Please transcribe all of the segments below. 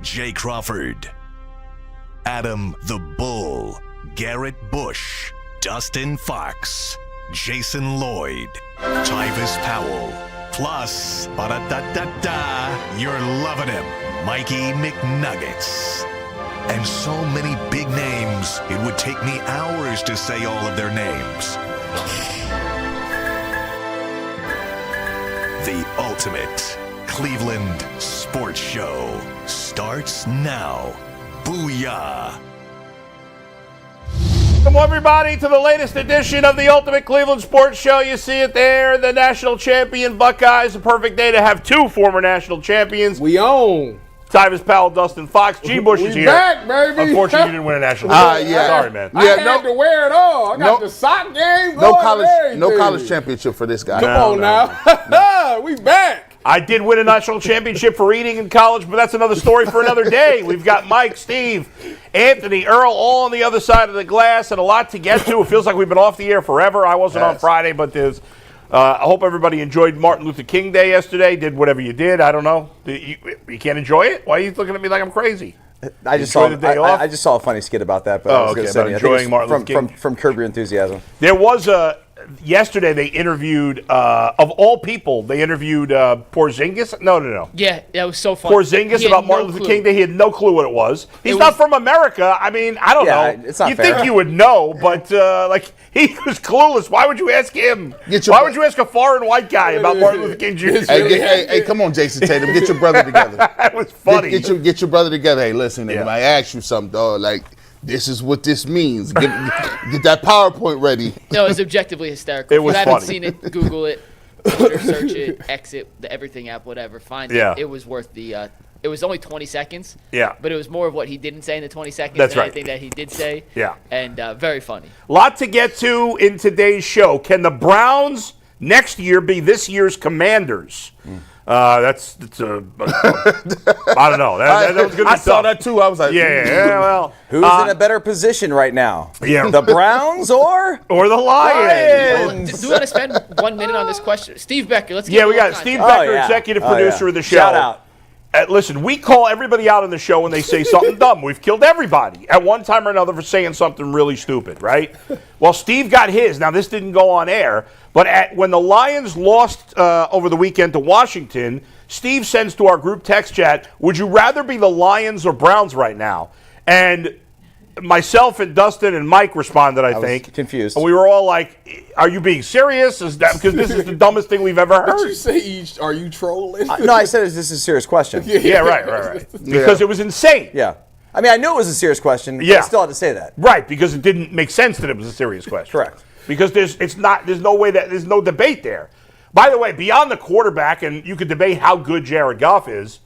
Jay Crawford, Adam the Bull, Garrett Bush, Dustin Fox, Jason Lloyd, Tyvis Powell, plus, ba-da-da-da-da, you're loving him, Mikey McNuggets. And so many big names, it would take me hours to say all of their names. The ultimate Cleveland sports show starts now. Booyah! Welcome, everybody, to the latest edition of the Ultimate Cleveland Sports Show. You see it there, the national champion Buckeyes. A perfect day to have two former national champions. We own. Tyvis Powell, Dustin Fox. G. Bush is here. Back, baby. Unfortunately, you didn't win a national championship. Yeah. Sorry, man. I had to wear it all. I got the sock game going. No college championship for this guy. Come on now. We back. I did win a national championship for eating in college, but that's another story for another day. We've got Mike, Steve, Anthony, Earl all on the other side of the glass and a lot to get to. It feels like we've been off the air forever. I wasn't on Friday, but there's I hope everybody enjoyed Martin Luther King Day yesterday, did whatever you did. I don't know. You can't enjoy it? Why are you looking at me like I'm crazy? I just saw a funny skit about that. But I was okay, say, about enjoying Martin Luther King. From Curb Your Enthusiasm. There was yesterday they interviewed, of all people, they interviewed Porzingis. No. Yeah, that was so funny. Porzingis about Martin Luther King Day. He had no clue what it was. He's not from America. I mean, I don't know. It's not you fair. think you would know, but he was clueless. Why would you ask him? Why would you ask a foreign white guy about Martin Luther King Jr.? Hey, come on, Jason Tatum. Get your brother together. That was funny. Get your brother together. Hey, listen, I ask you something, dog. Like, this is what this means. Get that PowerPoint ready. No, it was objectively hysterical. It was if you haven't funny. seen it, Google it, Twitter, search it, exit, the Everything app, whatever. Find it. It was worth the it was only 20 seconds. Yeah. But it was more of what he didn't say in the 20 seconds That's than right. anything that he did say. Yeah. And very funny. Lot to get to in today's show. Can the Browns next year be this year's Commanders? I don't know. That was good. I saw that too. I was like, well, who's in a better position right now? Yeah. The Browns or the Lions? Do we want to spend 1 minute on this question? Steve Becker, let's get Yeah, we got Steve Becker, executive producer of the show. Shout out. Listen, we call everybody out on the show when they say something dumb. We've killed everybody at one time or another for saying something really stupid, right? Well, Steve got his. Now, this didn't go on air, but when the Lions lost over the weekend to Washington, Steve sends to our group text chat, would you rather be the Lions or Browns right now? And myself and Dustin and Mike responded, I think. Was confused. And we were all like, are you being serious? Is that because this is the dumbest thing we've ever heard? Did you say, are you trolling? No, I said this is a serious question. Yeah, right. Because it was insane. Yeah. I mean, I knew it was a serious question, but I still had to say that. Right, because it didn't make sense that it was a serious question. Correct. Because there's no debate there. By the way, beyond the quarterback, and you could debate how good Jared Goff is,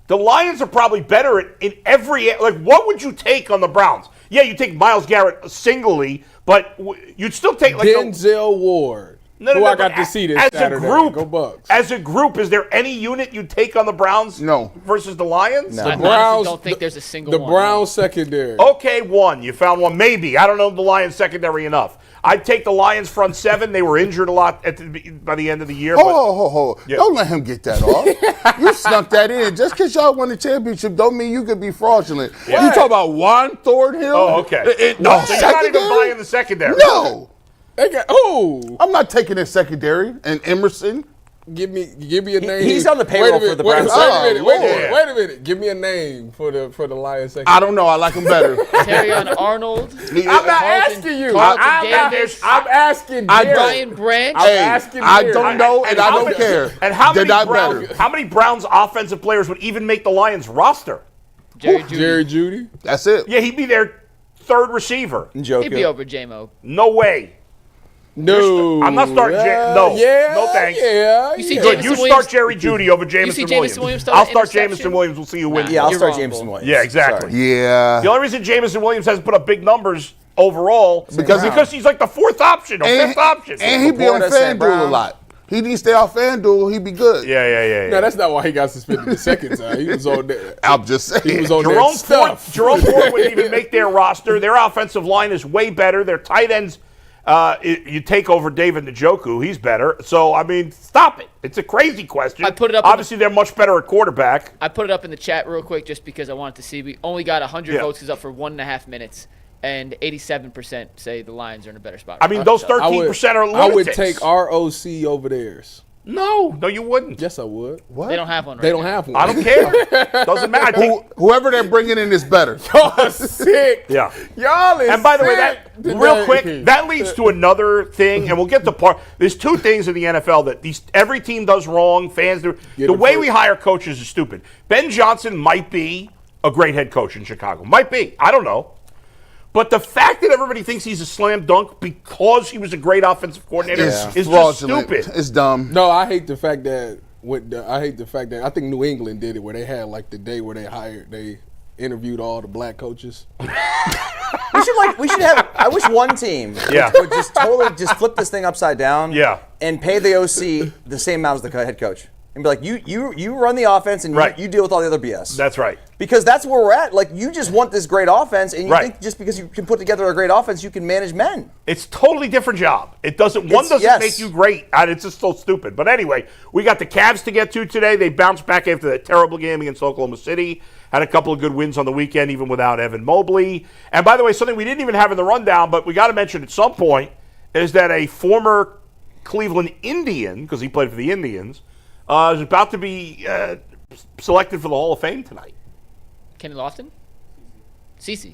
the Lions are probably better in every – like, what would you take on the Browns? Yeah, you take Myles Garrett singly, but you'd still take – like Denzel Ward, who I got to see this Saturday. Go Bucks. As a group, is there any unit you'd take on the Browns versus the Lions? No. I honestly don't think there's a single one. The Browns secondary. Okay, one. You found one. Maybe. I don't know the Lions secondary enough. I'd take the Lions front seven. They were injured a lot by the end of the year. Don't let him get that off. You snuck that in. Just because y'all won the championship don't mean you could be fraudulent. Yeah. You talk about Juan Thornhill? Oh, okay. So you're not even buying the secondary? No. They got I'm not taking a secondary. And Emerson. Give me a name. He's on the payroll for the Browns. Wait a minute. Give me a name for the Lions secondary. I don't know. I like him better. Terrion Arnold. I'm not asking you. I'm asking Brian Branch. I'm asking I don't know, and I don't care. And how many Browns offensive players would even make the Lions roster? Jerry Jeudy. That's it. Yeah, he'd be their third receiver. He'd be over J-Mo. No way. No. I'm not starting No thanks. Yeah. You see Good. You Williams? start Jerry Jeudy over Jamison Williams. I'll start Jamison Williams. We'll see who wins. Yeah, I'll start Jamison Williams. Yeah, exactly. Sorry. Yeah. The only reason Jamison Williams hasn't put up big numbers overall because he's like the fourth option or fifth option. And he'd be on FanDuel a lot. He didn't stay off FanDuel, he'd be good. Yeah. No, that's not why he got suspended the second time. He was on there. I'm just saying. He was on Jerome that stuff. Ford wouldn't even make their roster. Their offensive line is way better. Their tight ends You take over David Njoku, he's better. So, I mean, stop it. It's a crazy question. I put it up. Obviously, they're much better at quarterback. I put it up in the chat real quick just because I wanted to see. We only got 100 votes. It's up for 1.5 minutes. And 87% say the Lions are in a better spot. I mean, those 13% are lunatics. I would take ROC over theirs. No, you wouldn't. Yes, I would. What? They don't have one right They don't now. have one. I don't care. Doesn't matter. Whoever they're bringing in is better. Y'all sick. Yeah. Y'all is And by the way, sick. real quick, that leads to another thing, and we'll get to part. There's two things in the NFL that every team does wrong. Fans do. The way we hire coaches is stupid. Ben Johnson might be a great head coach in Chicago. Might be. I don't know. But the fact that everybody thinks he's a slam dunk because he was a great offensive coordinator is just stupid. It's dumb. No, I hate the fact that I think New England did it where they had like the day where they interviewed all the black coaches. We should have. I wish one team would just totally just flip this thing upside down. And pay the OC the same amount as the head coach. And be like, you run the offense and you deal with all the other BS. That's right. Because that's where we're at. Like, you just want this great offense, and you think just because you can put together a great offense, you can manage men. It's totally different job. One doesn't make you great. It's just so stupid. But anyway, we got the Cavs to get to today. They bounced back after that terrible game against Oklahoma City. Had a couple of good wins on the weekend, even without Evan Mobley. And by the way, something we didn't even have in the rundown, but we got to mention at some point, is that a former Cleveland Indian, because he played for the Indians, is about to be selected for the Hall of Fame tonight. Kenny Lofton? Cece.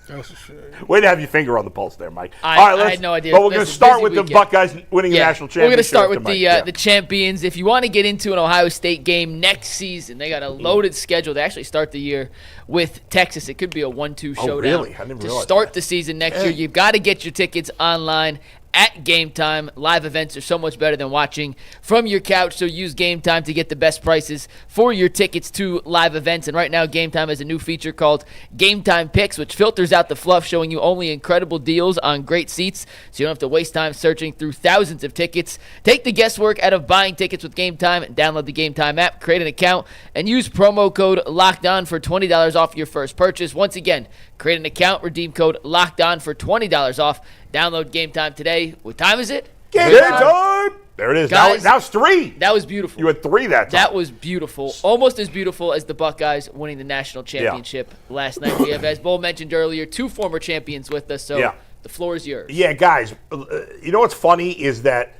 That's a shame. Way to have your finger on the pulse there, Mike. I had no idea. But we're going to start with the Buckeyes winning the national championship. We're going to start with the champions. If you want to get into an Ohio State game next season, they got a loaded schedule. They actually start the year with Texas. It could be a 1-2 showdown. Really? I didn't realize start the season next year. You've got to get your tickets online at Game Time. Live events are so much better than watching from your couch, so use Game Time to get the best prices for your tickets to live events. And right now, Game Time has a new feature called Game Time Picks, which filters out the fluff, showing you only incredible deals on great seats, so you don't have to waste time searching through thousands of tickets. Take the guesswork out of buying tickets with Game Time and download the Game Time app, create an account, and use promo code LOCKEDON for $20 off your first purchase. Once again, create an account, redeem code LOCKEDON for $20 off. Download Game Time today. What time is it? Game time! There it is. Guys, now it's 3. That was beautiful. You had 3 that time. That was beautiful. Almost as beautiful as the Buckeyes winning the national championship last night. We have, as Bull mentioned earlier, 2 former champions with us, so the floor is yours. Yeah, guys, you know what's funny is that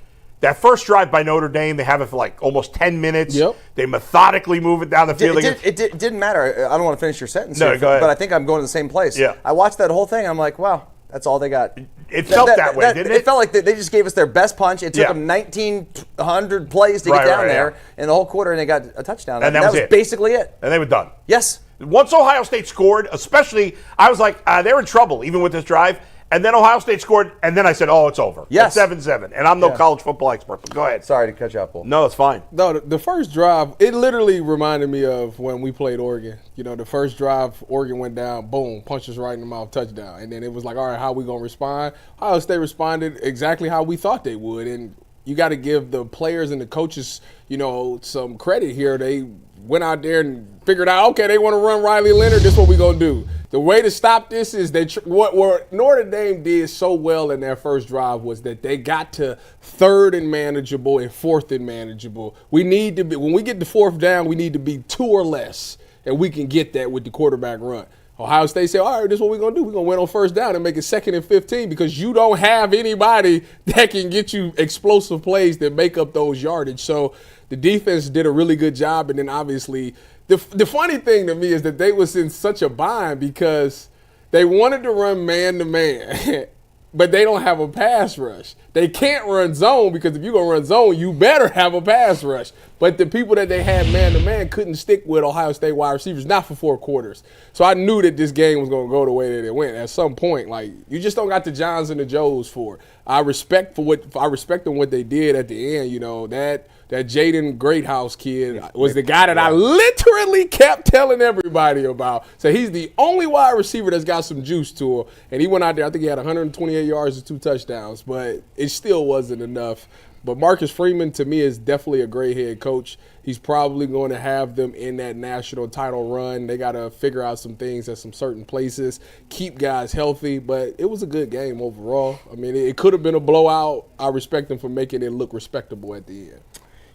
first drive by Notre Dame, they have it for like almost 10 minutes. Yep. They methodically move it down the field. It didn't matter. I don't want to finish your sentence no, here, go ahead. But I think I'm going to the same place. Yeah. I watched that whole thing, and I'm like, wow, that's all they got. It felt that way, didn't it? It felt like they just gave us their best punch. It took them 1,900 plays to get down there in the whole quarter, and they got a touchdown. And that was it. Basically it. And they were done. Yes. Once Ohio State scored, especially, I was like, they're in trouble, even with this drive. And then Ohio State scored, and then I said, oh, it's over. Yes. It's 7-7. And I'm no college football expert, but go ahead. Sorry to cut you off, Bull. No, it's fine. No, the first drive, it literally reminded me of when we played Oregon. You know, the first drive, Oregon went down, boom, punches right in the mouth, touchdown. And then it was like, all right, how are we going to respond? Ohio State responded exactly how we thought they would. And you got to give the players and the coaches, you know, some credit here. They went out there and figured out, okay, they want to run Riley Leonard. This is what we're going to do. The way to stop this is what Notre Dame did so well in their first drive was that they got to 3rd and manageable and 4th and manageable. We need to be, when we get to 4th down, we need to be 2 or less, and we can get that with the quarterback run. Ohio State said, all right, this is what we're going to do. We're going to win on 1st down and make it 2nd and 15 because you don't have anybody that can get you explosive plays that make up those yardage. So the defense did a really good job, and then obviously the funny thing to me is that they was in such a bind because they wanted to run man-to-man, but they don't have a pass rush. They can't run zone because if you're going to run zone, you better have a pass rush. But the people that they had man-to-man couldn't stick with Ohio State wide receivers, not for 4 quarters. So I knew that this game was going to go the way that it went. At some point, like, you just don't got the Johns and the Joes for it. I respect them what they did at the end. You know, that Jayden Greathouse kid was the guy that I literally kept telling everybody about. So he's the only wide receiver that's got some juice to him. And he went out there, I think he had 128 yards and 2 touchdowns, but it still wasn't enough. But Marcus Freeman, to me, is definitely a great head coach. He's probably going to have them in that national title run. They got to figure out some things at some certain places, keep guys healthy. But it was a good game overall. I mean, it could have been a blowout. I respect them for making it look respectable at the end.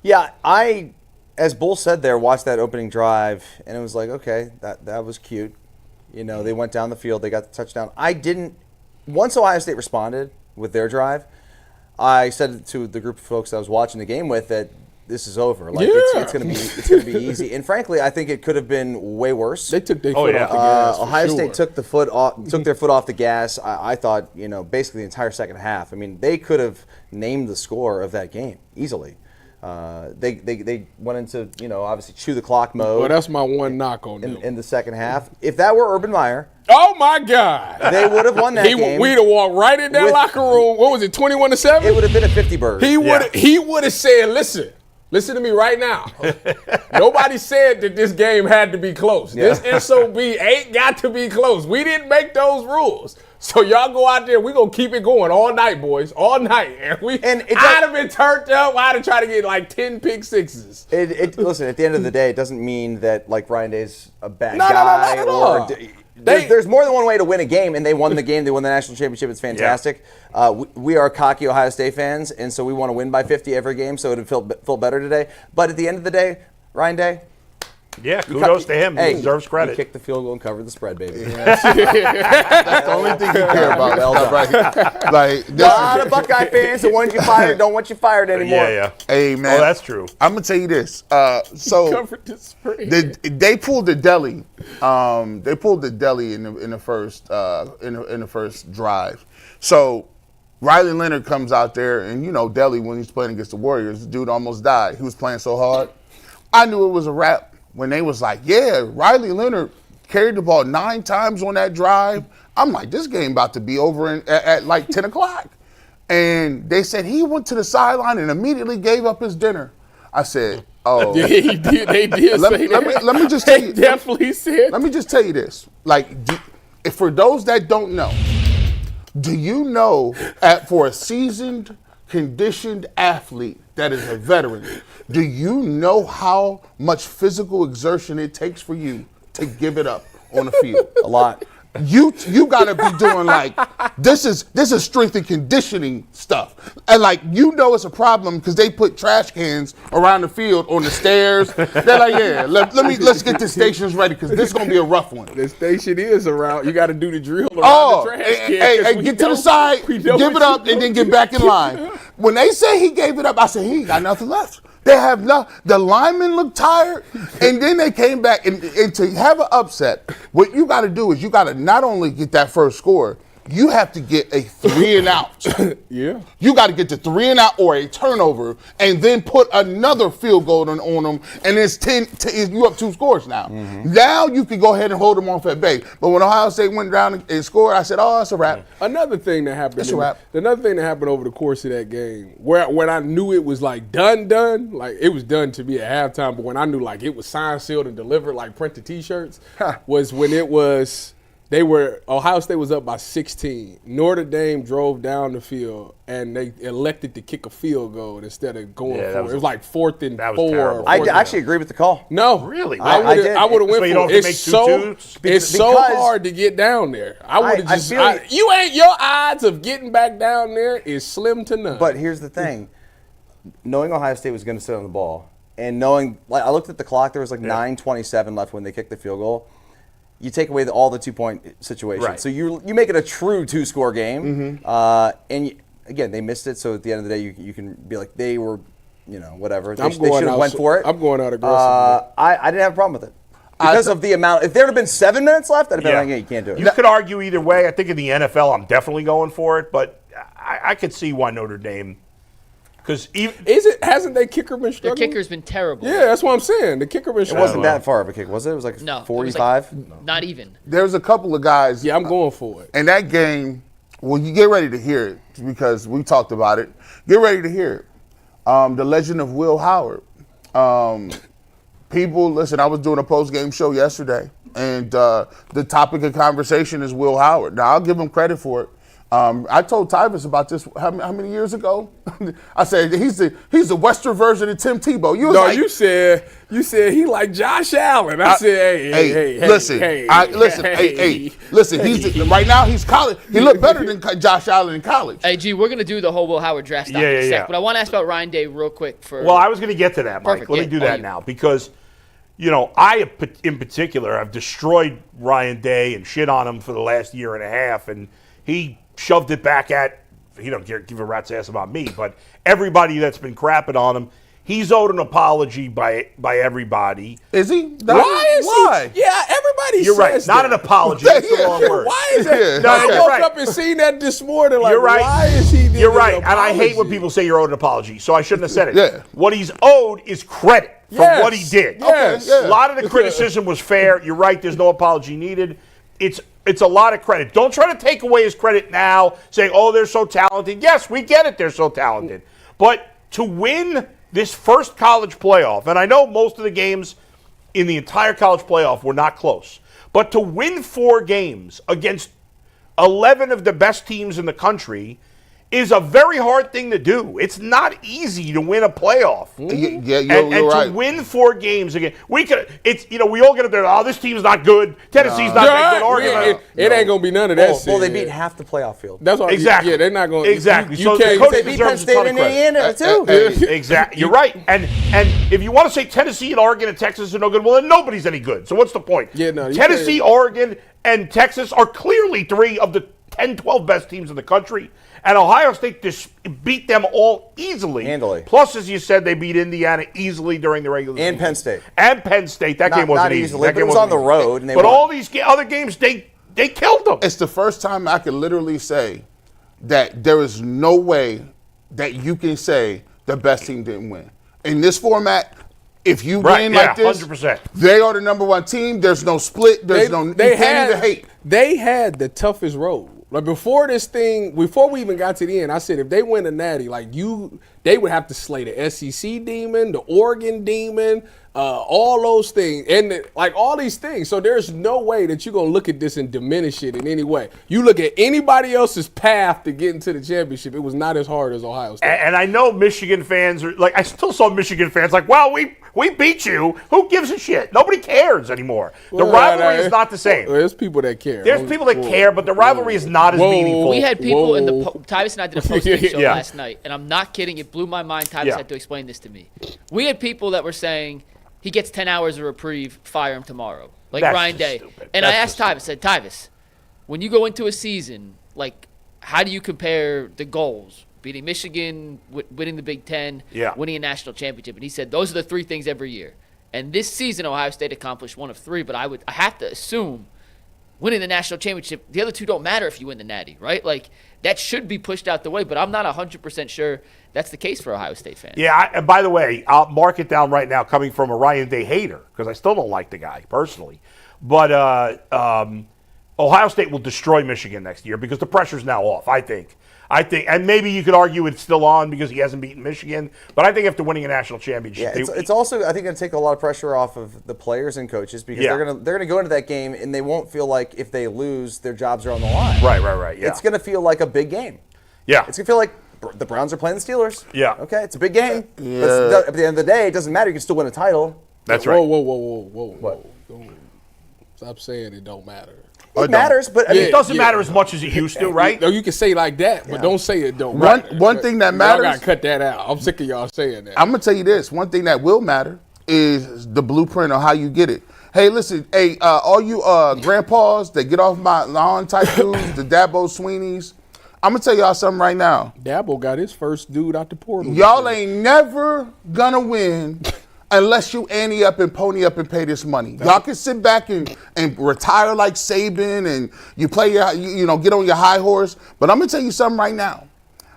Yeah, as Bull said there, watched that opening drive, and it was like, okay, that was cute. You know, they went down the field, they got the touchdown. Once Ohio State responded with their drive, I said to the group of folks I was watching the game with that this is over. Like it's gonna be easy. And frankly, I think it could have been way worse. They took their foot off the gas. Ohio State took their foot off the gas. I thought, basically the entire second half. I mean, they could have named the score of that game easily. They went into, obviously chew the clock mode. Well, that's my one knock on them. In the second half. If that were Urban Meyer. Oh, my God. They would have won that game. We'd have walked right in that locker room. What was it, 21-7? It would have been a 50 bird. He would have said, listen to me right now. Nobody said that this game had to be close. Yeah. This SOB ain't got to be close. We didn't make those rules. So y'all go out there. We're going to keep it going all night, boys. All night. I'd have been turned up. I'd have tried to get like 10 pick sixes. Listen, at the end of the day, it doesn't mean that like Ryan Day's a bad guy. No, not at all. There's more than one way to win a game, and they won the game. They won the national championship. It's fantastic. Yeah. We are cocky Ohio State fans, and so we want to win by 50 every game, so it would feel better today. But at the end of the day, Ryan Day. Yeah, kudos to him. He deserves credit. He kicked the field goal and covered the spread, baby. That's the only thing you care about. Well done. Right? Like, a lot of Buckeye fans that want you fired don't want you fired anymore. Yeah. Hey, man. Oh, that's true. I'm going to tell you this. So covered the spread. They pulled the deli. They pulled the deli in the first drive. So Riley Leonard comes out there, and Deli, when he's playing against the Warriors, the dude almost died. He was playing so hard. I knew it was a wrap when they was like, yeah, Riley Leonard carried the ball 9 times on that drive. I'm like, this game about to be over at like 10 o'clock. And they said he went to the sideline and immediately gave up his dinner. I said, oh. Yeah, he did. They did say that. Let me just tell you. They definitely said. Let me just tell you this. Like, for those that don't know, do you know for a seasoned, conditioned athlete that is a veteran, do you know how much physical exertion it takes for you to give it up on the field? A lot. You gotta be doing like this is strength and conditioning stuff, and it's a problem because they put trash cans around the field on the stairs. They're like, yeah, let's get the stations ready because this is gonna be a rough one. The station is around. You got to do the drill around the trash can. Hey, get to the side, give it up, and then get back in line. When they say he gave it up, I said he ain't got nothing left. They have the linemen look tired, and then they came back and to have an upset. What you got to do is you got to not only get that first score, you have to get a 3 and out. Yeah. You got to get the 3 and out or a turnover, and then put another field goal on them, and it's 10. You up 2 scores now. Mm-hmm. Now you can go ahead and hold them off at bay. But when Ohio State went down and scored, I said, "Oh, that's a wrap." Another thing that happened. That's a wrap. Another thing that happened over the course of that game, when I knew it was like done, like it was done to me at halftime, but when I knew like it was signed, sealed, and delivered, like printed T-shirts, was when it was. Ohio State was up by 16. Notre Dame drove down the field, and they elected to kick a field goal instead of going for it. It was like 4th and 4. I actually agree with the call. No. Really? I would have went for it. It's so hard to get down there. I would have just – your odds of getting back down there is slim to none. But here's the thing. Knowing Ohio State was going to sit on the ball, and knowing – I looked at the clock. There was 9:27 left when they kicked the field goal. You take away all the 2-point situations. Right. So you make it a true 2-score game. Mm-hmm. And again, they missed it. So at the end of the day, you can be like, they were, whatever. They should have went for it. I'm going out aggressively. I didn't have a problem with it. Because of the amount. If there had been 7 minutes left, I'd have been like, yeah, you can't do it. You could argue either way. I think in the NFL, I'm definitely going for it. But I could see why Notre Dame. Because hasn't their kicker been struggling? Their kicker's been terrible. Yeah, that's what I'm saying. The kicker been struggling. It wasn't that far of a kick, was it? It was like 45? Not even. There's a couple of guys. Yeah, I'm going for it. And that game, well, you get ready to hear it because we talked about it. Get ready to hear it. The legend of Will Howard. People, listen, I was doing a post-game show yesterday, and the topic of conversation is Will Howard. Now, I'll give him credit for it. I told Tyvus about this how many years ago? I said he's the Western version of Tim Tebow. You said he like Josh Allen. I said, hey, listen. Right now he's college. He looked better than Josh Allen in college. Hey, G, we're gonna do the whole Will Howard draft stuff in a sec, but I want to ask about Ryan Day real quick. Well, I was going to get to that, Mike. Perfect. Let me do that now because, I in particular have destroyed Ryan Day and shit on him for the last year and a half, and he shoved it back at, he don't give a rat's ass about me, but everybody that's been crapping on him. He's owed an apology by everybody. Is he? Why? Yeah, everybody You're right. says Not that. an apology. That's the wrong word. Why is that? I woke up and seen that this morning. Like, you're right. Why is he doing You're right. an And I hate when apology? people say you're owed an apology, so I shouldn't have said it. Yeah. What he's owed is credit for what he did. Yes. A lot of the criticism was fair. You're right. There's no apology needed. It's a lot of credit. Don't try to take away his credit now, saying, oh, they're so talented. Yes, we get it. They're so talented. But to win this first college playoff, and I know most of the games in the entire college playoff were not close, but to win 4 games against 11 of the best teams in the country is a very hard thing to do. It's not easy to win a playoff. Yeah, and right. to win 4 games again, we all get up there. Oh, this team's not good. Tennessee's not that good. Oregon, it ain't gonna be none of that. Well, they beat half the playoff field. That's what. Exactly. Yeah, they're not going. Exactly. You So can't. the coach They beat Penn deserves a ton State of and credit. Indiana too. Exactly. You're right. And if you want to say Tennessee and Oregon and Texas are no good, well, then nobody's any good. So what's the point? Yeah, no, you Tennessee, can't. Oregon, and Texas are clearly 3 of the 10, 12 best teams in the country. And Ohio State just beat them all easily. Handily. Plus, as you said, they beat Indiana easily during the regular season. And Penn State. And Penn State. That game wasn't not easy. easily, That but game it was wasn't on the easy. road, and they But won. all these other games, they killed them. It's the first time I can literally say that there is no way that you can say the best team didn't win. In this format, if you win like this, 100%. they are the number 1 team. There's no split. There's you can't even hate. They had the toughest road. Like before we even got to the end, I said if they win a natty, they would have to slay the SEC demon, the Oregon demon, all those things, and all these things. So there's no way that you're gonna look at this and diminish it in any way. You look at anybody else's path to get into the championship, it was not as hard as Ohio State. And I know Michigan fans are I still saw Michigan fans well, we beat you. Who gives a shit? Nobody cares anymore. The rivalry is not the same. There's people that care. There's people that care, but the rivalry is not as meaningful. We had people in the Tyvus and I did a post-game show Yeah. last night, and I'm not kidding. It blew my mind. Tyvus Yeah. had to explain this to me. We had people that were saying he gets 10 hours of reprieve, fire him tomorrow, like That's Ryan just Day. stupid. And That's I asked just Tyvus, I said, Tyvus, when you go into a season, how do you compare the goals? Beating Michigan, winning the Big Ten, winning a national championship. And he said those are the 3 things every year. And this season, Ohio State accomplished 1 of 3, but I have to assume winning the national championship, the other 2 don't matter if you win the Natty, right? That should be pushed out the way, but I'm not 100% sure that's the case for Ohio State fans. Yeah, and by the way, I'll mark it down right now coming from a Ryan Day hater, because I still don't like the guy personally. But Ohio State will destroy Michigan next year because the pressure's now off, I think, and maybe you could argue it's still on because he hasn't beaten Michigan, but I think after winning a national championship, it's also I think going to take a lot of pressure off of the players and coaches because they're gonna go into that game and they won't feel like if they lose their jobs are on the line. Right. Yeah, it's going to feel like a big game. Yeah, it's going to feel like the Browns are playing the Steelers. Yeah, okay, it's a big game. Yeah. But at the end of the day, it doesn't matter. You can still win a title. That's right. Whoa. Stop saying it don't matter. It matters, but it doesn't matter as much as it used to, right? No, you can say like that, but don't say it don't matter. One thing that matters. Y'all gotta cut that out. I'm sick of y'all saying that. I'm gonna tell you this. One thing that will matter is the blueprint on how you get it. Hey, listen. Hey, all you grandpas that get off my lawn type dudes, the Dabo Sweeneys. I'm gonna tell y'all something right now. Dabo got his first dude out the portal. Y'all ain't never gonna win unless you ante up and pony up and pay this money. Y'all can sit back and retire like Saban and you play your, get on your high horse. But I'm gonna tell you something right now.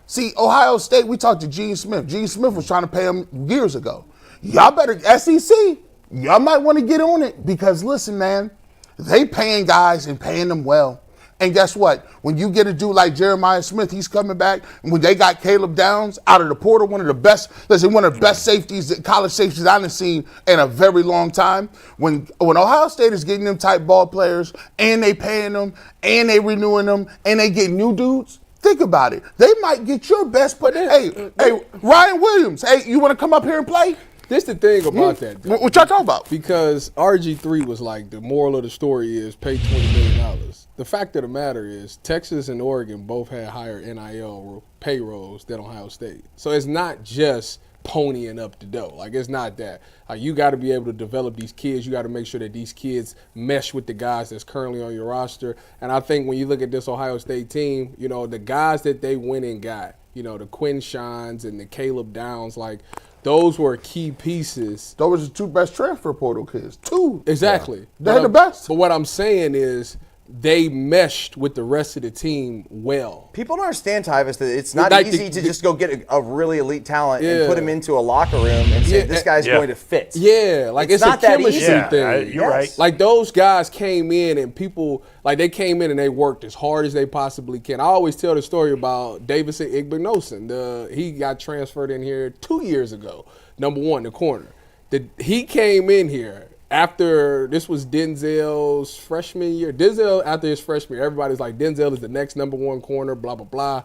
See, Ohio State, we talked to Gene Smith. Gene Smith was trying to pay him years ago. Y'all better, SEC, y'all might want to get on it because listen, man, they paying guys and paying them well. And guess what? When you get a dude like Jeremiah Smith, he's coming back. And when they got Caleb Downs out of the portal, one of the best safeties, college safeties I've seen in a very long time. When Ohio State is getting them type ball players and they paying them and they renewing them and they get new dudes, Think about it. They might get your best player. Hey, Ryan Williams. Hey, you want to come up here and play? This the thing about that. What y'all talking about? Because RG3 was like, the moral of the story is pay $20 million. The fact of the matter is Texas and Oregon both had higher NIL payrolls than Ohio State. So it's not just ponying up the dough. Like, it's not that. You got to be able to develop these kids. You got to make sure that these kids mesh with the guys that's currently on your roster. And I think when you look at this Ohio State team, you know, the guys that they went and got, you know, the Quinn Shines and the Caleb Downs, like, those were key pieces. Those were the 2 best transfer portal kids. 2. Exactly. Yeah. They're the best. But what I'm saying is they meshed with the rest of the team well. People don't understand, Tyvis, that it's not easy to just go get a really elite talent and put him into a locker room and say, this guy's going to fit. Yeah, like it's not a that chemistry easy. thing. You're right. Like, those guys came in and people, like, they came in and they worked as hard as they possibly can. I always tell the story about Davison Igbinosun. He got transferred in here 2 years ago. Number 1, the corner. He came in here after, this was Denzel's freshman year. Denzel, after his freshman year, everybody's like, Denzel is the next number 1 corner, blah, blah, blah.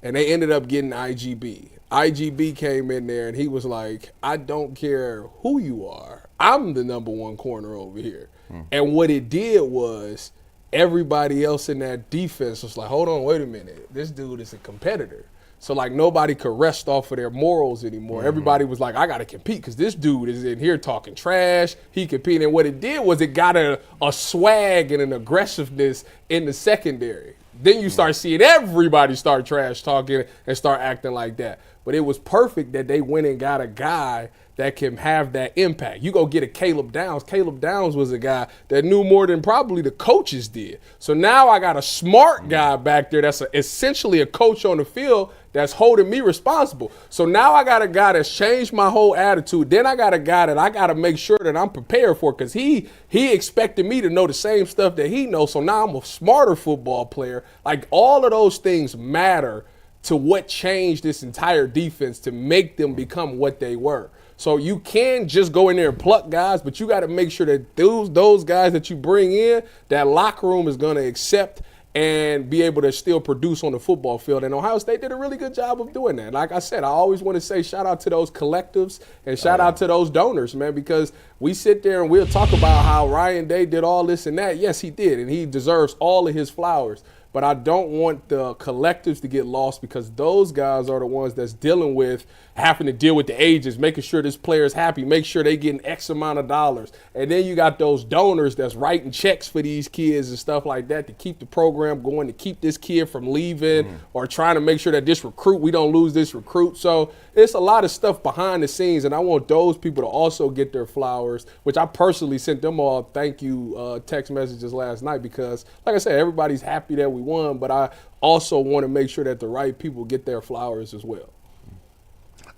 And they ended up getting IGB. IGB came in there and he was like, I don't care who you are. I'm the number 1 corner over here. And what it did was everybody else in that defense was like, hold on, wait a minute. This dude is a competitor. So, like, nobody could rest off of their morals anymore. Everybody was like, I got to compete because this dude is in here talking trash. He competing. And what it did was it got a swag and an aggressiveness in the secondary. Then you start seeing everybody start trash talking and start acting like that. But it was perfect that they went and got a guy that can have that impact. You go get a Caleb Downs. Caleb Downs was a guy that knew more than probably the coaches did. So now I got a smart guy back there that's essentially a coach on the field that's holding me responsible. So now I got a guy that's changed my whole attitude. Then I got a guy that I got to make sure that I'm prepared for because he expected me to know the same stuff that he knows. So now I'm a smarter football player. Like, all of those things matter to what changed this entire defense to make them become what they were. So you can just go in there and pluck guys, but you got to make sure that those guys that you bring in, that locker room is going to accept and be able to still produce on the football field. And Ohio State did a really good job of doing that. Like I said, I always want to say shout out to those collectives and shout out to those donors, man, because we sit there and we'll talk about how Ryan Day did all this and that. Yes, he did, and he deserves all of his flowers. But I don't want the collectives to get lost because those guys are the ones that's dealing with having to deal with the agents, making sure this player is happy, make sure they getting X amount of dollars. And then you got those donors that's writing checks for these kids and stuff like that to keep the program going, to keep this kid from leaving or trying to make sure that this recruit, we don't lose this recruit. So it's a lot of stuff behind the scenes, and I want those people to also get their flowers, which I personally sent them all thank you text messages last night because, like I said, everybody's happy that we won, but I also want to make sure that the right people get their flowers as well.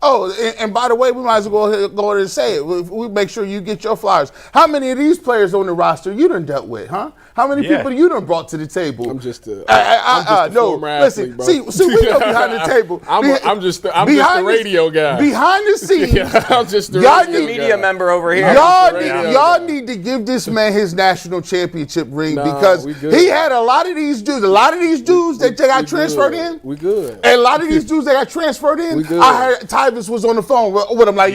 Oh, and by the way, we might as well go ahead and say it. We make sure you get your flowers. How many of these players on the roster you done dealt with, huh? How many people you done brought to the table? I'm just a former athlete, bro. See, we know behind the table. I'm just the radio guy. Behind the scenes, I'm just the radio media member over here. Y'all need to give this man his national championship ring because he had a lot of these dudes. A lot of these dudes that got transferred in. We good. And a lot of these dudes that got transferred in. I heard Tyvis was on the phone with him like,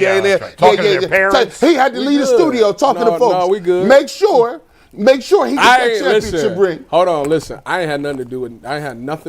talking to their parents. He had to leave the studio talking to folks. No, we good. Make sure he gets that championship ring. Hold on, listen. I ain't had nothing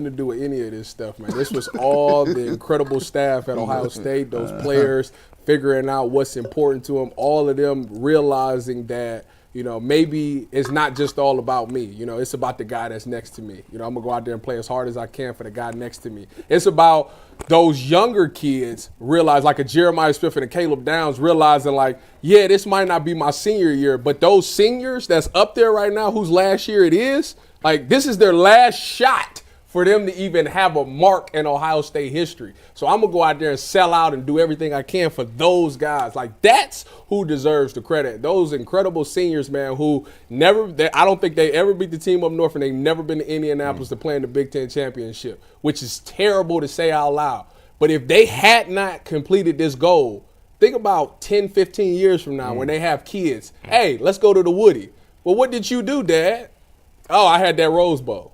to do with any of this stuff, man. This was all the incredible staff at Ohio State, those players figuring out what's important to them, all of them realizing that, you know, maybe it's not just all about me. You know, it's about the guy that's next to me. You know, I'm going to go out there and play as hard as I can for the guy next to me. It's about those younger kids realize, like a Jeremiah Smith and a Caleb Downs, realizing like, yeah, this might not be my senior year, but those seniors that's up there right now whose last year it is, like this is their last shot for them to even have a mark in Ohio State history. So I'm going to go out there and sell out and do everything I can for those guys. Like, that's who deserves the credit. Those incredible seniors, man, who I don't think they ever beat the team up north, and they've never been to Indianapolis to play in the Big Ten championship, which is terrible to say out loud. But if they had not completed this goal, think about 10, 15 years from now when they have kids. Hey, let's go to the Woody. Well, what did you do, Dad? Oh, I had that Rose Bowl.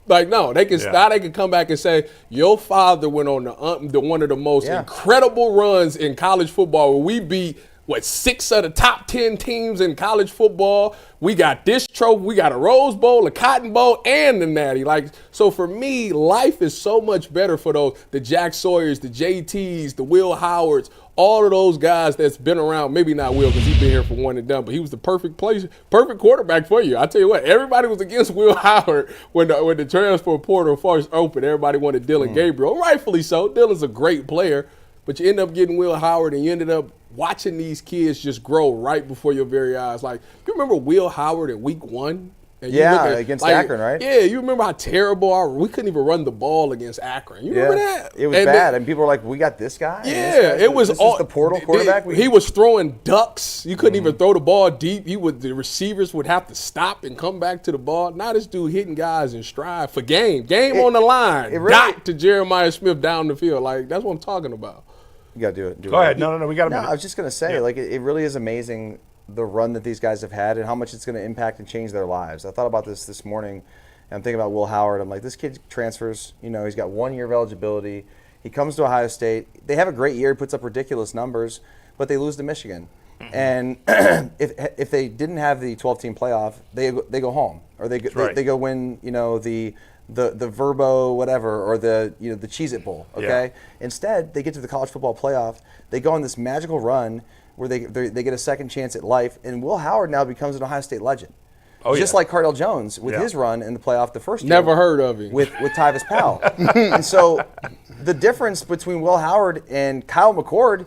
Like, no, they can now they can come back and say, your father went on the one of the most incredible runs in college football where we beat, 6 of the top 10 teams in college football. We got this trophy. We got a Rose Bowl, a Cotton Bowl, and the Natty. Like, so for me, life is so much better for the Jack Sawyers, the JTs, the Will Howards, all of those guys that's been around. Maybe not Will because he's been here for one and done, but he was the perfect quarterback for you. I tell you what, everybody was against Will Howard when the transfer portal first opened. Everybody wanted Dylan Gabriel, rightfully so. Dylan's a great player, but you end up getting Will Howard, and you ended up watching these kids just grow right before your very eyes. Like, you remember Will Howard in week 1? And against Akron, right? Yeah, you remember how terrible we couldn't even run the ball against Akron. You remember that? It was bad. And people were like, we got this guy? Yeah, it was all. This is the portal quarterback? He was throwing ducks. You couldn't even throw the ball deep. The receivers would have to stop and come back to the ball. Now this dude hitting guys in stride for game on the line. Dot to Jeremiah Smith down the field. Like, that's what I'm talking about. You got to do it. Go ahead. No, we got a minute. I was just going to say, like, it really is amazing the run that these guys have had and how much it's going to impact and change their lives. I thought about this morning, and I'm thinking about Will Howard. I'm like, this kid transfers. He's got 1 year of eligibility. He comes to Ohio State. They have a great year. He puts up ridiculous numbers, but they lose to Michigan. And if they didn't have the 12-team playoff, they go home, or they go win. The Verbo whatever, or the Cheez-It Bowl. Okay. Instead, they get to the college football playoff. They go on this magical run where they get a second chance at life, and Will Howard now becomes an Ohio State legend. Just like Cardale Jones with his run in the playoff the first year. Never heard of him. With Tyvis Powell. And so the difference between Will Howard and Kyle McCord,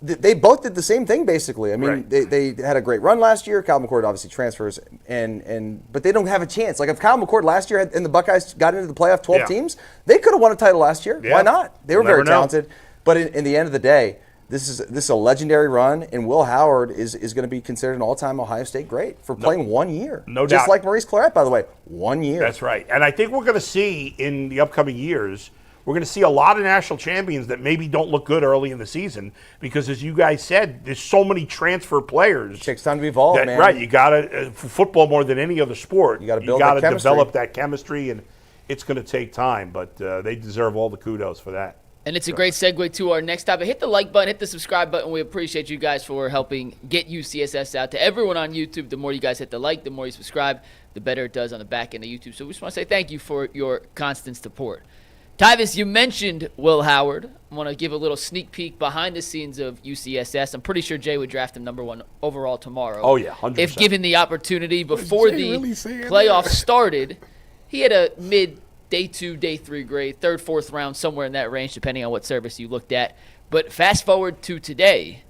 they both did the same thing basically. I mean, they had a great run last year. Kyle McCord obviously transfers, but they don't have a chance. Like if Kyle McCord last year and the Buckeyes got into the playoff 12 teams, they could have won a title last year. Why not? They were very talented. But in the end of the day, this is a legendary run, and Will Howard is going to be considered an all-time Ohio State great for playing 1 year. No doubt. Just like Maurice Clarett, by the way, 1 year. That's right. And I think we're going to see in the upcoming years, we're going to see a lot of national champions that maybe don't look good early in the season because, as you guys said, there's so many transfer players. It takes time to evolve, man. Right. You got to, football more than any other sport, you got to build that chemistry. Develop that chemistry, and it's going to take time, but they deserve all the kudos for that. And it's a great segue to our next topic. Hit the like button, hit the subscribe button. We appreciate you guys for helping get UCSS out to everyone on YouTube. The more you guys hit the like, the more you subscribe, the better it does on the back end of YouTube. So we just want to say thank you for your constant support. Tyvis, you mentioned Will Howard. I want to give a little sneak peek behind the scenes of UCSS. I'm pretty sure Jay would draft him number 1 overall tomorrow. Oh, yeah, 100%. If given the opportunity before the playoffs started, he had a mid Day 2, Day 3 grade, 3rd, 4th round, somewhere in that range, depending on what service you looked at. But fast forward to today,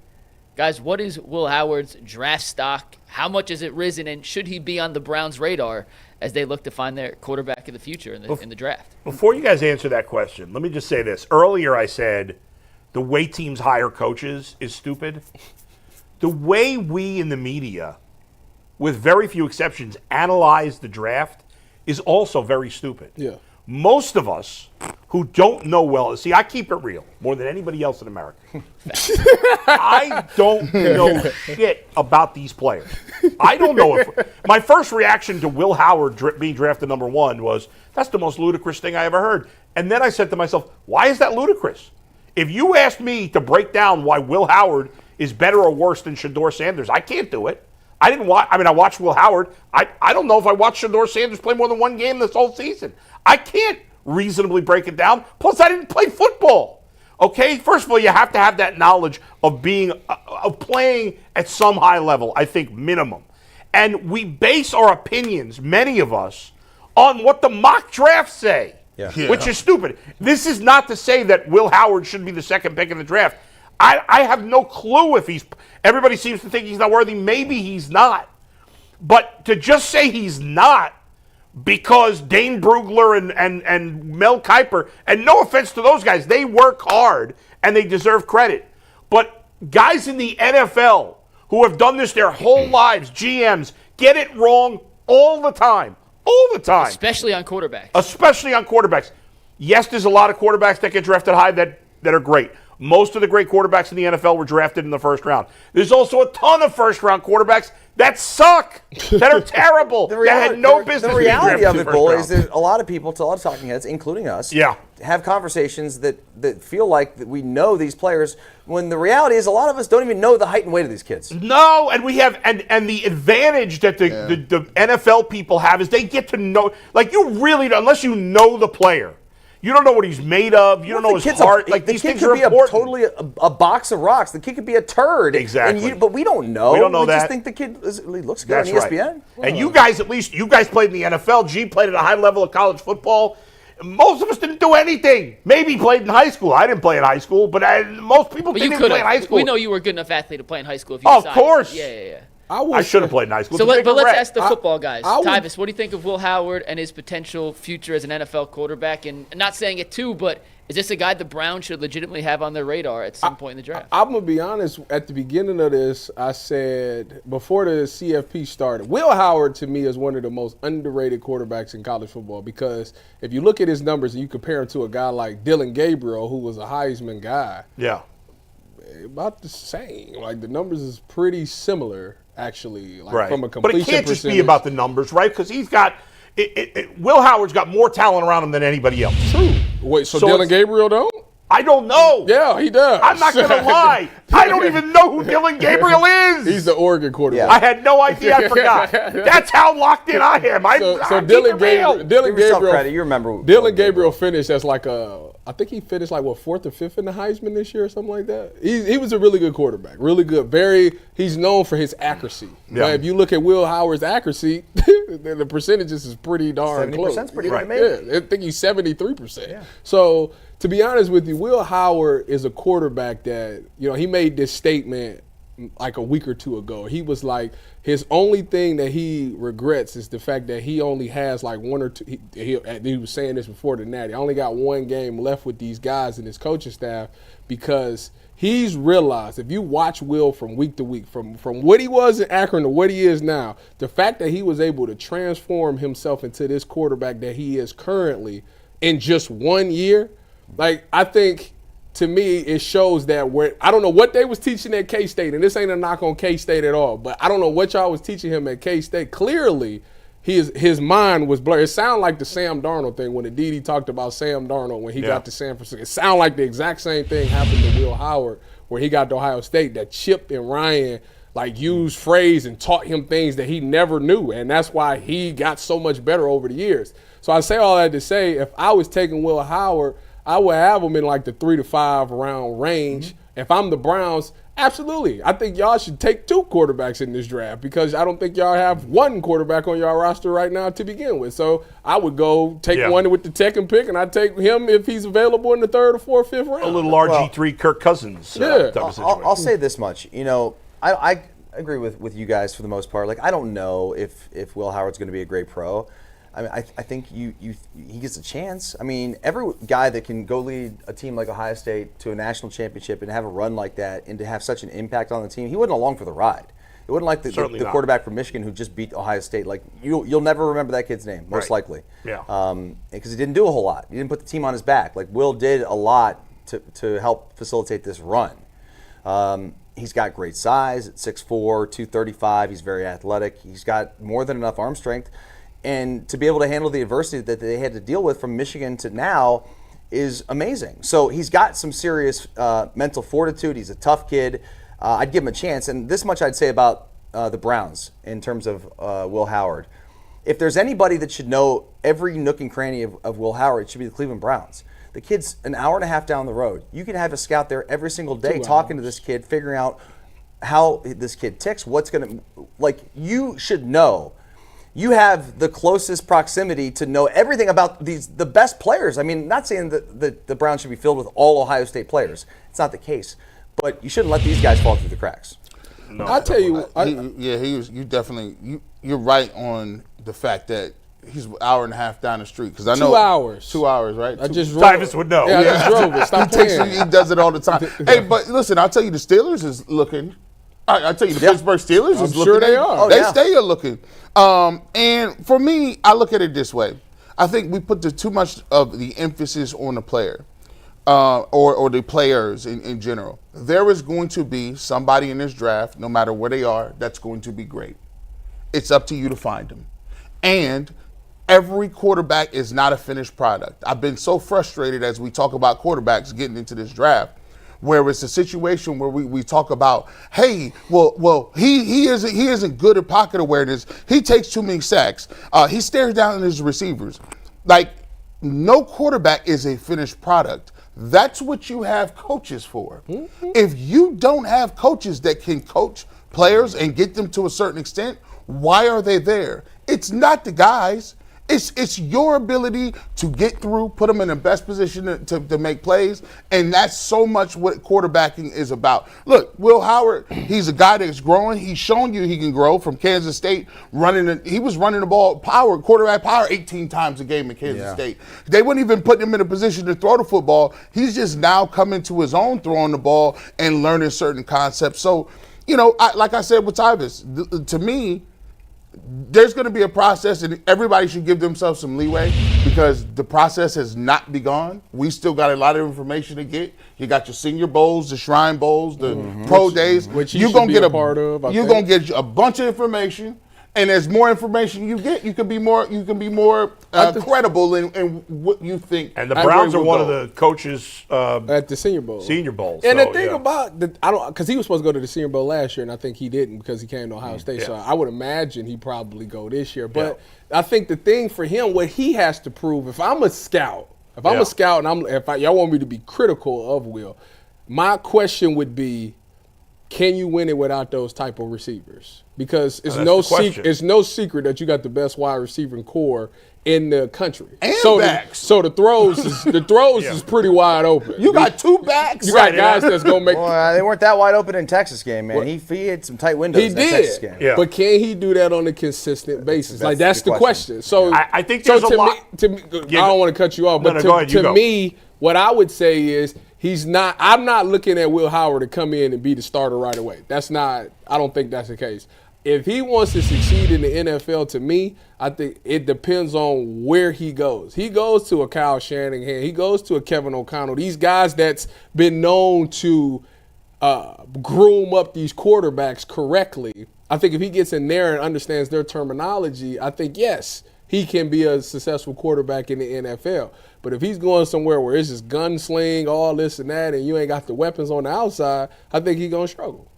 guys, what is Will Howard's draft stock? How much has it risen, and should he be on the Browns' radar as they look to find their quarterback of the future in the draft? Before you guys answer that question, let me just say this. Earlier I said the way teams hire coaches is stupid. The way we in the media, with very few exceptions, analyze the draft is also very stupid. Yeah. Most of us who don't know well, see, I keep it real more than anybody else in America. I don't know shit about these players. I don't know if my first reaction to Will Howard being drafted number 1 was, that's the most ludicrous thing I ever heard. And then I said to myself, why is that ludicrous? If you asked me to break down why Will Howard is better or worse than Shedeur Sanders, I can't do it. I watched Will Howard. I don't know if I watched Shedeur Sanders play more than 1 game this whole season. I can't reasonably break it down. Plus, I didn't play football. Okay? First of all, you have to have that knowledge of playing at some high level, I think, minimum. And we base our opinions, many of us, on what the mock drafts say, which is stupid. This is not to say that Will Howard should be the 2nd pick in the draft. I have no clue if everybody seems to think he's not worthy. Maybe he's not. But to just say he's not because Dane Brugler and Mel Kiper, and no offense to those guys, they work hard and they deserve credit. But guys in the NFL who have done this their whole lives, GMs, get it wrong all the time. All the time. Especially on quarterbacks. Yes, there's a lot of quarterbacks that get drafted high that are great. Most of the great quarterbacks in the NFL were drafted in the first round. There's also a ton of first-round quarterbacks that suck, that are terrible, that had no business. The reality of it, Bull, is that that a lot of people, to a lot of talking heads, including us, Yeah. have conversations that feel like that we know these players, when the reality is a lot of us don't even know the height and weight of these kids. No, and we have, and the advantage that the NFL people have is they get to know, like you really, unless you know the player, you don't know what he's made of. You don't know his heart. Like these things are important. The kid could be a box of rocks. The kid could be a turd. Exactly. But we don't know. We don't know that. We just think the kid he looks good on ESPN. Right. And you guys, at least, you guys played in the NFL. G played at a high level of college football. Most of us didn't do anything. Maybe played in high school. I didn't play in high school, but most people didn't play in high school. We know you were a good enough athlete to play in high school. If you of course. Yeah. I should have played in high school. So, but let's ask the football guys. I Tyvis, what do you think of Will Howard and his potential future as an NFL quarterback? And not saying it too, but is this a guy the Browns should legitimately have on their radar at some point in the draft? I'm going to be honest. At the beginning of this, I said, before the CFP started, Will Howard to me is one of the most underrated quarterbacks in college football, because if you look at his numbers and you compare him to a guy like Dylan Gabriel, who was a Heisman guy, about the same. Like the numbers is pretty similar. Actually, like from a completion but it can't just percentage. be about the numbers, right? Because he's got Will Howard's got more talent around him than anybody else. True. Wait, so Dylan Gabriel don't? I don't know. Yeah, he does. I'm not going to lie. I don't even know who Dylan Gabriel is. He's the Oregon quarterback. I had no idea. I forgot. That's how locked in I am. So Dylan Gabriel, you remember Dylan Gabriel finished as like I think he finished like fourth or fifth in the Heisman this year or something like that. He was a really good quarterback, really good. He's known for his accuracy. Yeah. But if you look at Will Howard's accuracy, the percentages is pretty darn 70% close. 70% is pretty good to me. Yeah, I think he's 73%. Yeah. So to be honest with you, Will Howard is a quarterback that, he made this statement like a week or two ago. He was like, his only thing that he regrets is the fact that he only has like one or two. He was saying this before the Natty. I only got one game left with these guys and his coaching staff, because he's realized, if you watch Will from week to week, from what he was in Akron to what he is now, the fact that he was able to transform himself into this quarterback that he is currently in just 1 year, like, I think, to me, it shows that I don't know what they was teaching at K-State, and this ain't a knock on K-State at all, but I don't know what y'all was teaching him at K-State. Clearly, his mind was blurred. It sounded like the Sam Darnold thing when Aditi talked about Sam Darnold when he got to San Francisco. It sounded like the exact same thing happened to Will Howard where he got to Ohio State, that Chip and Ryan used phrase and taught him things that he never knew, and that's why he got so much better over the years. So I say all that to say, if I was taking Will Howard, I would have him in like the 3 to 5 round range. Mm-hmm. If I'm the Browns, absolutely. I think y'all should take 2 quarterbacks in this draft, because I don't think y'all have 1 quarterback on y'all roster right now to begin with. So I would go take one with the second pick, and I'd take him if he's available in the 3rd or 4th, 5th round. A little RG3 Kirk Cousins. I'll say this much. I agree with you guys for the most part. Like, I don't know if Will Howard's going to be a great pro. I mean, I think he gets a chance. I mean, every guy that can go lead a team like Ohio State to a national championship and have a run like that and to have such an impact on the team, he wasn't along for the ride. It wasn't like the quarterback from Michigan who just beat Ohio State. Like, you'll never remember that kid's name, most likely. Yeah. Because he didn't do a whole lot. He didn't put the team on his back. Like, Will did a lot to help facilitate this run. He's got great size at 6'4", 235. He's very athletic. He's got more than enough arm strength. And to be able to handle the adversity that they had to deal with from Michigan to now is amazing. So he's got some serious mental fortitude. He's a tough kid. I'd give him a chance. And this much I'd say about the Browns in terms of Will Howard. If there's anybody that should know every nook and cranny of Will Howard, it should be the Cleveland Browns. The kid's an hour and a half down the road. You could have a scout there every single day talking to this kid, figuring out how this kid ticks, what's going to, like, you should know. You have the closest proximity to know everything about the best players. I mean, not saying that the Browns should be filled with all Ohio State players. It's not the case. But you shouldn't let these guys fall through the cracks. No, I'll tell you. You're right on the fact that he's an hour and a half down the street. Because I know 2 hours. 2 hours, right? I just drove. Tyvis would know. Yeah, I just drove it. Stop playing. He does it all the time. Hey, but listen, I'll tell you, the Steelers is looking. I'll tell you, the Pittsburgh Steelers is looking. Sure they are. They stay looking. And for me, I look at it this way. I think we put too much of the emphasis on the player. or the players in general. There is going to be somebody in this draft, no matter where they are, that's going to be great. It's up to you to find them. And every quarterback is not a finished product. I've been so frustrated as we talk about quarterbacks getting into this draft, where it's a situation where we talk about, hey, he isn't good at pocket awareness. He takes too many sacks. He stares down at his receivers. Like, no quarterback is a finished product. That's what you have coaches for. Mm-hmm. If you don't have coaches that can coach players and get them to a certain extent, why are they there? It's not the guys. It's your ability to get through, put them in the best position to make plays, and that's so much what quarterbacking is about. Look, Will Howard, he's a guy that's growing. He's shown you he can grow from Kansas State. He was running the ball quarterback power 18 times a game in Kansas State. They wouldn't even put him in a position to throw the football. He's just now coming to his own throwing the ball and learning certain concepts. So, like I said with Tyvis, to me, there's going to be a process, and everybody should give themselves some leeway because the process has not begun. We still got a lot of information to get. You got your Senior Bowls, the Shrine Bowls, the Pro Days. Which you're going to get a part of. You're going to get a bunch of information, and as more information you get, you can be more credible in what you think. And the Browns are one of the coaches at the Senior Bowl. Senior Bowl. And the thing about because he was supposed to go to the Senior Bowl last year, and I think he didn't because he came to Ohio State. So I would imagine he probably go this year. But I think the thing for him, what he has to prove, if I'm a scout, and y'all want me to be critical of Will, my question would be, can you win it without those type of receivers? Because it's no secret that you got the best wide receiving core in the country. And backs. So the throws is pretty wide open. You got two backs. You got guys that's gonna make. Well, they weren't that wide open in Texas game, man. He had some tight windows. In that Texas game. Yeah. But can he do that on a consistent basis? That's the question. So I think there's a lot. I don't want to cut you off, but to me, what I would say is I'm not looking at Will Howard to come in and be the starter right away. I don't think that's the case. If he wants to succeed in the NFL, to me, I think it depends on where he goes. He goes to a Kyle Shanahan. He goes to a Kevin O'Connell. These guys that's been known to groom up these quarterbacks correctly. I think if he gets in there and understands their terminology, I think, yes, he can be a successful quarterback in the NFL. But if he's going somewhere where it's just gunsling, all this and that, and you ain't got the weapons on the outside, I think he's going to struggle.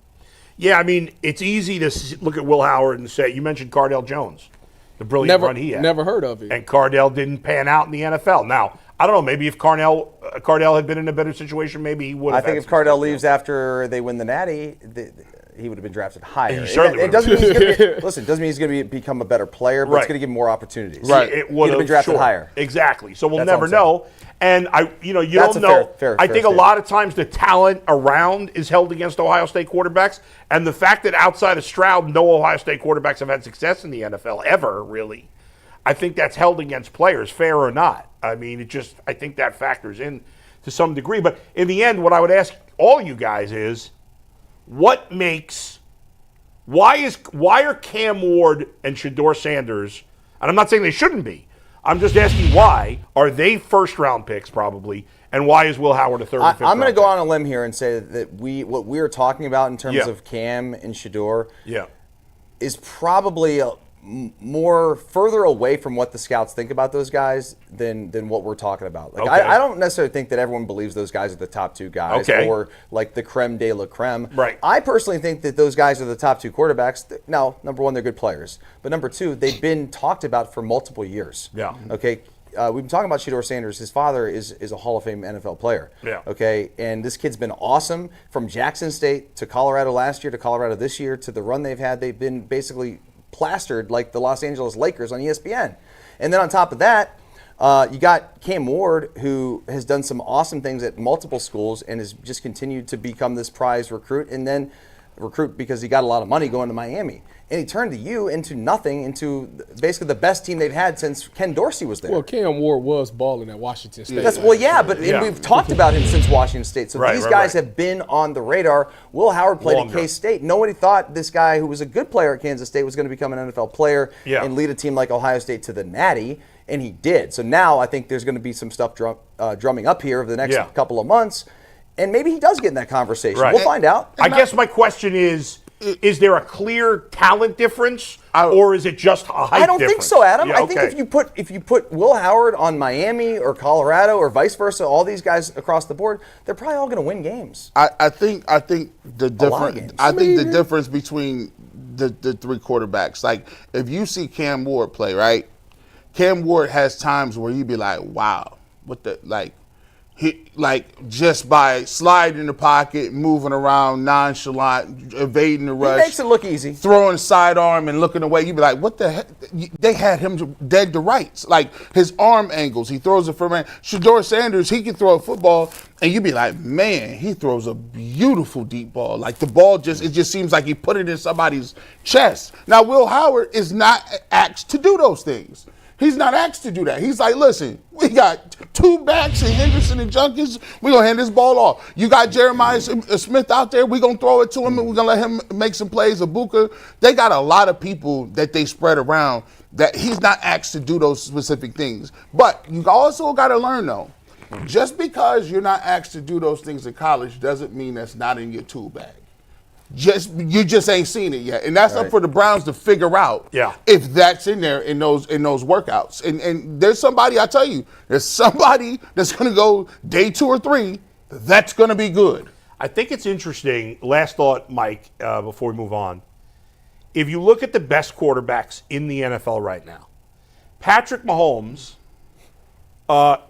Yeah, I mean, it's easy to look at Will Howard and say, you mentioned Cardale Jones, the brilliant run he had. Never heard of him. And Cardale didn't pan out in the NFL. Now, I don't know, maybe if Cardale had been in a better situation, maybe he would have. I think if Cardale leaves after they win the Natty, he would have been drafted higher. It doesn't mean he's going to become a better player, but it's going to give him more opportunities. Right. He would have been drafted higher. Exactly. So we'll never know. And you don't know. Fair I think a lot of times the talent around is held against Ohio State quarterbacks, and the fact that outside of Stroud, no Ohio State quarterbacks have had success in the NFL ever, really. I think that's held against players, fair or not. I mean, I think that factors in to some degree. But in the end, what I would ask all you guys is, why are Cam Ward and Shedeur Sanders, and I'm not saying they shouldn't be, I'm just asking why are they first-round picks probably, and why is Will Howard a third and fifth round I'm going to go pick? on a limb here and say that what we're talking about in terms of Cam and Shedeur is probably more further away from what the scouts think about those guys than what we're talking about. Like I don't necessarily think that everyone believes those guys are the top two guys or like the creme de la creme. Right. I personally think that those guys are the top two quarterbacks. Now, number one, they're good players. But number two, they've been talked about for multiple years. Yeah. Okay. We've been talking about Shedeur Sanders. His father is a Hall of Fame NFL player. Yeah. Okay. And this kid's been awesome from Jackson State to Colorado last year to Colorado this year to the run they've had. They've been basically plastered like the Los Angeles Lakers on ESPN. And then on top of that, you got Cam Ward, who has done some awesome things at multiple schools and has just continued to become this prize recruit, and then recruit because he got a lot of money going to Miami. And he turned into nothing, into basically the best team they've had since Ken Dorsey was there. Well, Cam Ward was balling at Washington State. But we've talked about him since Washington State. So these guys have been on the radar. Will Howard played at K-State. Nobody thought this guy who was a good player at Kansas State was going to become an NFL player and lead a team like Ohio State to the Natty. and he did. So now I think there's going to be some stuff drumming up here over the next couple of months, and maybe he does get in that conversation. Right. We'll find out. I guess my question is there a clear talent difference, or is it just a height difference? I don't think so, Adam. Yeah, I think if you put Will Howard on Miami or Colorado or vice versa, all these guys across the board, they're probably all going to win games. I think the difference between the three quarterbacks, like if you see Cam Ward play, right? Cam Ward has times where you'd be like, wow, what the he just by sliding in the pocket, moving around, nonchalant, evading the rush. He makes it look easy. Throwing sidearm and looking away. You'd be like, what the heck? They had him dead to rights. Like his arm angles, he throws it for man. Shedeur Sanders, he can throw a football, and you'd be like, man, he throws a beautiful deep ball. Like the ball it just seems like he put it in somebody's chest. Now, Will Howard is not asked to do those things. He's not asked to do that. He's like, listen, we got two backs in Henderson and Junkins. We're going to hand this ball off. You got Jeremiah Smith out there. We're going to throw it to him, and we're going to let him make some plays. Abuka. They got a lot of people that they spread around that he's not asked to do those specific things. But you also got to learn, though, just because you're not asked to do those things in college doesn't mean that's not in your tool bag. You just ain't seen it yet, and that's up for the Browns to figure out if that's in there in those workouts. And there's somebody, I tell you, there's somebody that's going to go day 2 or 3 that's going to be good. I think it's interesting. Last thought, Mike, before we move on. If you look at the best quarterbacks in the NFL right now, Patrick Mahomes.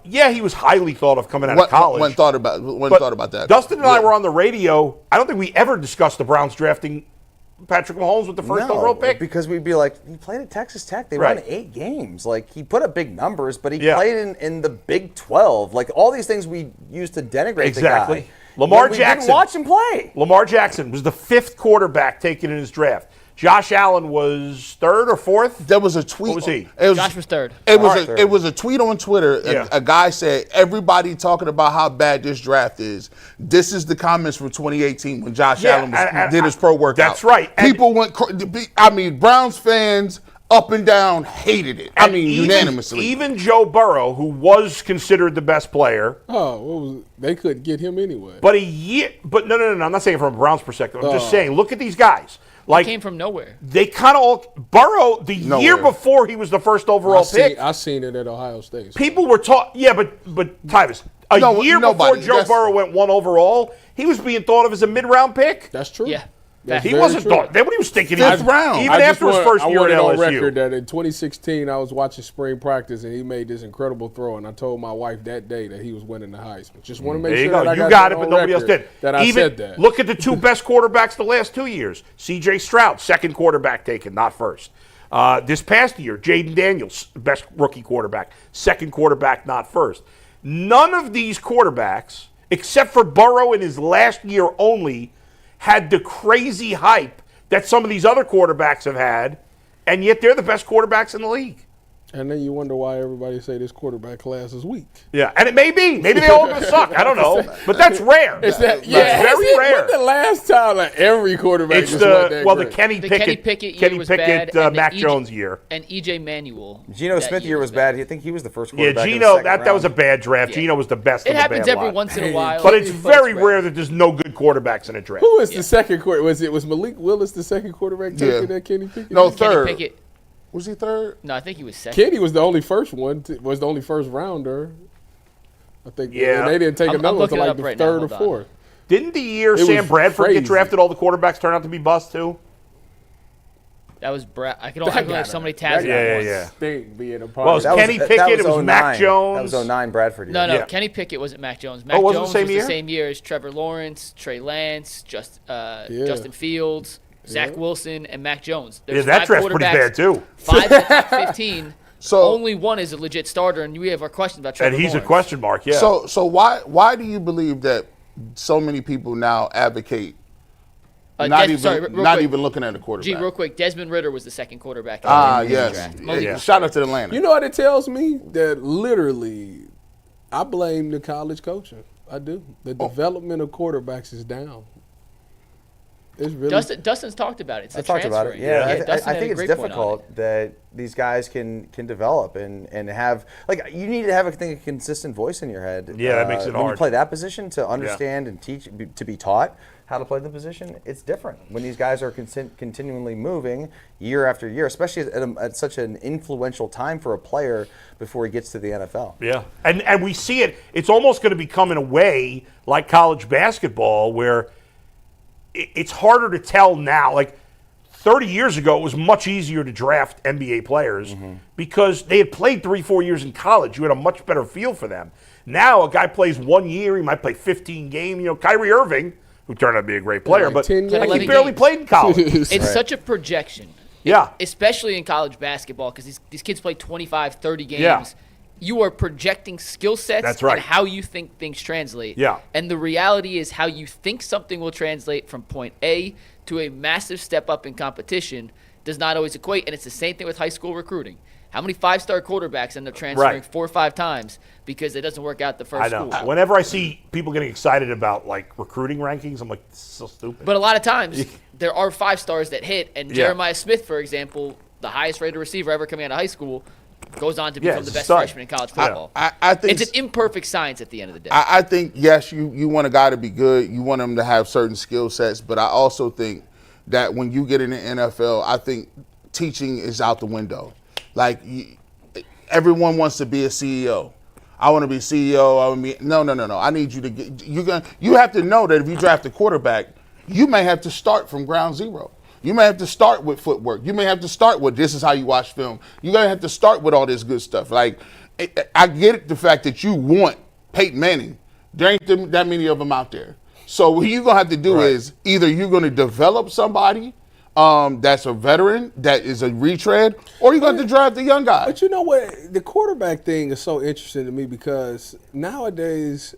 He was highly thought of coming out of college. When thought about that. Dustin and I were on the radio. I don't think we ever discussed the Browns drafting Patrick Mahomes with the first overall pick. Because we'd be like, he played at Texas Tech. They won 8 games. Like, he put up big numbers, but he played in the Big 12. Like, all these things we used to denigrate the guy. Lamar Jackson. Didn't watch him play. Lamar Jackson was the 5th quarterback taken in his draft. Josh Allen was 3rd or 4th? There was a tweet. What was he? Josh was 3rd. It was a tweet on Twitter. A guy said, everybody talking about how bad this draft is. This is the comments from 2018 when Josh Allen did his pro workout. That's right. People Browns fans up and down hated it. Unanimously. Even Joe Burrow, who was considered the best player. They couldn't get him anyway. But no, I'm not saying from a Browns perspective. I'm just saying, look at these guys. Like, came from nowhere. They kind of all Burrow year before he was the first overall pick. I seen it at Ohio State. People were but Tyvis, year before Joe Burrow went 1 overall, he was being thought of as a mid-round pick. That's true. Yeah. He wasn't thought. That's what he was thinking. 5th round. Even after his first year at LSU. I want it on record that in 2016 I was watching spring practice and he made this incredible throw, and I told my wife that day that he was winning the Heisman. Just want to make sure that you got it, but nobody else did. That I said that. Look at the 2 best quarterbacks the last 2 years. C.J. Stroud, 2nd quarterback taken, not first. This past year, Jayden Daniels, best rookie quarterback, 2nd quarterback, not first. None of these quarterbacks, except for Burrow in his last year only, had the crazy hype that some of these other quarterbacks have had, and yet they're the best quarterbacks in the league. And then you wonder why everybody say this quarterback class is weak. Yeah, and it may be. Maybe they all gonna suck. I don't know. But that's rare. That's very rare. When's the last time every quarterback just went that great? The Kenny Pickett, Mac Jones year. And E.J. Manuel. Geno Smith year was bad. I think he was the first quarterback. Yeah, Geno, that was a bad draft. Yeah. Geno was the best of the bad lot. It happens every once in a while. But it's very rare that there's no good quarterbacks in a draft. Who was the second quarterback? Was Malik Willis the second quarterback taken at Kenny Pickett? No, 3rd. Kenny Pickett. Was he 3rd? No, I think he was 2nd. Kenny was the only first rounder. I think. Yeah. They didn't take another one until like the 3rd or 4th. Didn't the year Sam Bradford get drafted, all the quarterbacks turn out to be busts too? That was Brad. I can only have somebody task. Yeah. Being a part well, it was Kenny Pickett. It was Mac Jones. That was 09 Bradford year. No. Kenny Pickett wasn't Mac Jones. Mac Jones was the same year as Trevor Lawrence, Trey Lance, Justin Fields, Zach Wilson, and Mac Jones. There's that draft's pretty bad too. 5 in the top 15. So only one is a legit starter, and we have our questions about Trevor Lawrence. And he's a question mark. Yeah. So why do you believe that so many people now advocate not even looking at a quarterback? Real quick, Desmond Ridder was the 2nd quarterback. Yes. Shout out to Atlanta. You know what it tells me? That literally, I blame the college coaching. I do. The development of quarterbacks is down. Dustin's talked about it. It's I talked about it. Yeah, I think it's difficult that these guys can develop and have you need to have a consistent voice in your head. Yeah, that makes it hard. When you play that position, to understand and teach, to be taught how to play the position, it's different. When these guys are continually moving year after year, especially at such an influential time for a player before he gets to the NFL. Yeah, and we see it. It's almost going to become in a way like college basketball where it's harder to tell now. Like 30 years ago, it was much easier to draft NBA players because they had played 3-4 years in college. You had a much better feel for them. Now a guy plays 1 year, he might play 15 games. Kyrie Irving, who turned out to be a great player, but he barely played in college. It's such a projection. Yeah. Especially in college basketball because these kids play 25, 30 games. Yeah. You are projecting skill sets and how you think things translate. Yeah. And the reality is how you think something will translate from point A to a massive step up in competition does not always equate. And it's the same thing with high school recruiting. How many 5-star quarterbacks end up transferring 4 or 5 times because it doesn't work out the first school? Whenever I see people getting excited about recruiting rankings, I'm like, this is so stupid. But a lot of times there are 5 stars that hit, and Jeremiah Smith, for example, the highest rated receiver ever coming out of high school, goes on to become the best freshman in college football. I think it's an imperfect science at the end of the day. I think, yes, you want a guy to be good. You want him to have certain skill sets. But I also think that when you get in the NFL, I think teaching is out the window. Everyone wants to be a CEO. I want to be CEO. No. I need you to get. You have to know that if you draft a quarterback, you may have to start from ground zero. You may have to start with footwork. You may have to start with this is how you watch film. You're going to have to start with all this good stuff. I get it, the fact that you want Peyton Manning. There ain't that many of them out there. So what you're going to have to do is either you're going to develop somebody that's a veteran, that is a retread, or you're going to draft a young guy. But you know what? The quarterback thing is so interesting to me because nowadays,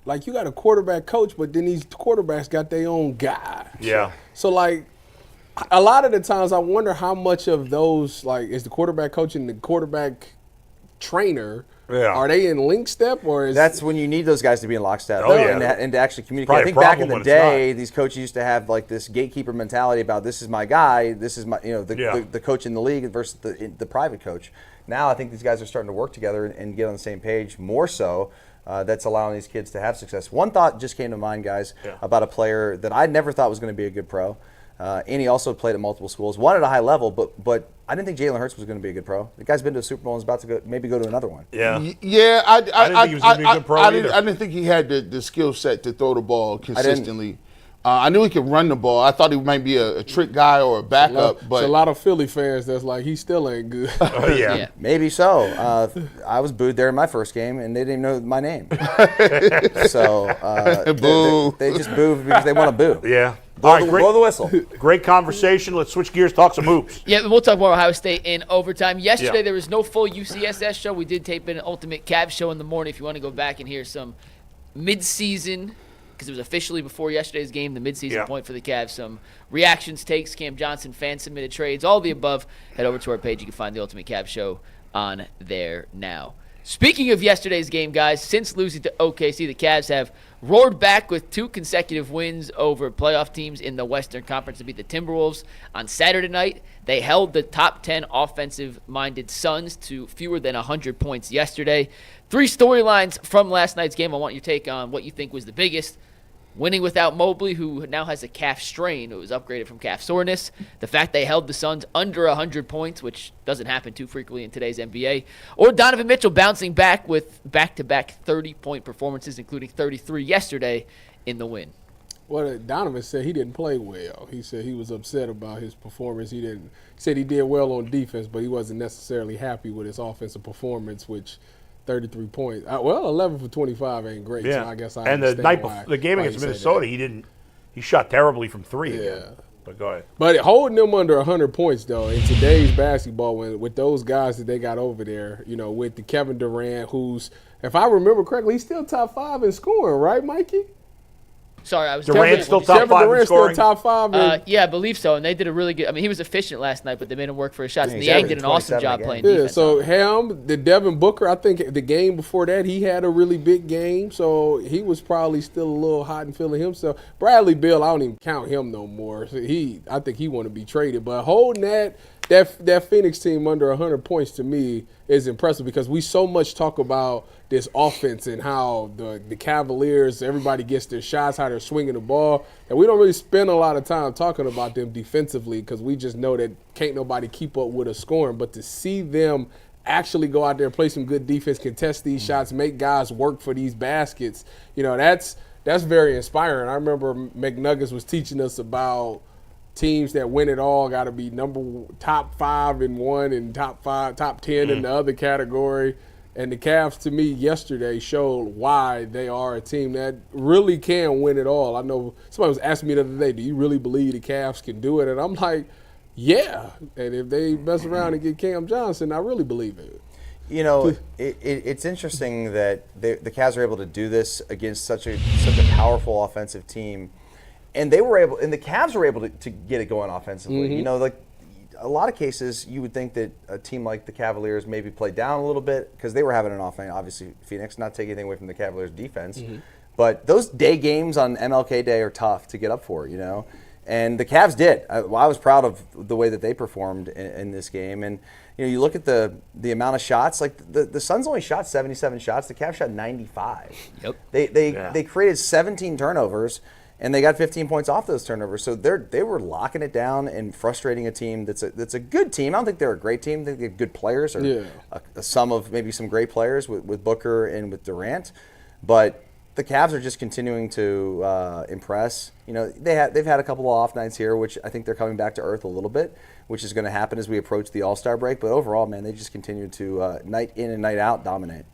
you got a quarterback coach, but then these quarterbacks got their own guy. Yeah. So, a lot of the times I wonder how much of those, is the quarterback coach and the quarterback trainer, are they in link step? That's when you need those guys to be in lockstep and to actually communicate. I think back in the day, these coaches used to have this gatekeeper mentality about this is my guy, this is my the coach in the league versus the private coach. Now I think these guys are starting to work together and get on the same page more so. That's allowing these kids to have success. One thought just came to mind, guys, about a player that I never thought was going to be a good pro. And he also played at multiple schools, one at a high level, but I didn't think Jalen Hurts was going to be a good pro. The guy's been to a Super Bowl and is about to go to another one. Yeah. I didn't think he was going to be a good pro either. I didn't think he had the skill set to throw the ball consistently. I knew he could run the ball. I thought he might be a trick guy or a backup. But a lot of Philly fans that's he still ain't good. Yeah. Maybe so. I was booed there in my first game, and they didn't even know my name. So they just booed because they want to boo. Yeah. Blow the whistle. Great conversation. Let's switch gears, talk some hoops. Yeah, we'll talk more Ohio State in overtime. Yesterday, there was no full UCSS show. We did tape an Ultimate Cavs show in the morning if you want to go back and hear some mid-season, because it was officially before yesterday's game, the mid-season point for the Cavs. Some reactions, takes, Cam Johnson, fan-submitted trades, all the above. Head over to our page. You can find the Ultimate Cavs show on there now. Speaking of yesterday's game, guys, since losing to OKC, the Cavs have roared back with 2 consecutive wins over playoff teams in the Western Conference to beat the Timberwolves on Saturday night. They held the top 10 offensive-minded Suns to fewer than 100 points yesterday. 3 storylines from last night's game. I want your take on what you think was the biggest. Winning without Mobley, who now has a calf strain. It was upgraded from calf soreness. The fact they held the Suns under 100 points, which doesn't happen too frequently in today's NBA. Or Donovan Mitchell bouncing back with back-to-back 30-point performances, including 33 yesterday in the win. Well, Donovan said he didn't play well. He said he was upset about his performance. He said he did well on defense, but he wasn't necessarily happy with his offensive performance, which 33 points. 11 for 25 ain't great. Yeah. So I guess I and understand the game against Minnesota, he shot terribly from 3 again. But go ahead. But holding them under 100 points, though, in today's basketball, with those guys that they got over there, with the Kevin Durant, who's, if I remember correctly, he's still top 5 in scoring, right, Mikey? Sorry, I was Durant's still top Kevin 5 in Durant's scoring? still top 5. And Yeah, I believe so. And they did a really good. I mean, he was efficient last night, but they made him work for his shots. Yeah, And he's the Yang averaging did an awesome 27 job a playing game. defense. so Ham, the Devin Booker, I think the game before that, he had a really big game. So he was probably still a little hot and feeling himself. Bradley Beal, I don't even count him no more. So I think he want to be traded. But holding that Phoenix team under 100 points to me is impressive because we so much talk about this offense and how the Cavaliers, everybody gets their shots, how they're swinging the ball, and we don't really spend a lot of time talking about them defensively because we just know that can't nobody keep up with us scoring. But to see them actually go out there and play some good defense, contest these shots, make guys work for these baskets, that's very inspiring. I remember McNuggets was teaching us about teams that win it all got to be top 5 in one and top 10 in the other category. And the Cavs, to me, yesterday showed why they are a team that really can win it all. I know somebody was asking me the other day, do you really believe the Cavs can do it? And I'm like, yeah. And if they mess around and get Cam Johnson, I really believe it. It's interesting that the Cavs are able to do this against such a powerful offensive team. And the Cavs were able to get it going offensively. Mm-hmm. A lot of cases, you would think that a team like the Cavaliers maybe played down a little bit because they were having an offense. Obviously, Phoenix, not taking anything away from the Cavaliers' defense. Mm-hmm. But those day games on MLK Day are tough to get up for, And the Cavs did. I was proud of the way that they performed in this game. And, you look at the amount of shots. Like, the Suns only shot 77 shots. The Cavs shot 95. Yep. They created 17 turnovers. And they got 15 points off those turnovers. So they were locking it down and frustrating a team that's a good team. I don't think they're a great team. I think they're good players or a sum of maybe some great players with Booker and with Durant. But the Cavs are just continuing to impress. They've had a couple of off nights here, which I think they're coming back to earth a little bit, which is going to happen as we approach the All-Star break. But overall, man, they just continue to night in and night out dominate.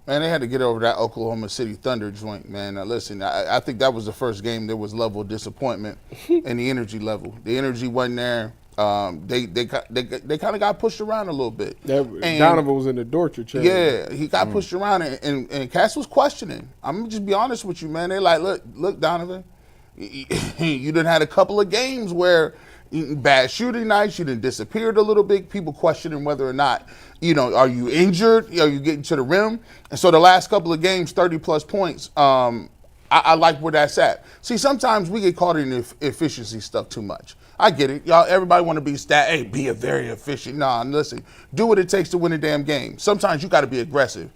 Man, they had to get over that Oklahoma City Thunder joint, man. Now, listen, I think that was the first game there was level of disappointment and the energy level. The energy wasn't there. They kind of got pushed around a little bit. Donovan was in the Dortcher chair. Yeah, he got pushed around, and Cass was questioning. I'm going to just be honest with you, man. They're like, look, Donovan, you done had a couple of games where bad shooting nights, you done disappeared a little bit, people questioning whether or not, are you injured? Are you getting to the rim? And so the last couple of games, 30-plus points, I like where that's at. See, sometimes we get caught in efficiency stuff too much. I get it. Y'all, everybody want to be a very efficient. Nah, listen, do what it takes to win a damn game. Sometimes you got to be aggressive.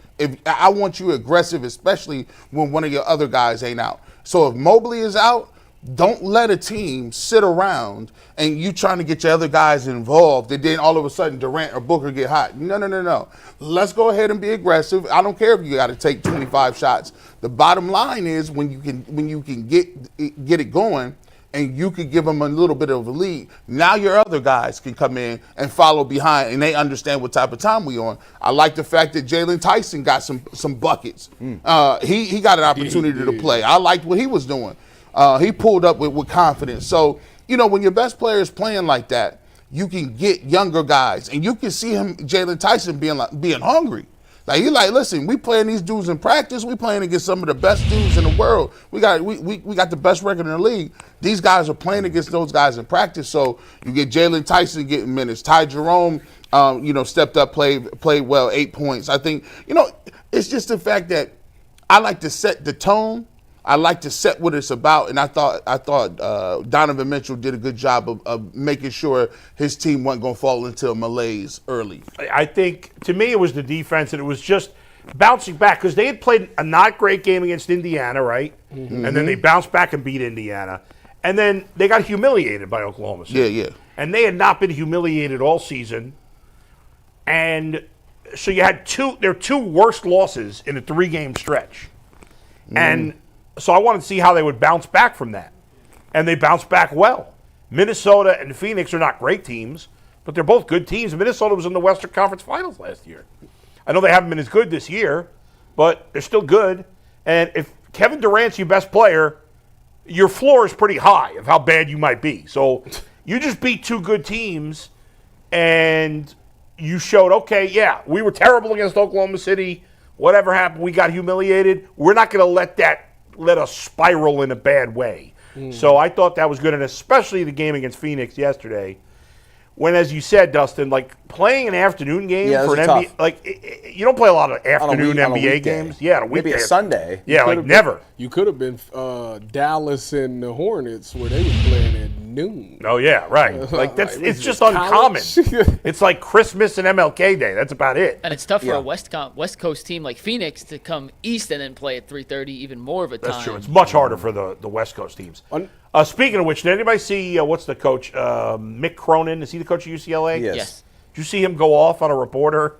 I want you aggressive, especially when one of your other guys ain't out. So if Mobley is out, don't let a team sit around and you trying to get your other guys involved and then all of a sudden Durant or Booker get hot. No. Let's go ahead and be aggressive. I don't care if you got to take 25 shots. The bottom line is when you can get it going and you can give them a little bit of a lead, now your other guys can come in and follow behind and they understand what type of time we on. I like the fact that Jaylen Tyson got some buckets. He got an opportunity to play. I liked what he was doing. He pulled up with confidence. So, when your best player is playing like that, you can get younger guys. And you can see Jaylen Tyson being hungry. Like, he's like, listen, we playing these dudes in practice. We playing against some of the best dudes in the world. We got the best record in the league. These guys are playing against those guys in practice. So you get Jaylen Tyson getting minutes. Ty Jerome, stepped up, played well, 8 points. I think, it's just the fact that I like to set the tone. I like to set what it's about, and I thought Donovan Mitchell did a good job of making sure his team wasn't going to fall into a malaise early. I think, to me, it was the defense, and it was just bouncing back because they had played a not great game against Indiana, right? Mm-hmm. And then they bounced back and beat Indiana. And then they got humiliated by Oklahoma City. Yeah. And they had not been humiliated all season. And so you had their two worst losses in a 3-game stretch. And so I wanted to see how they would bounce back from that. And they bounced back well. Minnesota and Phoenix are not great teams, but they're both good teams. Minnesota was in the Western Conference Finals last year. I know they haven't been as good this year, but they're still good. And if Kevin Durant's your best player, your floor is pretty high of how bad you might be. So you just beat two good teams, and you showed, okay, yeah, we were terrible against Oklahoma City. Whatever happened, we got humiliated. We're not going to let that let us spiral in a bad way. So I thought that was good, and especially the game against Phoenix yesterday, when, as you said, Dustin, like playing an afternoon game for an NBA, like you don't play a lot of afternoon NBA games. Yeah, on a weekday. Maybe a Sunday. Yeah, like never. You could have been Dallas and the Hornets where they were playing at noon. Oh yeah, right. Like it's just uncommon. It's like Christmas and MLK Day. That's about it. And it's tough for a West Coast team like Phoenix to come east and then play at 3:30, even more of a time. That's true. It's much harder for the West Coast teams. Speaking of which, did anybody see what's the coach? Mick Cronin. Is he the coach of UCLA? Yes. Did you see him go off on a reporter?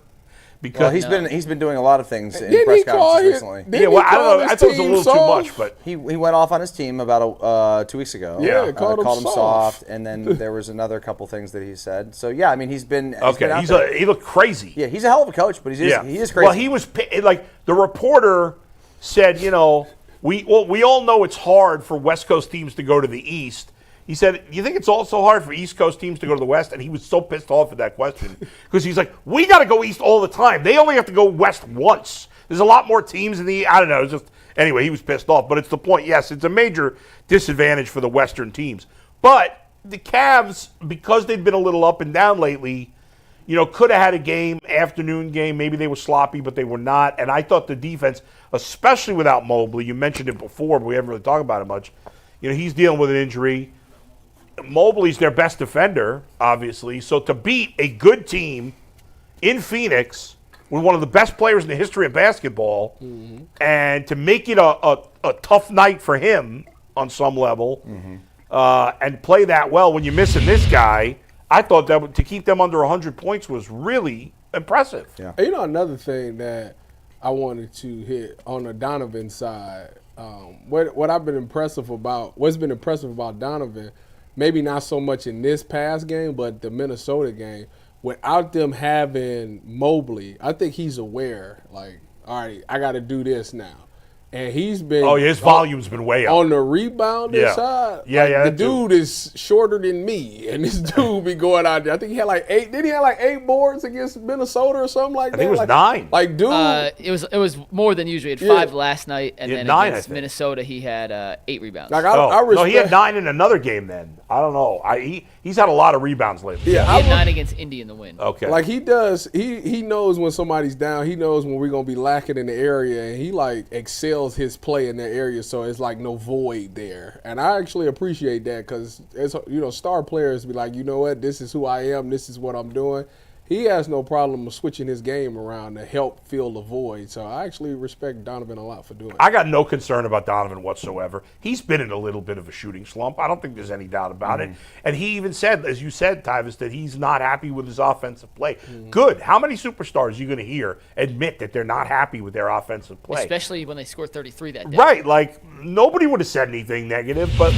Because he's been doing a lot of things in press conferences recently. I don't know. I thought it was a little too much, but he went off on his team about 2 weeks ago. Yeah, called him soft, and then there was another couple things that he said. So yeah, I mean he's been he looked crazy. Yeah, he's a hell of a coach, but he is crazy. Well, he was like the reporter said, we all know it's hard for West Coast teams to go to the East. He said, you think it's also hard for East Coast teams to go to the West? And he was so pissed off at that question because he's like, we got to go East all the time. They only have to go West once. There's a lot more teams in the, I don't know. Anyway, he was pissed off. But it's the point, yes, it's a major disadvantage for the Western teams. But the Cavs, because they've been a little up and down lately, could have had a afternoon game. Maybe they were sloppy, but they were not. And I thought the defense, especially without Mobley, you mentioned it before, but we haven't really talked about it much. He's dealing with an injury. Mobley's their best defender, obviously. So to beat a good team in Phoenix with one of the best players in the history of basketball and to make it a tough night for him on some level and play that well when you're missing this guy, I thought that to keep them under 100 points was really impressive. Yeah. Another thing that I wanted to hit on the Donovan side, what's been impressive about Donovan, maybe not so much in this past game, but the Minnesota game, without them having Mobley, I think he's aware, like, all right, I got to do this now. And he's been his volume's been way up. On the rebounding side. The dude is shorter than me, and this dude be going out there. I think he had like 8. Did he have like 8 boards against Minnesota or something like that? I think it was 9. Like, dude. It was more than usual. He had 5 last night, and then 9, against Minnesota he had 8 rebounds. Like, I respect. No, he had 9 in another game then. I don't know. He's had a lot of rebounds lately. Yeah, he had 9 against Indy in the win. Okay. Like he does, he knows when somebody's down. He knows when we're going to be lacking in the area, and he like excels his play in that area, so it's like no void there. And I actually appreciate that because, star players be like, you know what, this is who I am, this is what I'm doing. He has no problem with switching his game around to help fill the void. So I actually respect Donovan a lot for doing it. I got no concern about Donovan whatsoever. He's been in a little bit of a shooting slump. I don't think there's any doubt about it. And he even said, as you said, Tyvis, that he's not happy with his offensive play. Good. How many superstars are you going to hear admit that they're not happy with their offensive play? Especially when they scored 33 that day. Right. Like, nobody would have said anything negative, but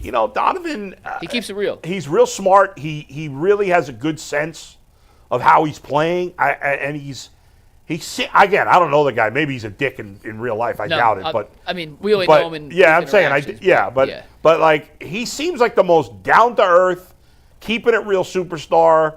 Donovan, he keeps it real. He's real smart. He really has a good sense of how he's playing, and he's again. I don't know the guy. Maybe he's a dick in real life. I doubt it. But I mean, we only know him in I'm saying but like he seems like the most down to earth, keeping it real superstar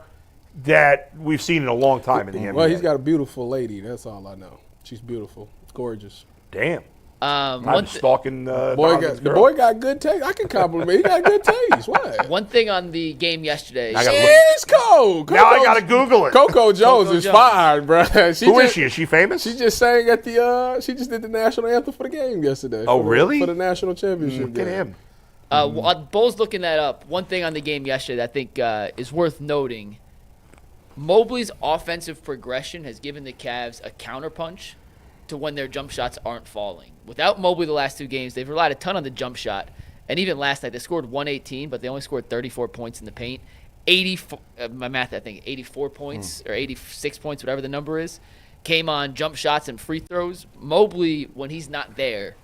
that we've seen in a long time in the NBA. Well, he's got a beautiful lady. That's all I know. She's beautiful, gorgeous. Damn. I'm stalking the boy got good taste. I can compliment. He got good taste. What? One thing on the game yesterday. It's Coco. Now I got to Google it. Coco Jones is fired, bro. Who is she? Is she famous? She just sang at the. She just did the national anthem for the game yesterday. Oh, really? For the national championship game. Look at him. While Bull's looking that up, one thing on the game yesterday that I think is worth noting: Mobley's offensive progression has given the Cavs a counterpunch to when their jump shots aren't falling. Without Mobley the last 2 games, they've relied a ton on the jump shot. And even last night, they scored 118, but they only scored 34 points in the paint. 84 points or 86 points, whatever the number is, came on jump shots and free throws. Mobley, when he's not there,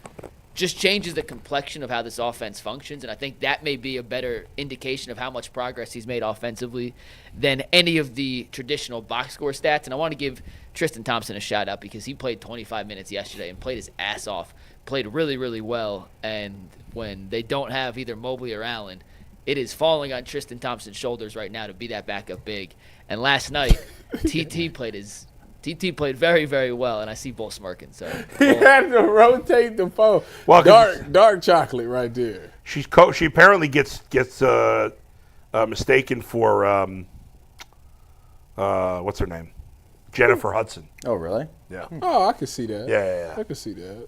just changes the complexion of how this offense functions, and I think that may be a better indication of how much progress he's made offensively than any of the traditional box score stats. And I want to give Tristan Thompson a shout-out because he played 25 minutes yesterday and played his ass off, played really, really well. And when they don't have either Mobley or Allen, it is falling on Tristan Thompson's shoulders right now to be that backup big. And last night, TT played his TT played very, very well, and I see Bull smirking. So He had to rotate the phone. Well, dark chocolate right there. She apparently gets mistaken for what's her name? Jennifer Hudson. Oh, really? Yeah. Oh, I can see that. Yeah. I can see that.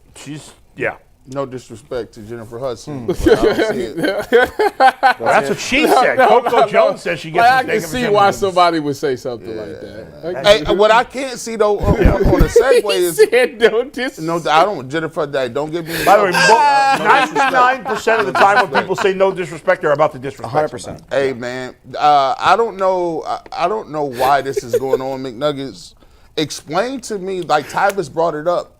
Yeah. No disrespect to Jennifer Hudson. That's what she said. Coco Jones says she gets I mistaken can for see Jennifer why Hudson. somebody would say something like that. Hey, what I can't see though on the segue is no. I don't Jennifer. Don't give me. By the way, 99% of the time when people say no disrespect, they're about to disrespect. 100%. Hey man, I don't know. I don't know why this is going on, McNuggets. Explain to me, like Tyvis brought it up.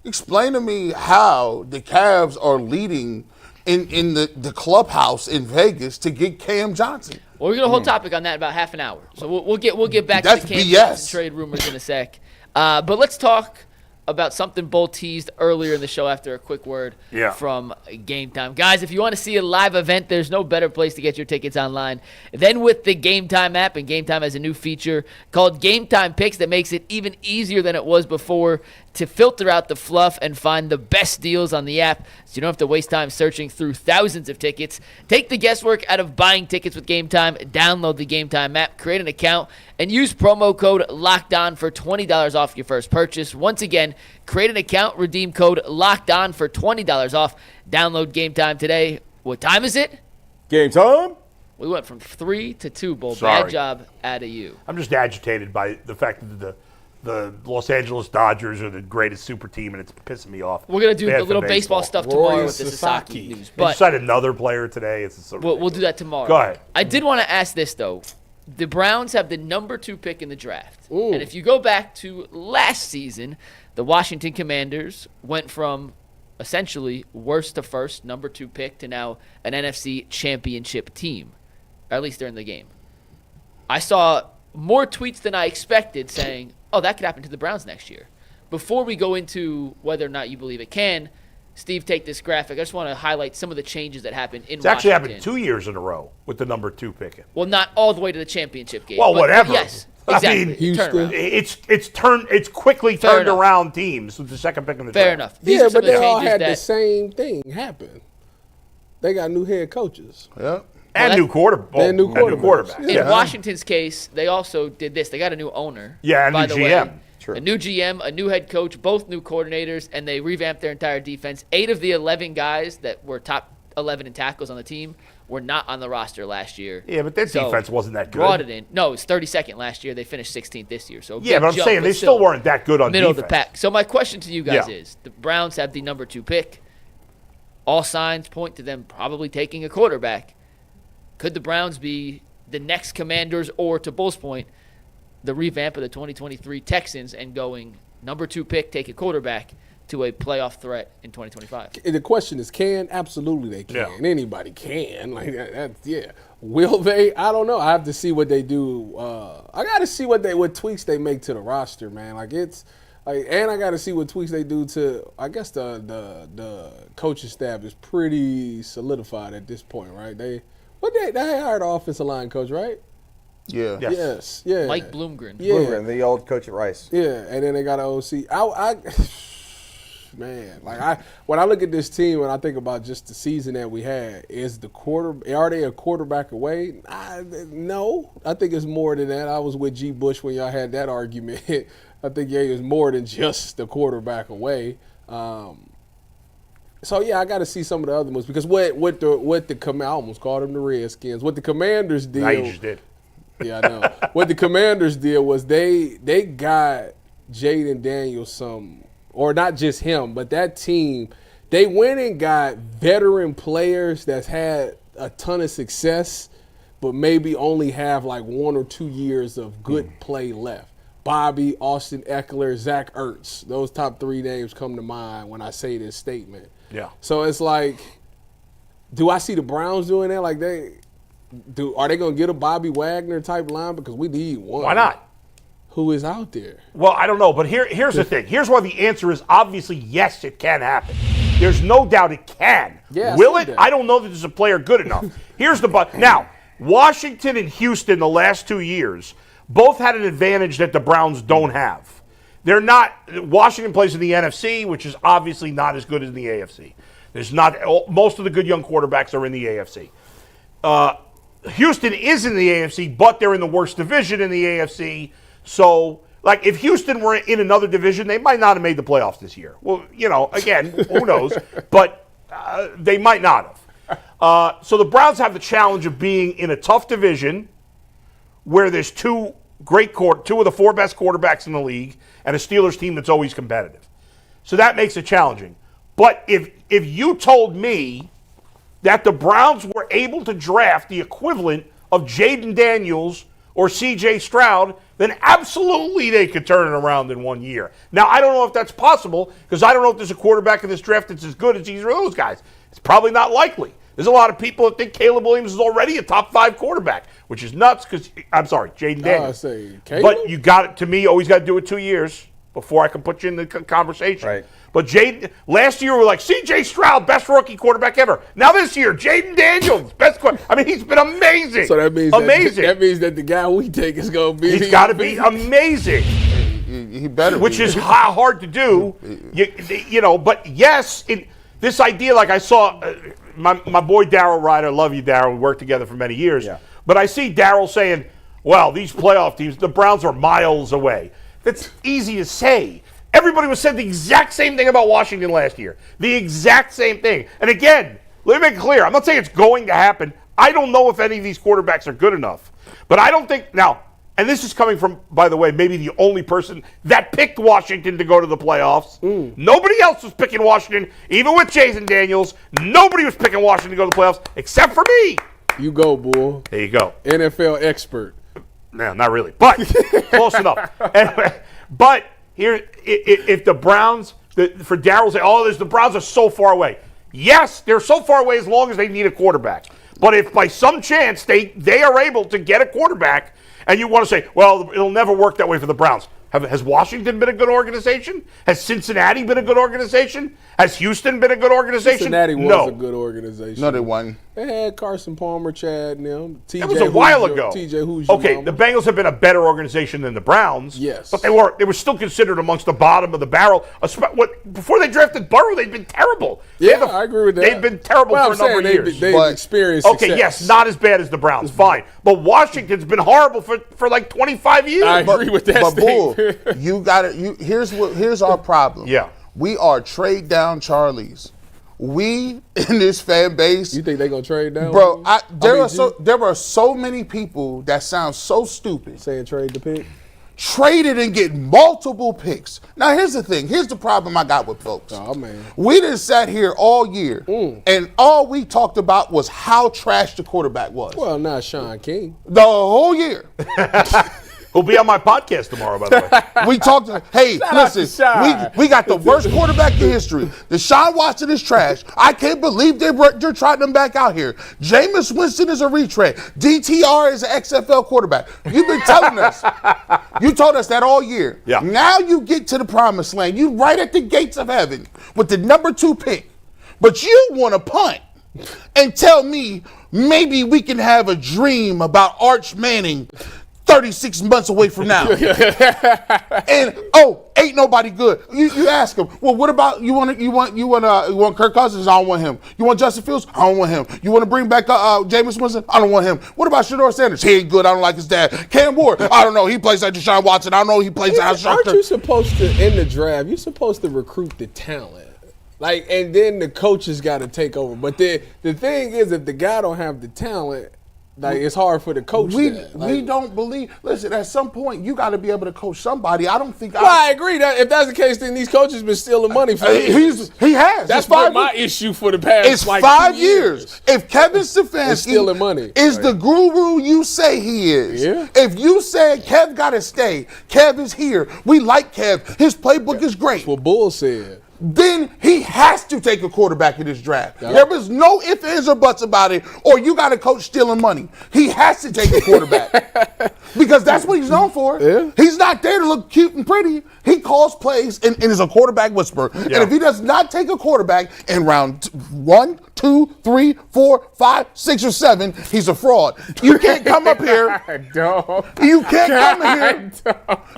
Explain to me how the Cavs are leading in the clubhouse in Vegas to get Cam Johnson. Well, we're gonna hold topic on that in about half an hour. So we'll get back That's to the Cam BS. Johnson trade rumors in a sec. But let's talk about something Bull teased earlier in the show after a quick word from Game Time. Guys, if you want to see a live event, there's no better place to get your tickets online than with the Game Time app. And Game Time has a new feature called Game Time Picks that makes it even easier than it was before to filter out the fluff and find the best deals on the app, so you don't have to waste time searching through thousands of tickets. Take the guesswork out of buying tickets with Game Time. Download the Game Time app, create an account, and use promo code LOCKEDON for $20 off your first purchase. Once again, create an account, redeem code LOCKEDON for $20 off. Download Game Time today. What time is it? Game time. We went from 3 to 2, Bull. Sorry. Bad job out of you. I'm just agitated by the fact that the Los Angeles Dodgers are the greatest super team, and it's pissing me off. We're going to do Bad a little for baseball stuff tomorrow with the Sasaki news. They But just signed another player today. we'll do that tomorrow. Go ahead. I did want to ask this, though. The Browns have the number 2 pick in the draft. And if you go back to last season, the Washington Commanders went from essentially worst to first, number 2 pick, to now an NFC championship team, or at least during the game. I saw more tweets than I expected saying, oh, that could happen to the Browns next year. Before we go into whether or not you believe it can, Steve, take this graphic. I just want to highlight some of the changes that happened in It's actually Washington. happened 2 years in a row with the number 2 picking. Well, not all the way to the championship game. Well, but whatever. Yes, I exactly. mean, Houston. Turnaround. It's quickly Fair turned enough. around teams with the second pick in the draft. Fair enough. These Yeah, are some but of the they all changes had that the same thing happen. They got new head coaches. Yeah. And Well, new quarterback. And new quarterbacks. in Yeah. Washington's case, they also did this. They got a new owner. Yeah, a by new the GM. way. True. A new GM, a new head coach, both new coordinators, and they revamped their entire defense. 8 of the 11 guys that were top 11 in tackles on the team were not on the roster last year. Yeah, but their So, defense wasn't that good. Brought it in. No, it was 32nd last year. They finished 16th this year. So Yeah, big but I'm jump, saying they still weren't that good on middle defense. of the pack. So my question to you guys Yeah. is: the Browns have the number 2 pick. All signs point to them probably taking a quarterback. Could the Browns be the next Commanders, or to Bull's point, the revamp of the 2023 Texans and going number 2 pick, take a quarterback to a playoff threat in 2025? The question is, can? Absolutely they can. Yeah. Anybody can. Like yeah. Will they? I don't know. I have to see what they do. I got to see what tweaks they make to the roster, man. And I got to see what tweaks they do to. I guess the coaching staff is pretty solidified at this point, right? They hired an offensive line coach, right? Yeah. Yes. Yes. Yeah. Mike Bloomgren. Yeah. Bloomgren, the old coach at Rice. Yeah, and then they got an OC. Man, when I look at this team and I think about just the season that we had, are they a quarterback away? No, I think it's more than that. I was with G. Bush when y'all had that argument. I think it was more than just the quarterback away. So yeah, I got to see some of the other ones because I almost called them the Redskins. What the Commanders did. Now you just did. Yeah, I know. What the Commanders did was they got Jayden Daniels or not just him, but that team, they went and got veteran players that's had a ton of success, but maybe only have like 1 or 2 years of good play left. Bobby, Austin Eckler, Zach Ertz. Those top 3 names come to mind when I say this statement. Yeah. So it's like, do I see the Browns doing that? Like are they going to get a Bobby Wagner type line? Because we need one. Why not? Who is out there? Well, I don't know, but here's the thing. Here's why the answer is obviously yes, it can happen. There's no doubt it can. Yeah, Will it? that. I don't know that there's a player good enough. Here's the but. Now, Washington and Houston the last 2 years both had an advantage that the Browns don't have. They're not. Washington plays in the NFC, which is obviously not as good as the AFC. There's not. Most of the good young quarterbacks are in the AFC. Houston is in the AFC, but they're in the worst division in the AFC. So, like, if Houston were in another division, they might not have made the playoffs this year. Well, again, who knows? But they might not have. So the Browns have the challenge of being in a tough division where there's two of the four best quarterbacks in the league and a Steelers team that's always competitive. So that makes it challenging. But if you told me that the Browns were able to draft the equivalent of Jayden Daniels or C.J. Stroud, then absolutely they could turn it around in 1 year. Now, I don't know if that's possible because I don't know if there's a quarterback in this draft that's as good as either of those guys. It's probably not likely. There's a lot of people that think Caleb Williams is already a top 5 quarterback, which is nuts because, I'm sorry, Jayden Daniels. But you got it, to me, always got to do it 2 years before I can put you in the conversation. Right. But last year we were like, C.J. Stroud, best rookie quarterback ever. Now this year, Jayden Daniels, best quarterback. I mean, he's been amazing. So that means amazing. That means that the guy we take is going to be. He's got to be amazing. He better. Which is hard to do. But yes, this idea, like I saw my boy Darryl Ryder, love you, Darryl. We worked together for many years. Yeah. But I see Darryl saying, well, these playoff teams, the Browns are miles away. That's easy to say. Everybody was said the exact same thing about Washington last year. The exact same thing. And again, let me make it clear. I'm not saying it's going to happen. I don't know if any of these quarterbacks are good enough. But I don't think, now, and this is coming from, by the way, maybe the only person that picked Washington to go to the playoffs. Nobody else was picking Washington, even with Jayden Daniels. Nobody was picking Washington to go to the playoffs except for me. You go, bull. There you go. NFL expert. No, not really, but close enough. Anyway, but here, if the Browns, for Darryl say, the Browns are so far away. Yes, they're so far away as long as they need a quarterback. But if by some chance they are able to get a quarterback, and you want to say, well, it'll never work that way for the Browns. Has Washington been a good organization? Has Cincinnati been a good organization? Has Houston been a good organization? Cincinnati was a good organization. No, they won. They had Carson Palmer, Chad, and them. That was a while ago. TJ, who's your okay, mama? the Bengals have been a better organization than the Browns. Yes. But they were still considered amongst the bottom of the barrel. Before they drafted Burrow, they'd been terrible. Yeah, I agree with that. They've been terrible for a number of years. They've experienced okay, success. yes, not as bad as the Browns, fine. But Washington's been horrible for like 25 years. I agree with that statement. Bull, you got it. Here's our problem. Yeah. We are trade down Charlies. We in this fan base. You think they're gonna trade down? Bro, there are so many people that sound so stupid. Saying trade the pick. Traded and get multiple picks. Now here's the thing. Here's the problem I got with folks. Oh man. We just sat here all year and all we talked about was how trash the quarterback was. Well, not Sean King. The whole year. Who'll be on my podcast tomorrow, by the way. We talked. Hey, listen. We got the worst quarterback in history. Deshaun Watson is trash. I can't believe they're trotting him back out here. Jameis Winston is a retread. DTR is an XFL quarterback. You've been telling us. You told us that all year. Yeah. Now you get to the promised land. You right at the gates of heaven with the number 2 pick, but you want to punt and tell me maybe we can have a dream about Arch Manning 36 months away from now. And ain't nobody good. You ask him, well, what about you want Kirk Cousins? I don't want him. You want Justin Fields? I don't want him. You want to bring back Jameis Winston? I don't want him. What about Shedeur Sanders? He ain't good. I don't like his dad. Cam Ward? I don't know. He plays like Deshaun Watson. I don't know. He plays like Aren't you supposed to, in the draft, you're supposed to recruit the talent? Like, and then the coaches got to take over. But the thing is, if the guy don't have the talent, like, it's hard for the coach. We don't believe. Listen, at some point you got to be able to coach somebody. I don't think. Well, I agree that if that's the case, then these coaches been stealing money for years. He has. That's been my issue for the past. It's 5 years. If Kevin Stefanski stealing money is the guru you say he is, if you say Kev got to stay, Kev is here. We like Kev. His playbook is great. That's what Bull said. then he has to take a quarterback in this draft. There was no ifs, ands, or buts about it, or you got a coach stealing money. He has to take a quarterback because that's what he's known for. Yeah. He's not there to look cute and pretty. He calls plays and is a quarterback whisperer. Yeah. And if he does not take a quarterback in round 1, 2, 3, 4, 5, 6, or 7, he's a fraud. You can't come up here. You can't come in here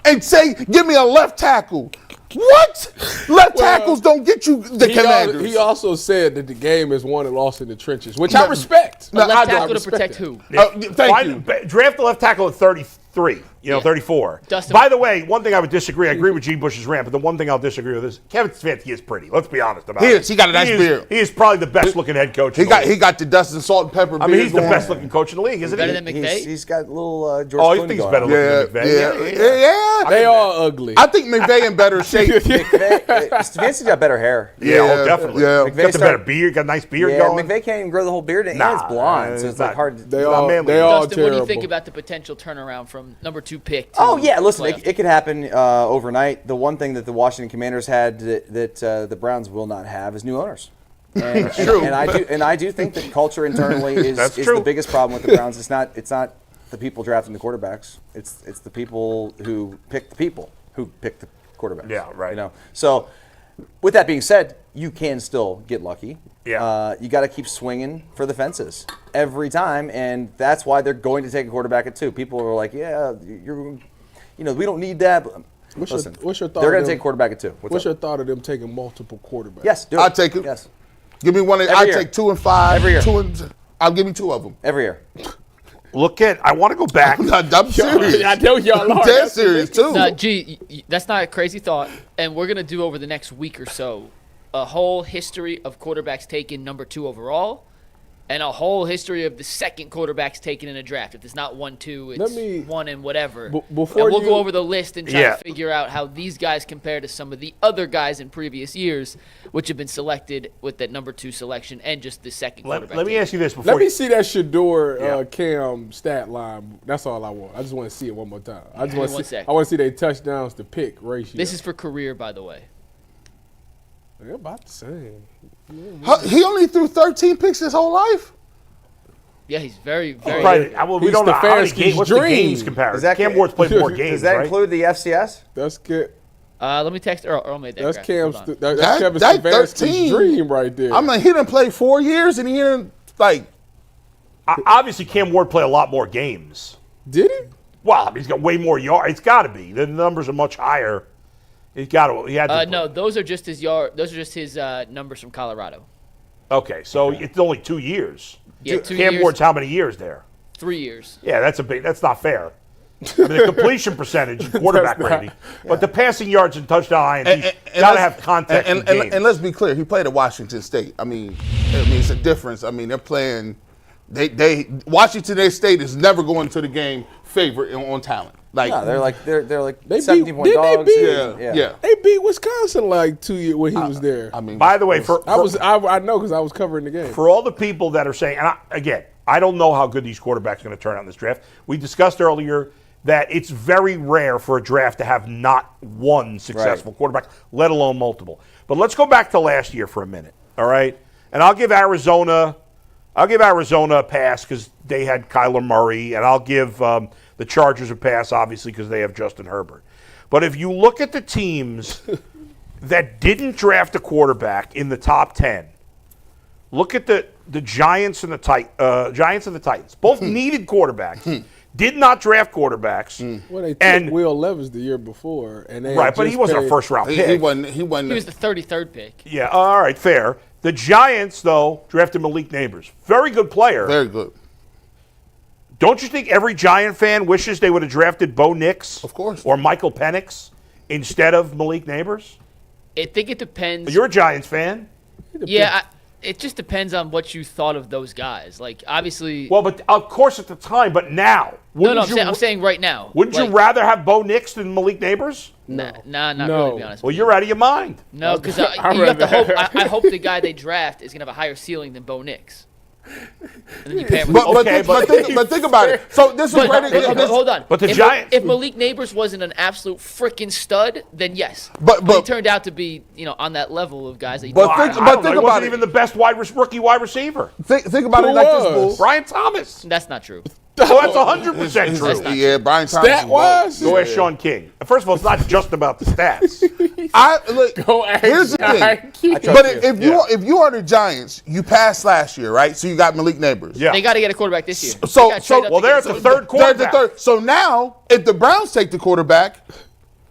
and say, give me a left tackle. What? Left tackles don't get you the Commanders. He also said that the game is won and lost in the trenches, which I respect. A left tackle to protect who? Thank you. Draft the left tackle at 33, 34. Dustin. By the way, one thing I would disagree, I agree with G. Bush's rant, but the one thing I'll disagree with is Kevin Stefanski is pretty. Let's be honest about it. He is. He got a nice beard. He is probably the best looking head coach. He got the dust and salt and pepper beard. I mean, he's the going. best looking coach in the league, isn't Better he? than McVay? He's got a little George Oh, Clooney he thinks going better on. looking than McVay. Yeah. They all ugly. I think McVay in better shape. Stefanski's got better hair. Yeah, definitely. Yeah. Got the better beard, got a nice beard Yeah, going. McVay can't even grow the whole beard, and it's blonde, so it's like hard. They all manly. Dustin, terrible. what do you think about the potential turnaround from number 2 pick to Oh yeah, listen, playoff? it could happen overnight. The one thing that the Washington Commanders had that the Browns will not have is new owners. And, true. And I do think that culture internally is the biggest problem with the Browns. It's not the people drafting the quarterbacks. It's the people who pick the quarterbacks. Yeah, right. You know. So, with that being said, you can still get lucky. Yeah. You got to keep swinging for the fences every time, and that's why they're going to take a quarterback at 2. People are like, yeah, we don't need that. But What's your thought? They're going to take a quarterback at 2. What's your thought of them taking multiple quarterbacks? Yes, do it. I'll take it. Yes, Give me one. Every I'll year. take 2 and 5. Every year. I'll give you 2 of them. every year. I want to go back. I'm serious. I know y'all are. I'm dead serious too. No, that's not a crazy thought. And we're going to do over the next week or so a whole history of quarterbacks taken number 2 overall and a whole history of the second quarterbacks taken in a draft. If it's not 1-2, it's 1 and whatever. And we'll go over the list and try to figure out how these guys compare to some of the other guys in previous years, which have been selected with that number 2 selection and just the second quarterback. Let me ask you this before. Let me see that Shador Cam stat line. That's all I want. I just want to see it one more time. I want to see their touchdowns to pick ratio. This is for career, by the way. They're about the same. He only threw 13 picks his whole life. Yeah, he's very, very Right. good. Well, we don't know how many games. What's the games comparison? Cam Ward's played more games, Does that right? include the FCS? That's good. Let me text Earl made that. That's graphic. Cam's. Hold on. That's Kevin That Stefanski's 13. dream right there. I'm like, he done played 4 years and he didn't Obviously, Cam Ward played a lot more games. Did he? Well, he's got way more yards. It's got to be. The numbers are much higher. He's got to. He had to. No, those are just his Those are just his numbers from Colorado. Okay, so it's only 2 years. Yeah, 2 Cam years. Ward's how many years there? 3 years. Yeah, that's not fair. I mean, the completion percentage, quarterback rating, but the passing yards and touchdown INTs got to have context. And let's be clear, he played at Washington State. I mean, it's a difference. I mean, they're playing. Washington State is never going to the game favorite on talent. Like No, they're like They 17-point beat- dogs. didn't they yeah. They beat Wisconsin like 2 years when he was there. I mean, By the way, I know because I was covering the game. for all the people that are saying, and I don't know how good these quarterbacks are going to turn out in this draft. We discussed earlier that it's very rare for a draft to have not one successful quarterback, let alone multiple. But let's go back to last year for a minute, all right? And I'll give Arizona a pass because they had Kyler Murray, and I'll give the Chargers a pass, obviously, because they have Justin Herbert. But if you look at the teams that didn't draft a quarterback in the top 10, look at the Giants and the Titans. Both needed quarterbacks. Did not draft quarterbacks. Well, they took Will Levis the year before, and they but he wasn't a first-round pick. he wasn't. He was the 33rd pick. Yeah, all right, fair. The Giants, though, drafted Malik Neighbors. Very good player. Very good. Don't you think every Giant fan wishes they would have drafted Bo Nix? Of course. Or Michael Penix instead of Malik Neighbors? I think it depends. You're a Giants fan. Yeah, it just depends on what you thought of those guys. Like, obviously. Well, but of course at the time, but now. I'm saying right now. Wouldn't you rather have Bo Nix than Malik Neighbors? Nah, not really, to be honest. Well, you're out of your mind. No, because you have to hope. I hope the guy they draft is going to have a higher ceiling than Bo Nix. And then you pay him. But think about it. So this is Hold on. But the if, Giants, if Malik Neighbors wasn't an absolute freaking stud, then yes. But he turned out to be, on that level of guys that. I don't know. He wasn't even the best rookie wide receiver. Think about it like this, Bull. Brian Thomas. That's not true. Oh, that's 100% true. Yeah, Brian Thomas. Stat-wise? Go ask Sean King. First of all, it's not just about the stats. Here's the thing. But if you are the Giants, you passed last year, right? So you got Malik Neighbors. Yeah. They got to get a quarterback this year. They're at the third quarterback. So now, if the Browns take the quarterback,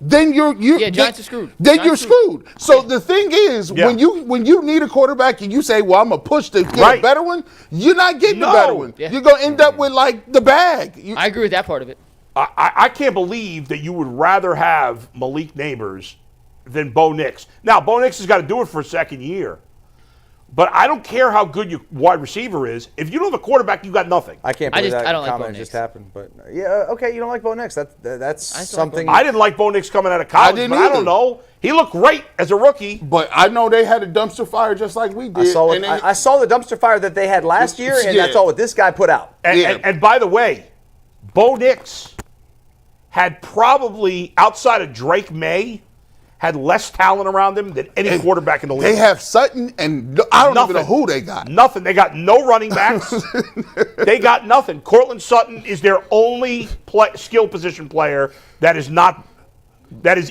then Giants are screwed. Then you're screwed. So the thing is, when you need a quarterback and you say, "Well, I'm gonna push to get a better one," you're not getting a better one. Yeah. You're gonna end up with like the bag. I agree with that part of it. I can't believe that you would rather have Malik Neighbors than Bo Nix. Now, Bo Nix has got to do it for a second year. But I don't care how good your wide receiver is. If you don't have a quarterback, you got nothing. I can't believe that I don't comment like just happened. But yeah, okay, you don't like Bo Nix. That's something. I didn't like Bo Nix coming out of college, but I don't know. He looked great as a rookie. But I know they had a dumpster fire just like we did. I saw the dumpster fire that they had last year, and that's all what this guy put out. And by the way, Bo Nix had probably, outside of Drake May, had less talent around him than any quarterback in the league. They have Sutton, and I don't even know who they got. Nothing. They got no running backs. They got nothing. Cortland Sutton is their only skill position player that is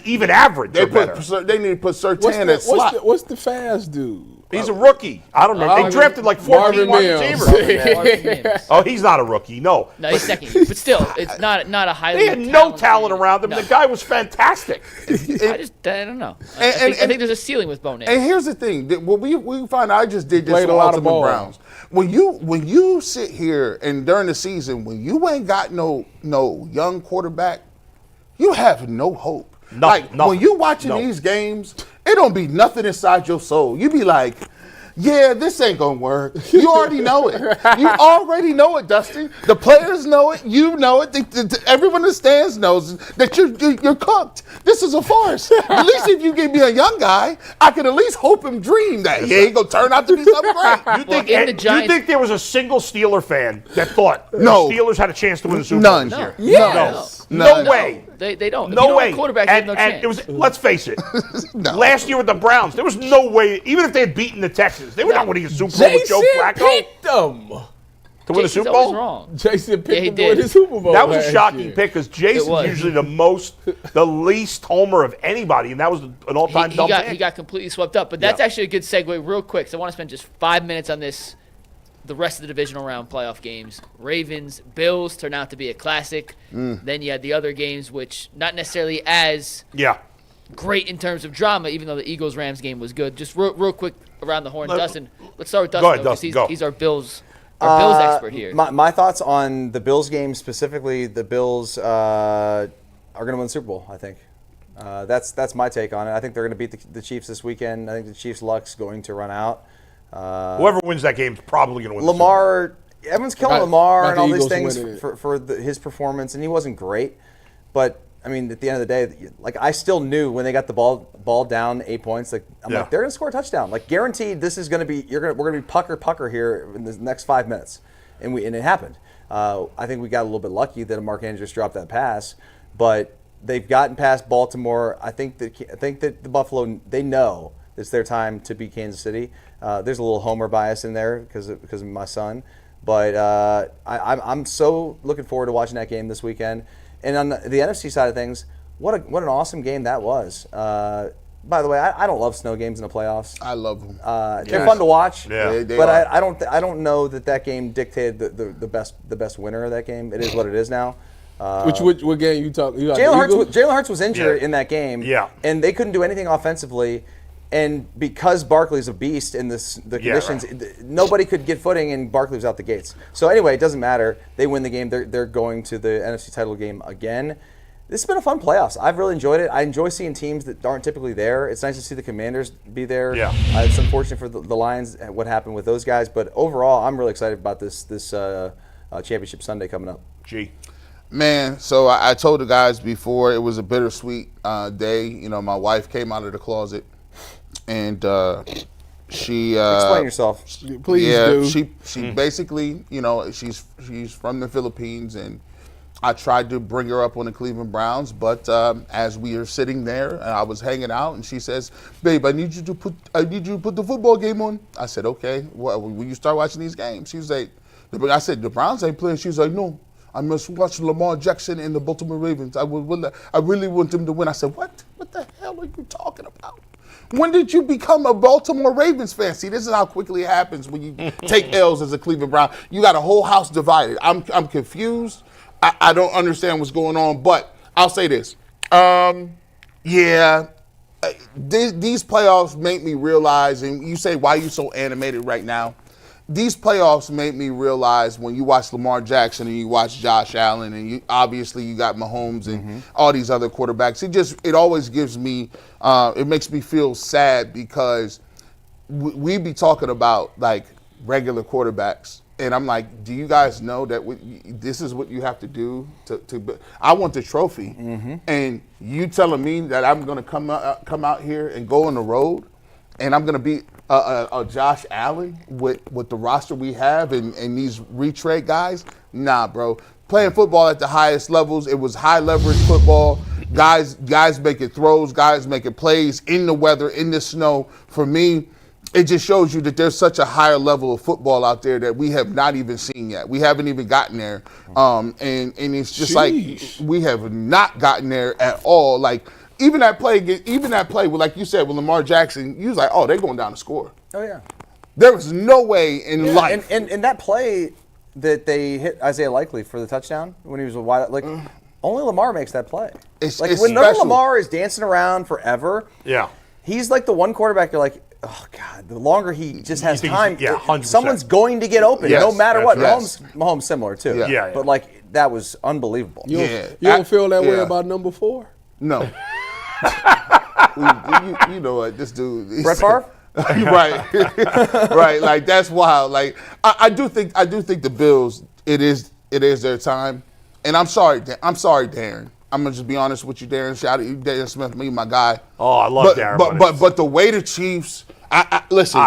even average or better. They need to put Surtain at slot. What's the fast dude? He's a rookie. I don't know. They drafted like 14 wide receivers. Oh, he's not a rookie. No, he's second year. But still, it's not a highly. They had no talent around him. No. The guy was fantastic. I don't know. I think there's a ceiling with Bo Nix. And here's the thing: what we find, I just did this with the Ultimate Browns. When you sit here and during the season, when you ain't got no young quarterback, you have no hope. Nothing. When you watching these games, it don't be nothing inside your soul. You be like, yeah, this ain't gonna work. You already know it. You already know it, Dustin. The players know it. You know it. Everyone in the stands knows that you're cooked. This is a farce. At least if you give me a young guy, I can at least hope and dream that he gonna turn out to be something great. You think there was a single Steeler fan that thought the Steelers had a chance to win the Super Bowl this year? Yes. No way. They don't. No way. Quarterback has no chance. It was. Let's face it. Last year with the Browns, there was no way. Even if they had beaten the Texans, they were not winning a Super Bowl with Joe Flacco. Picked them to win the Super Bowl. Wrong. Jason picked them to win the Super Bowl. That was a shocking pick because Jason's usually the least homer of anybody, and that was an all-time dumb pick. He got completely swept up. But that's actually a good segue, real quick. So I want to spend just 5 minutes on this. The rest of the divisional round playoff games. Ravens, Bills turn out to be a classic. Then you had the other games, which not necessarily as great in terms of drama, even though the Eagles-Rams game was good. Just real quick around the horn. Dustin, let's start with Dustin because he's our Bills expert here. My thoughts on the Bills game specifically, the Bills are going to win the Super Bowl, I think. That's my take on it. I think they're going to beat the Chiefs this weekend. I think the Chiefs' luck's going to run out. Whoever wins that game is probably going to win. Lamar, everyone's killing Lamar and all these things for his performance, and he wasn't great. But I mean, at the end of the day, like I still knew when they got the ball down 8 points, like I'm like they're going to score a touchdown, like guaranteed. This is going to be we're going to be pucker here in the next 5 minutes, and it happened. I think we got a little bit lucky that Mark Andrews dropped that pass, but they've gotten past Baltimore. I think that the Buffalo, they know it's their time to beat Kansas City. There's a little homer bias in there because of my son, but I'm so looking forward to watching that game this weekend. And on the NFC side of things, what an awesome game that was. By the way, I don't love snow games in the playoffs. I love them. They're fun to watch. Yeah. But I don't know that game dictated the best winner of that game. It is what it is now. What game you talking? Jalen Hurts was injured in that game. Yeah. And they couldn't do anything offensively. And because Barkley's a beast in the conditions, nobody could get footing, and Barkley was out the gates. So anyway, it doesn't matter. They win the game. They're going to the NFC title game again. This has been a fun playoffs. I've really enjoyed it. I enjoy seeing teams that aren't typically there. It's nice to see the Commanders be there. Yeah. It's unfortunate for the Lions what happened with those guys, but overall, I'm really excited about this Championship Sunday coming up. Man, so I told the guys before it was a bittersweet day. You know, my wife came out of the closet. And She Explain yourself. Please do. She basically, she's from the Philippines, and I tried to bring her up on the Cleveland Browns, but as we are sitting there, and I was hanging out, and she says, "Babe, I need you to put the football game on." I said, "Okay." Well, when you start watching these games, she was like, I said, "The Browns ain't playing." She was like, "No, I must watch Lamar Jackson and the Baltimore Ravens. I really want them to win." I said, "What? What the hell are you talking about? When did you become a Baltimore Ravens fan?" See, this is how quickly it happens when you take L's as a Cleveland Brown. You got a whole house divided. I'm confused. I don't understand what's going on, but I'll say this. These playoffs make me realize, and you say, why are you so animated right now? These playoffs make me realize when you watch Lamar Jackson and you watch Josh Allen, and you got Mahomes and all these other quarterbacks. It always gives me, it makes me feel sad because we be talking about like regular quarterbacks. And I'm like, do you guys know that this is what you have to do to I want the trophy. And you telling me that I'm going to come out here and go on the road and I'm going to beat a Josh Allen with the roster we have and these retrade guys? Nah, bro. Playing football at the highest levels, it was high leverage football. Guys making throws, guys making plays in the weather, in the snow. For me, it just shows you that there's such a higher level of football out there that we have not even seen yet. We haven't even gotten there. And it's just like we have not gotten there at all. Like even that play with, like you said, with Lamar Jackson, you was like, oh, they're going down to score. Oh, yeah. There was no way in life. And that play that they hit Isaiah Likely for the touchdown when he was a wide, only Lamar makes that play. It's when special. Lamar is dancing around forever, he's like the one quarterback you're like, oh, God, the longer he just has time, 100%. Someone's going to get open no matter what. Right. Mahomes similar, too. Yeah. But, that was unbelievul. You don't feel that way about number 4? No. you know what, this dude. Brett Favre? Right. Like, that's wild. Like, I do think the Bills, it is their time. And I'm sorry, Darren. I'm gonna just be honest with you, Darren. Shout out to you, Darren Smith, me, my guy. Oh, I love Darren. But the way the Chiefs, listen.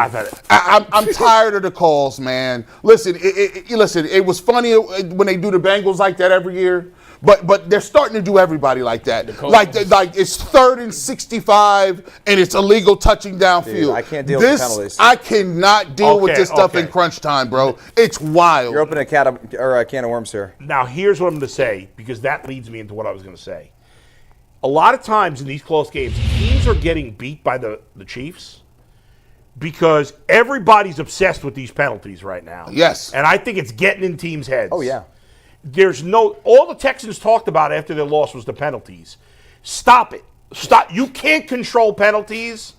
I'm tired of the calls, man. Listen, it was funny when they do the Bengals like that every year. But they're starting to do everybody like that. Like it's 3rd and 65 and it's illegal touching downfield. Dude, I can't deal with penalties. I cannot deal with this stuff in crunch time, bro. It's wild. You're opening a can of worms here. Now, here's what I'm going to say, because that leads me into what I was going to say. A lot of times in these close games, teams are getting beat by the Chiefs because everybody's obsessed with these penalties right now. Yes. And I think it's getting in teams' heads. Oh, yeah. All the Texans talked about after their loss was the penalties. Stop it. Stop. You can't control penalties.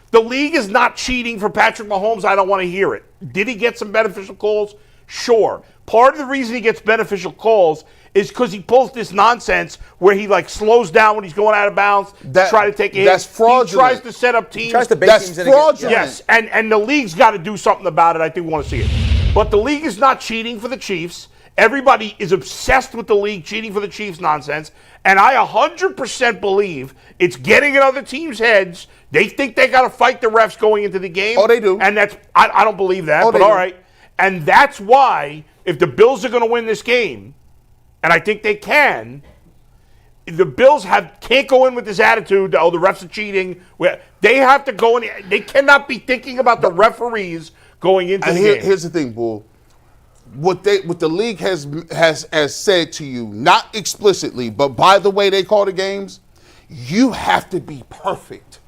The league is not cheating for Patrick Mahomes. I don't want to hear it. Did he get some beneficial calls? Sure. Part of the reason he gets beneficial calls is because he pulls this nonsense where he slows down when he's going out of bounds to try to take a hit. That's fraudulent. He tries to set up teams. He tries to bait teams in fraudulent. Yes, and the league's got to do something about it. I think we want to see it. But the league is not cheating for the Chiefs. Everybody is obsessed with the league cheating for the Chiefs nonsense. And I 100% believe it's getting in other teams' heads. They think they got to fight the refs going into the game. Oh, they do. And I don't believe that, but all right. And that's why if the Bills are going to win this game, and I think they can, the Bills can't go in with this attitude, the refs are cheating. They have to go in. They cannot be thinking about the referees going into the game. Here's the thing, Bull. What the league has said to you, not explicitly, but by the way they call the games, you have to be perfect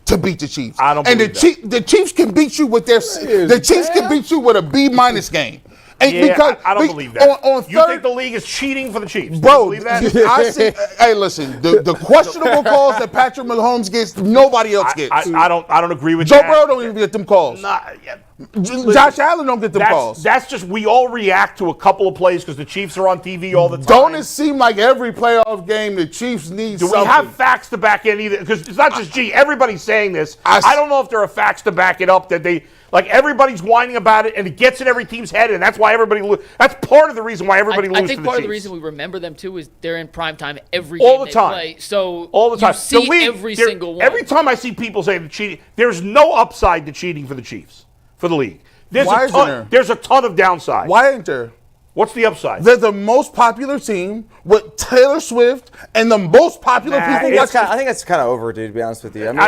to beat the Chiefs. I don't believe that. The Chiefs can beat you with the Chiefs can beat you with a B- game. And I don't believe that. You think the league is cheating for the Chiefs? Bro, do you believe that? I see. Hey, listen, the questionable calls that Patrick Mahomes gets, nobody else gets. I don't agree with Joe that. Burrow don't even get them calls. Josh Allen don't get the calls. That's just, we all react to a couple of plays because the Chiefs are on TV all the time. Don't it seem like every playoff game the Chiefs need something? Do we have facts to back it either? Because it's not just everybody's saying this. I don't know if there are facts to back it up that they, like, everybody's whining about it and it gets in every team's head and that's why everybody that's part of the reason why everybody loses to the Chiefs. I think part of the reason we remember them too is they're in prime time every all game the time. Play. So all the time. You see every single one. Every time I see people say the cheating, there's no upside to cheating for the Chiefs, for the league. There's a ton of downside. Why ain't there? What's the upside? They're the most popular team with Taylor Swift and the most popular people. I think that's kind of overdue, to be honest with you. I mean,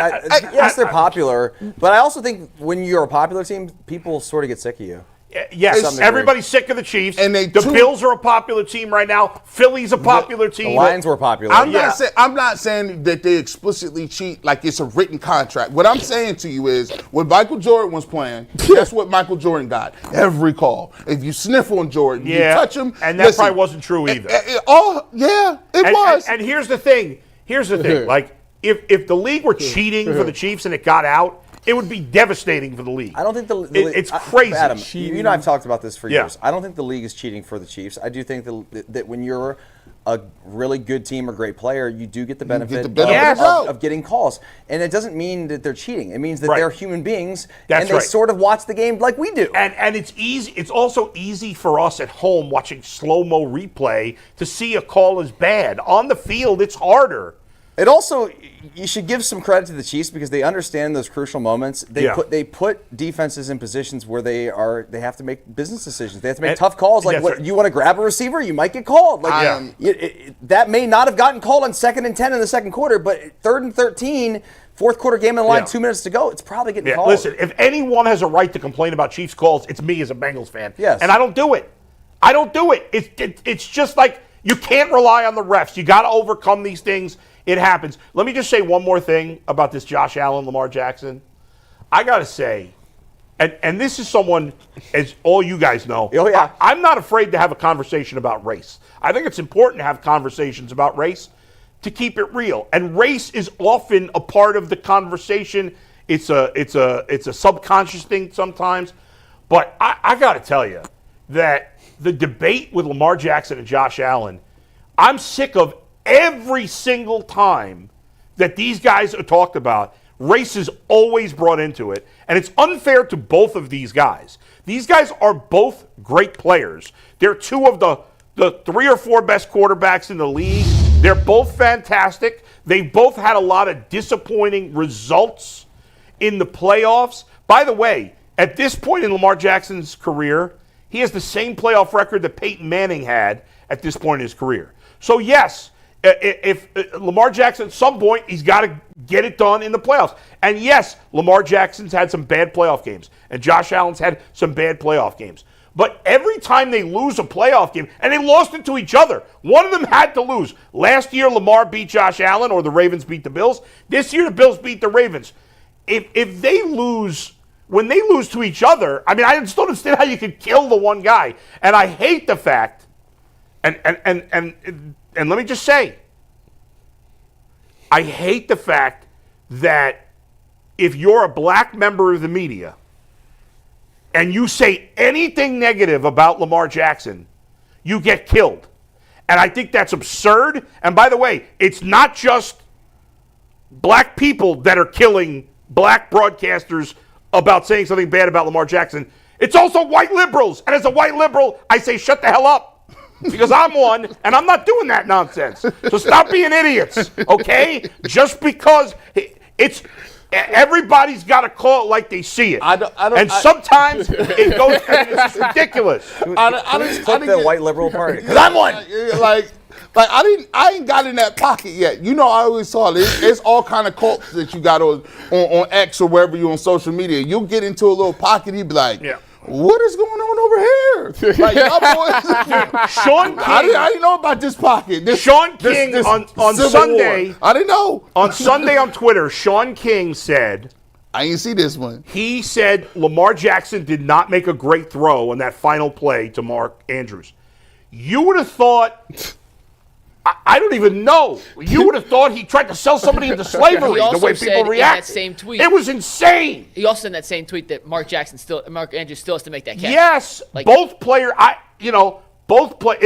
yes, they're popular, but I also think when you're a popular team, people sort of get sick of you. Yes, everybody's sick of the Chiefs. And the Bills are a popular team right now. Philly's a popular team. The Lions were popular. I'm not saying that they explicitly cheat like it's a written contract. What I'm saying to you is when Michael Jordan was playing, that's what Michael Jordan got. Every call. If you sniff on Jordan, you touch him. And that probably wasn't true either. It was. And here's the thing. Like, if the league were cheating for the Chiefs and it got out, it would be devastating for the league. I don't think it's crazy. Adam, you know I've talked about this for years. I don't think the league is cheating for the Chiefs. I do think that when you're a really good team or great player, you do get the benefit of getting calls. And it doesn't mean that they're cheating. It means that they're human beings and they sort of watch the game like we do. And it's easy. It's also easy for us at home watching slow-mo replay to see a call is bad. On the field, it's harder. It also, you should give some credit to the Chiefs because they understand those crucial moments. They put defenses in positions where they have to make business decisions. They have to make tough calls. Like, you want to grab a receiver, you might get called. Like, that may not have gotten called on 2nd and 10 in the second quarter, but 3rd and 13, fourth quarter game in the line, 2 minutes to go, it's probably getting called. Listen, if anyone has a right to complain about Chiefs calls, it's me as a Bengals fan. Yes. And I don't do it. It's just like you can't rely on the refs. You got to overcome these things. It happens. Let me just say one more thing about this Josh Allen, Lamar Jackson. I got to say, and this is someone, as all you guys know, I'm not afraid to have a conversation about race. I think it's important to have conversations about race to keep it real. And race is often a part of the conversation. It's a subconscious thing sometimes. But I got to tell you that the debate with Lamar Jackson and Josh Allen, I'm sick of every single time that these guys are talked about, race is always brought into it. And it's unfair to both of these guys. These guys are both great players. They're two of the 3 or 4 best quarterbacks in the league. They're both fantastic. They both had a lot of disappointing results in the playoffs. By the way, at this point in Lamar Jackson's career, he has the same playoff record that Peyton Manning had at this point in his career. So yes, if Lamar Jackson, at some point, he's got to get it done in the playoffs. And yes, Lamar Jackson's had some bad playoff games, and Josh Allen's had some bad playoff games. But every time they lose a playoff game, and they lost it to each other, one of them had to lose. Last year, Lamar beat Josh Allen, or the Ravens beat the Bills. This year, the Bills beat the Ravens. If they lose, when they lose to each other, I mean, I just don't understand how you could kill the one guy. And I hate the fact, and let me just say, I hate the fact that if you're a black member of the media and you say anything negative about Lamar Jackson, you get killed. And I think that's absurd. And by the way, it's not just black people that are killing black broadcasters about saying something bad about Lamar Jackson. It's also white liberals. And as a white liberal, I say shut the hell up. Because I'm one, and I'm not doing that nonsense. So stop being idiots, okay? Just because it's everybody's got to call it like they see it. And sometimes it goes. It's ridiculous. I just click the white liberal party because I'm one. Like I ain't got in that pocket yet. You know, I always saw it. It's all kind of cults that you got on X or wherever you're on social media. You'll get into a little pocket. You'd be like, what is going on over here? Like, y'all boys, Sean King. I didn't know about this pocket. Sean King on Sunday. I didn't know. On Sunday on Twitter, Sean King said, I didn't see this one. He said Lamar Jackson did not make a great throw on that final play to Mark Andrews. You would have thought I don't even know. You would have thought he tried to sell somebody into slavery. The way people react. In that same tweet, it was insane. He also said in that same tweet that Mark Andrews still has to make that catch. Yes, both players. It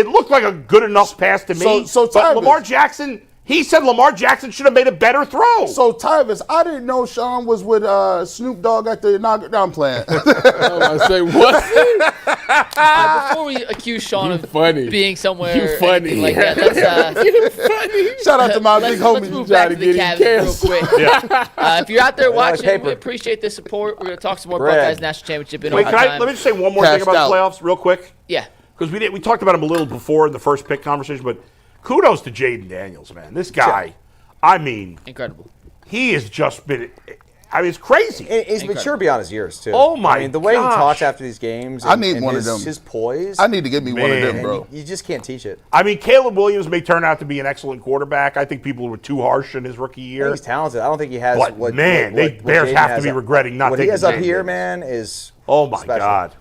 looked like a good enough pass to me. But Lamar Jackson. He said Lamar Jackson should have made a better throw. So, Tyvis, I didn't know Sean was with Snoop Dogg at the inaugural. I'm playing. I say, what? Before we accuse Sean of funny. Being somewhere You funny. like that, let's, You funny. Shout out to my big let's homie. move back to the Cavs real quick. If you're out there watching, paper. we appreciate the support. We're going to talk some more Bread. Buckeyes National Championship in Wait, overtime. let me just say one more thing about the playoffs real quick. Yeah. Because we talked about him a little before in the first pick conversation, but kudos to Jayden Daniels, man. This guy, I mean. Incredible. He has just been, it's crazy. He's mature beyond his years, too. Oh, my I mean, the way gosh. he talks after these games. I need one of them. His poise. I need to get me one of them, bro. You just can't teach it. I mean, Caleb Williams may turn out to be an excellent quarterback. I think people were too harsh in his rookie year. He's talented. I don't think he has But, what man, what Bears Jayden have to has be up- regretting not what taking he has up Jayden here, Daniels. man, is Oh, my special. God.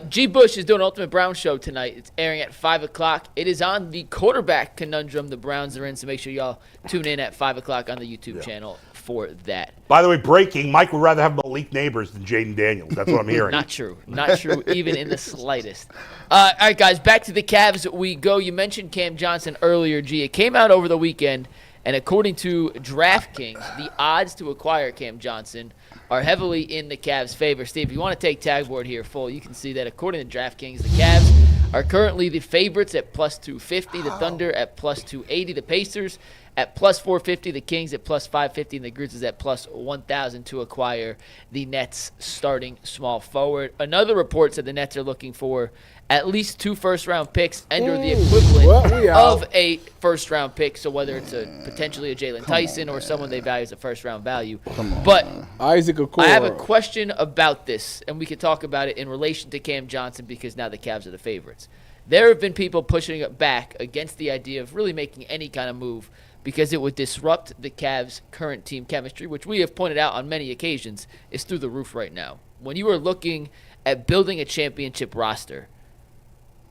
G. Bush is doing Ultimate Brown Show tonight. It's airing at 5 o'clock. It is on the quarterback conundrum the Browns are in, so make sure y'all tune in at 5 o'clock on the YouTube channel for that. By the way, breaking, Mike would rather have Malik Neighbors than Jayden Daniels. That's what I'm hearing. Not true. Not true even in the slightest. All right, guys, back to the Cavs we go. You mentioned Cam Johnson earlier, G. It came out over the weekend, and according to DraftKings, the odds to acquire Cam Johnson are heavily in the Cavs' favor. Steve, if you want to take tag board here full, you can see that according to DraftKings, the Cavs are currently the favorites at plus 250, the Thunder at plus 280, the Pacers at plus 450, the Kings at plus 550, and the Grizzlies at plus 1,000 to acquire the Nets starting small forward. Another report said the Nets are looking for at least 2 first-round picks and or the equivalent of a first-round pick, so whether it's potentially a Jalen Tyson or someone they value as a first-round value. But Isaac Okoro. I have a question about this, and we can talk about it in relation to Cam Johnson because now the Cavs are the favorites. There have been people pushing it back against the idea of really making any kind of move because it would disrupt the Cavs' current team chemistry, which we have pointed out on many occasions is through the roof right now. When you are looking at building a championship roster,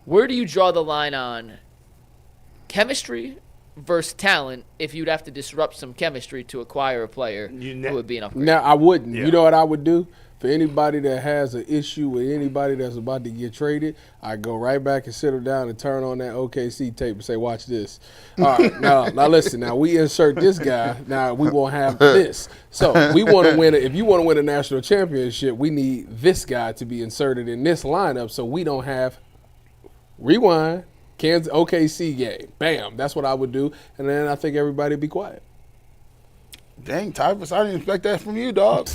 where do you draw the line on chemistry versus talent if you'd have to disrupt some chemistry to acquire a player who would be an upgrade? Now, I wouldn't. Yeah. You know what I would do? For anybody that has an issue with anybody that's about to get traded, I go right back and sit them down and turn on that OKC tape and say, watch this. All right, now listen. Now, we insert this guy. Now, we won't have this. So, we want to win. If you want to win a national championship, we need this guy to be inserted in this lineup so we don't have rewind, Kansas OKC game. Bam. That's what I would do. And then I think everybody would be quiet. Dang, Tyvis, I didn't expect that from you, dog.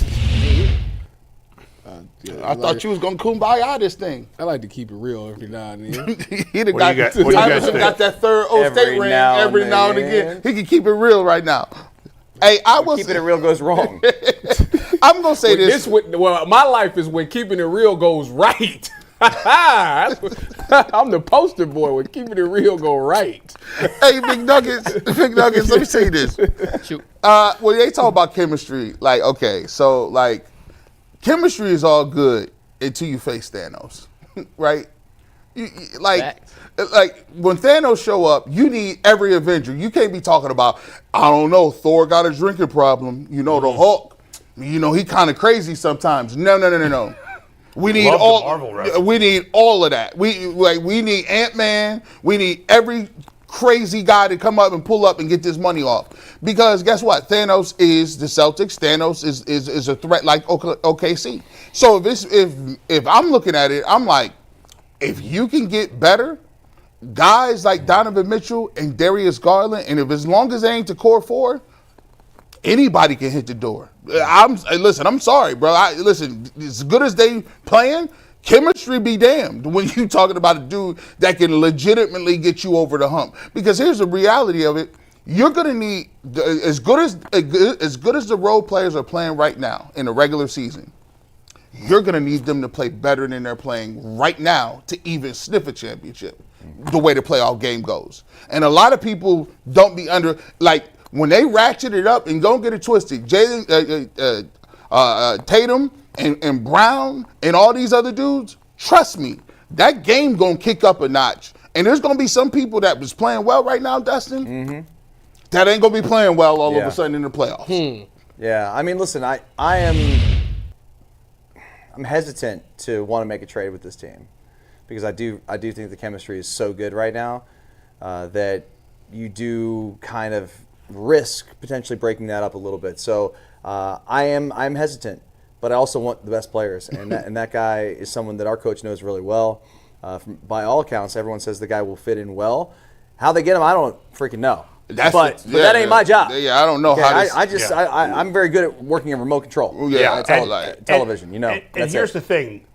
I thought you was going to kumbaya this thing. I like to keep it real every now and then. Tyvis got that third O-State ring every now and again. He can keep it real right now. Hey, keeping it real goes wrong. I'm going to say this. My life is when keeping it real goes right. I'm the poster boy when keeping it real go right. Hey, Big Nuggets, let me say this. Shoot. When they talk about chemistry, like, okay, so, like, chemistry is all good until you face Thanos, right? Like when Thanos show up, you need every Avenger. You can't be talking about, I don't know, Thor got a drinking problem. You know, the Hulk, you know, he kind of crazy sometimes. No. We need we need all of that. We need Ant-Man. We need every crazy guy to come up and pull up and get this money off. Because guess what? Thanos is the Celtics. Thanos is a threat like OKC. So if I'm looking at it, I'm like, if you can get better, guys like Donovan Mitchell and Darius Garland, and if as long as they ain't the core four, anybody can hit the door. I'm sorry, bro. As good as they playing, chemistry be damned when you talking about a dude that can legitimately get you over the hump. Because here's the reality of it. You're going to need, as good as the role players are playing right now in the regular season, you're going to need them to play better than they're playing right now to even sniff a championship, the way the playoff game goes. And a lot of people don't be when they ratchet it up, and don't get it twisted, Tatum and Brown and all these other dudes, trust me, that game going to kick up a notch And there's going to be some people that was playing well right now, Dustin, that ain't going to be playing well all of a sudden in the playoffs. Yeah, I mean, listen, I'm hesitant to want to make a trade with this team because I do think the chemistry is so good right now that you do kind of risk potentially breaking that up a little bit. So I'm hesitant, but I also want the best players, and that guy is someone that our coach knows really well. By all accounts, everyone says the guy will fit in well. How they get him, I don't freaking know. But that ain't my job. Yeah, I don't know how this. I'm very good at working in remote control. Television, And here's the thing.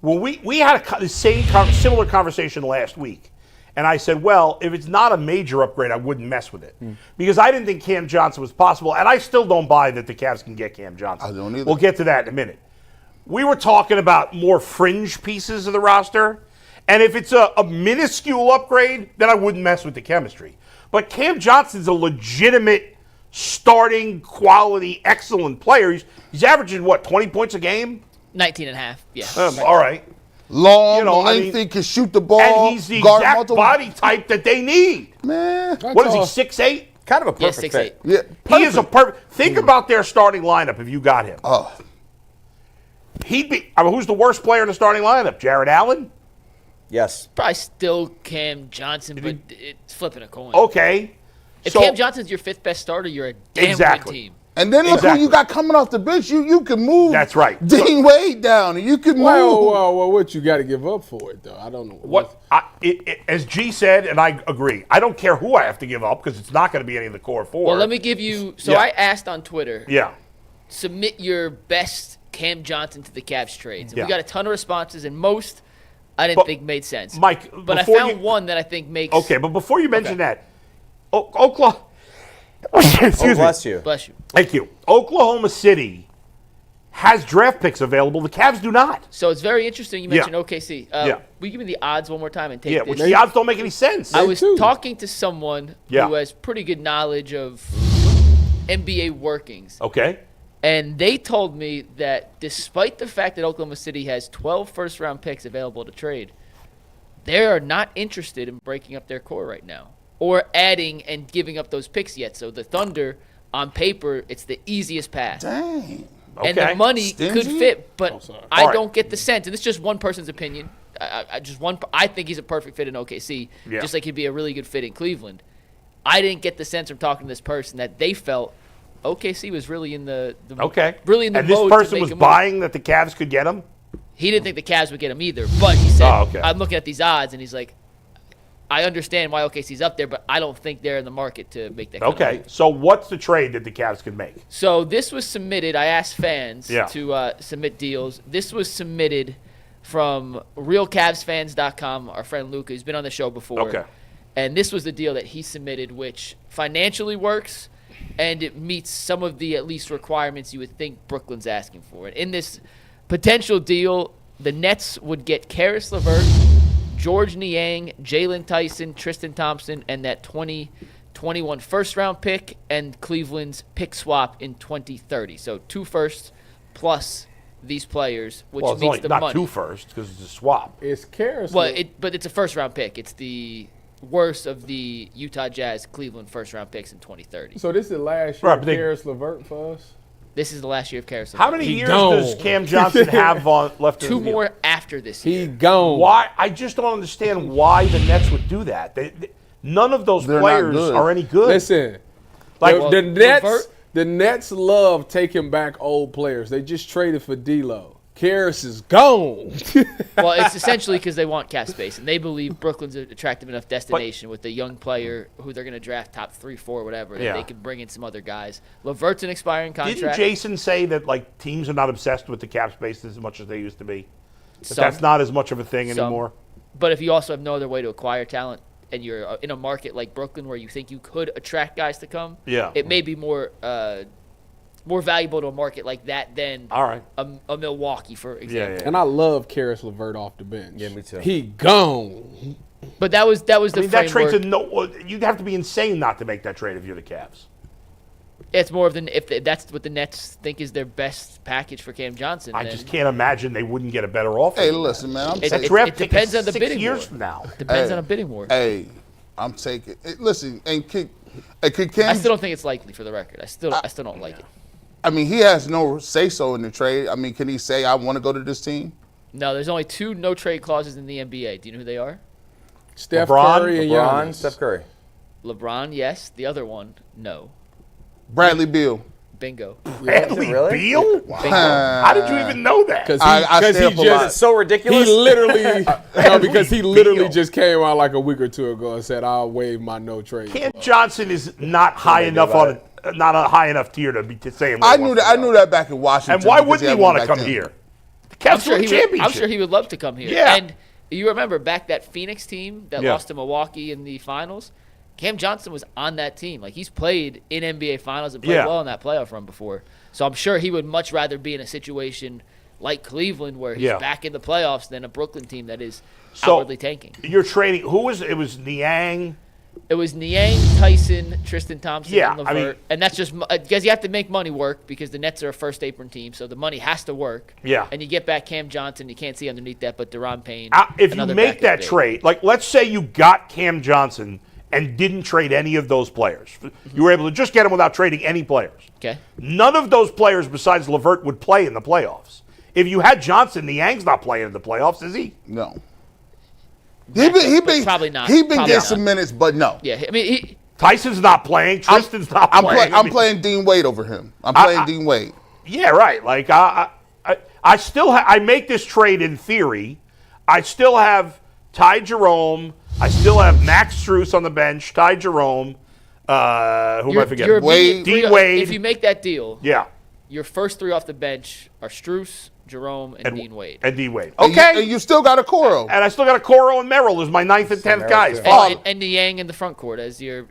When we had the similar conversation last week, and I said, well, if it's not a major upgrade, I wouldn't mess with it. Because I didn't think Cam Johnson was possible, and I still don't buy that the Cavs can get Cam Johnson. I don't either. We'll get to that in a minute. We were talking about more fringe pieces of the roster, and if it's a minuscule upgrade, then I wouldn't mess with the chemistry. But Cam Johnson's a legitimate starting quality, excellent player. He's averaging, 20 points a game? 19 and a half, yeah. All right. Long, lengthy, can shoot the ball. And he's the exact body type that they need. Man. What is he, 6'8"? Kind of a perfect fit. Yeah, he is a perfect. Think about their starting lineup if you got him. Oh. He'd be. Who's the worst player in the starting lineup? Jared Allen? Yes. Probably still Cam Johnson, but it's flipping a coin. Okay. If Cam Johnson's your fifth best starter, you're a damn good team. And then look who you got coming off the bench. You can move. That's right. Dean Wade down, and you can move. Well, what you got to give up for it, though? I don't know. As G said, and I agree, I don't care who I have to give up because it's not going to be any of the core four. Well, let me give you. So I asked on Twitter. Yeah. Submit your best Cam Johnson to the Cavs trades. And Yeah. we got a ton of responses, and most I didn't think made sense. Mike, but I found one that I think makes. Okay, but before you mention that, Oklahoma. Excuse me. Bless you. Bless you. Thank you. Oklahoma City has draft picks available. The Cavs do not. So it's very interesting you mentioned OKC. Will you give me the odds one more time and take this? Which the odds don't make any sense. I was talking to someone who has pretty good knowledge of NBA workings. Okay. And they told me that despite the fact that Oklahoma City has 12 first-round picks available to trade, they are not interested in breaking up their core right now or adding and giving up those picks yet. So the Thunder, on paper, it's the easiest pass. Dang. Okay. And the money could fit, but I right. don't get the sense. And it's just one person's opinion. I think he's a perfect fit in OKC, just like he'd be a really good fit in Cleveland. I didn't get the sense from talking to this person that they felt OKC was really in the really in the and this mode person to make was buying that the Cavs could get him? He didn't think the Cavs would get him either, but he said, I'm looking at these odds, and he's like, I understand why OKC's up there, but I don't think they're in the market to make that kind of move. So what's the trade that the Cavs could make? So this was submitted. I asked fans to submit deals. This was submitted from RealCavsFans.com, our friend Luca, who's been on the show before. Okay. And this was the deal that he submitted, which financially works, and it meets some of the at least requirements you would think Brooklyn's asking for. And in this potential deal, the Nets would get Karis LeVert, George Niang, Jalen Tyson, Tristan Thompson, and that 2021 first-round pick and Cleveland's pick swap in 2030. So 2 firsts plus these players, which means only the not money. 2 firsts because it's a swap. It's Karis. But it's a first-round pick. It's the worst of the Utah Jazz Cleveland first-round picks in 2030. So this is the last year of Karis LeVert for us? This is the last year of Karis LeVert. How many years does Cam Johnson have left? 2 more after this year. He gone. Why? I just don't understand why the Nets would do that. None of those players are any good. Listen, the Nets love taking back old players. They just traded for D'Lo. Karis is gone. Well, it's essentially because they want cap space, and they believe Brooklyn's an attractive enough destination with a young player who they're going to draft top 3, 4, whatever, that they can bring in some other guys. LeVert's an expiring contract. Didn't Jason say that teams are not obsessed with the cap space as much as they used to be? That's not as much of a thing anymore. But if you also have no other way to acquire talent, and you're in a market like Brooklyn where you think you could attract guys to come, it may be more valuable to a market like that than a Milwaukee, for example. And I love Karis LeVert off the bench. Yeah, me too. He gone. But that was the that framework. trade's you'd have to be insane not to make that trade if you're the Cavs. It's more of if that's what the Nets think is their best package for Cam Johnson. I just can't imagine they wouldn't get a better offer. Hey, listen, man. It depends on the 6 bidding years war. from now. Depends on a bidding war. Hey, I'm taking it. Listen, and could I Cam? still don't think it's likely for the record. I still don't like it. I mean, he has no say-so in the trade. I mean, can he say, I want to go to this team? No, there's only 2 no-trade clauses in the NBA. Do you know who they are? Steph LeBron, Curry and LeBron, Giannis. Steph Curry. LeBron, yes. The other one, no. Bradley Beal. Bingo. Bradley really? Beal? How did you even know that? Because I he stay up a lot. just It's so ridiculous. he literally because he literally Beal. just came out like a week or two ago and said, "I'll waive my no trade." Cam Johnson is not high enough on not a high enough tier to be saying. I knew that back in Washington. And why because wouldn't he had want one to back come then. here? The Cavs won a championship. I'm sure he would love to come here. Yeah. And you remember back that Phoenix team that Yeah. lost to Milwaukee in the finals? Cam Johnson was on that team. Like, he's played in NBA finals and played Yeah. well in that playoff run before. So I'm sure he would much rather be in a situation like Cleveland where he's back in the playoffs than a Brooklyn team that is outwardly tanking. You're trading. Who was it? Was Niang? It was Niang, Tyson, Tristan Thompson, Yeah, and LeVert. I mean- and that's just because you have to make money work because the Nets are a first apron team, so the money has to work. Yeah. And you get back Cam Johnson. You can't see underneath that, but Deron Payne. If you another make backup that big. trade, like let's say you got Cam Johnson and didn't trade any of those players, you were able to just get him without trading any players. Okay. None of those players besides LeVert would play in the playoffs. If you had Johnson, Niang's not playing in the playoffs, is he? No. He been probably not. He been Probably getting not. some minutes, but no. Yeah, I mean, Tyson's not playing. Tristan's not playing. I'm playing Dean Wade over him. I'm playing Dean Wade. Yeah, right. Like I still I make this trade in theory. I still have Ty Jerome. I still have Max Strus on the bench. Ty Jerome. Who am I forgetting? Wade. D. Wade. If you make that deal, Yeah. your first 3 off the bench are Strus, Jerome, and Dean Wade. And D. Wade. And Okay. and you still got a Coro. And I still got a Coro and Merrill as my 9th and 10th guys. too. Fine. And Niang in the front court as your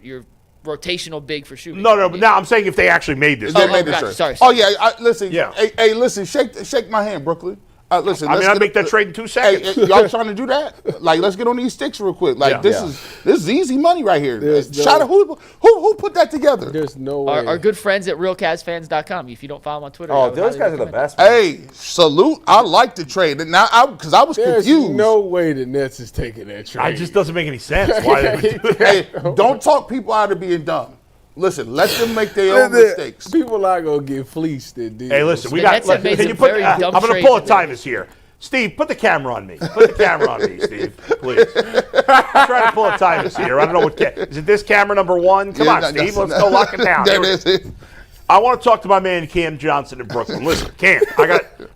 rotational big for shooting. No, but now I'm saying if they actually made this. They Oh, made this gotcha. trade. Sorry. Oh yeah, listen. Yeah. Hey, listen. Shake my hand, Brooklyn. Listen. I mean, let's I'd get- make that trade in 2 seconds. Hey, y'all trying to do that? Like, let's get on these sticks real quick. Like, Yeah. this is easy money right here. There's Shout no- out who put that together? There's no way. Our good friends at RealCavsFans.com. If you don't follow them on Twitter, I Oh, would those highly guys are the recommend best. Hey, salute. I like the trade. And now, because I was There's confused. no way the Nets is taking that trade. It just doesn't make any sense. Why they would do that. Hey, don't talk people out of being dumb. Listen, let them make their own mistakes. People not gonna get fleeced in deals. Hey, listen, we The got. Nets have made Can some you put? very I'm dumb going to trades pull a that they- Tyvus here. Steve, put the camera on me. Put the camera on me, Steve, please. I'm trying to pull a Tyvus here. I don't know what. Is it this camera number 1? Come on, Steve. Let's go lock it down. That is it. I want to talk to my man Cam Johnson in Brooklyn. Listen, Cam,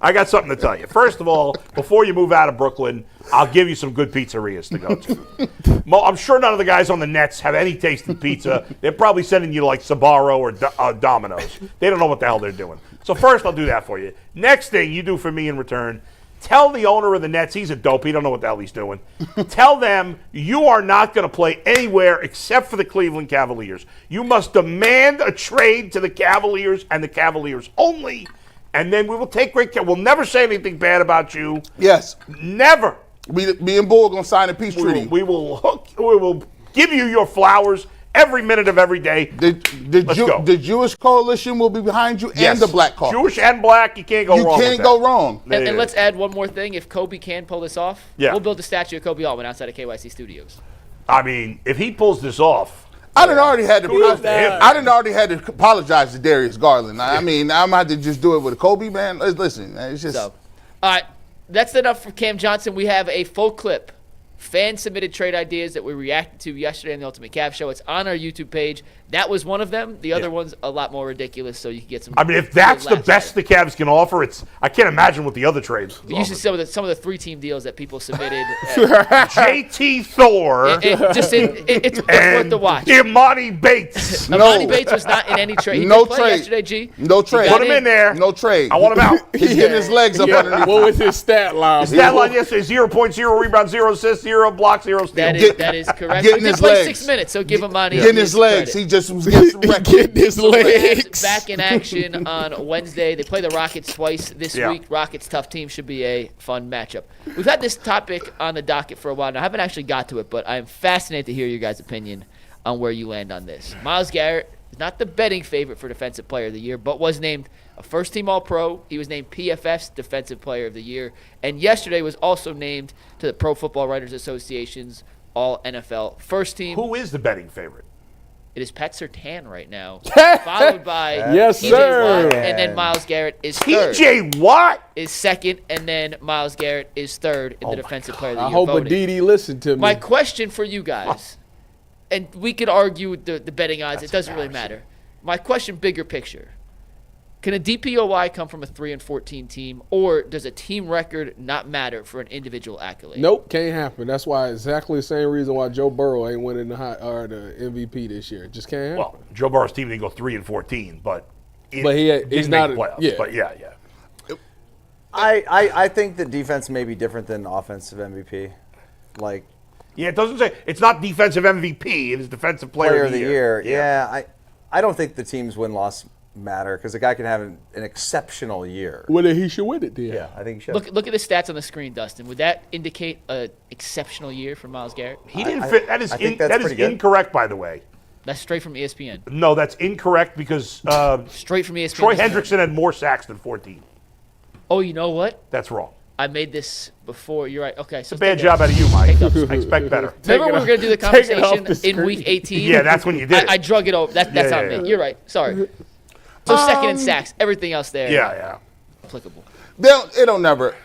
I got something to tell you. First of all, before you move out of Brooklyn, I'll give you some good pizzerias to go to. I'm sure none of the guys on the Nets have any taste in pizza. They're probably sending you like Sbarro or Domino's. They don't know what the hell they're doing. So first, I'll do that for you. Next thing you do for me in return, tell the owner of the Nets, he's a dope. He don't know what the hell he's doing. Tell them you are not going to play anywhere except for the Cleveland Cavaliers. You must demand a trade to the Cavaliers and the Cavaliers only, and then we will take great care. We'll never say anything bad about you. Yes. Never. Me and Bull going to sign a peace treaty. We will give you your flowers every minute of every day. Let's go. The Jewish coalition will be behind you Yes. and the black caucus. Jewish and black, you can't go You wrong. can't with go that. wrong. And let's add one more thing. If Kobe can pull this off, Yeah. we'll build a statue of Kobe Altman outside of KYC Studios. I mean, if he pulls this off, I done already had to. Kudos to him. I done already had to apologize to Darius Garland. I mean, I'm gonna have to just do it with a Kobe, man. Listen, man, it's just. So, all right, that's enough for Cam Johnson. We have a full clip, fan-submitted trade ideas that we reacted to yesterday on the Ultimate Cav Show. It's on our YouTube page. That was one of them. The other one's a lot more ridiculous, so you can get some. I mean, if that's good the laughs best at the Cavs can offer, I can't imagine what the other trades. it. You should see some of the 3-team deals that people submitted. JT Thor It's worth and the watch. Imani Bates. Imani Bates was not in any trade. He No did play trade. yesterday, G. No trade. He got Put him in there. No trade. I want him out. He's getting his legs up underneath. What was his stat line? Stat line yesterday: 0.0 rebounds, 0 assists, 0 blocks, 0 steals. That is correct. getting He did his play legs. 6 minutes, so give him Imani. Getting his legs. credit. He just was getting some records. Getting his legs. Back in action on Wednesday. They play the Rockets twice this week. Rockets tough team, should be a fun matchup. We've had this topic on the docket for a while now. I haven't actually got to it, but I'm fascinated to hear your guys' opinion on where you land on this. Myles Garrett not the betting favorite for Defensive Player of the Year, but was named a first-team All-Pro. He was named PFF's Defensive Player of the Year, and yesterday was also named to the Pro Football Writers Association's All-NFL First Team. Who is the betting favorite? It is Pat Surtain right now, followed by Yes, TJ sir. Watt, and then Myles Garrett is third. TJ Watt Is second, and then Myles Garrett is third in the Defensive Player of the I Year hope voting. Aditi listened to me. My question for you guys, and we could argue with the betting odds. It doesn't really matter. My question, bigger picture. Can a DPOY come from a 3-14 team, or does a team record not matter for an individual accolade? Nope, can't happen. That's why exactly the same reason why Joe Burrow ain't winning the MVP this year. It just can't happen. Well, Joe Burrow's team didn't go 3-14, but he's didn't not make playoffs. yeah. But yeah. I think the defense may be different than offensive MVP. Yeah, it doesn't say it's not defensive MVP. It is defensive player of the year. Yeah, I don't think the team's win-loss matter because a guy can have an exceptional year. Well, then he should win it then. Yeah, I think he should. Look at the stats on the screen, Dustin. Would that indicate an exceptional year for Myles Garrett? He didn't fit. That is I think that's that is pretty good. incorrect, by the way. That's straight from ESPN. No, that's incorrect because Straight from ESPN. Troy Hendrickson had more sacks than 14. Oh, you know what? That's wrong. I made this before. You're right. Okay, so It's a bad job out of you, Mike. I expect better. Remember we were going to do the Take it off conversation the in screen. week 18? Yeah, that's when you did it. I drug it over. That's Yeah, on yeah. me. You're right. Sorry. So second in sacks. Everything else there. Yeah. Applicable. It don't never.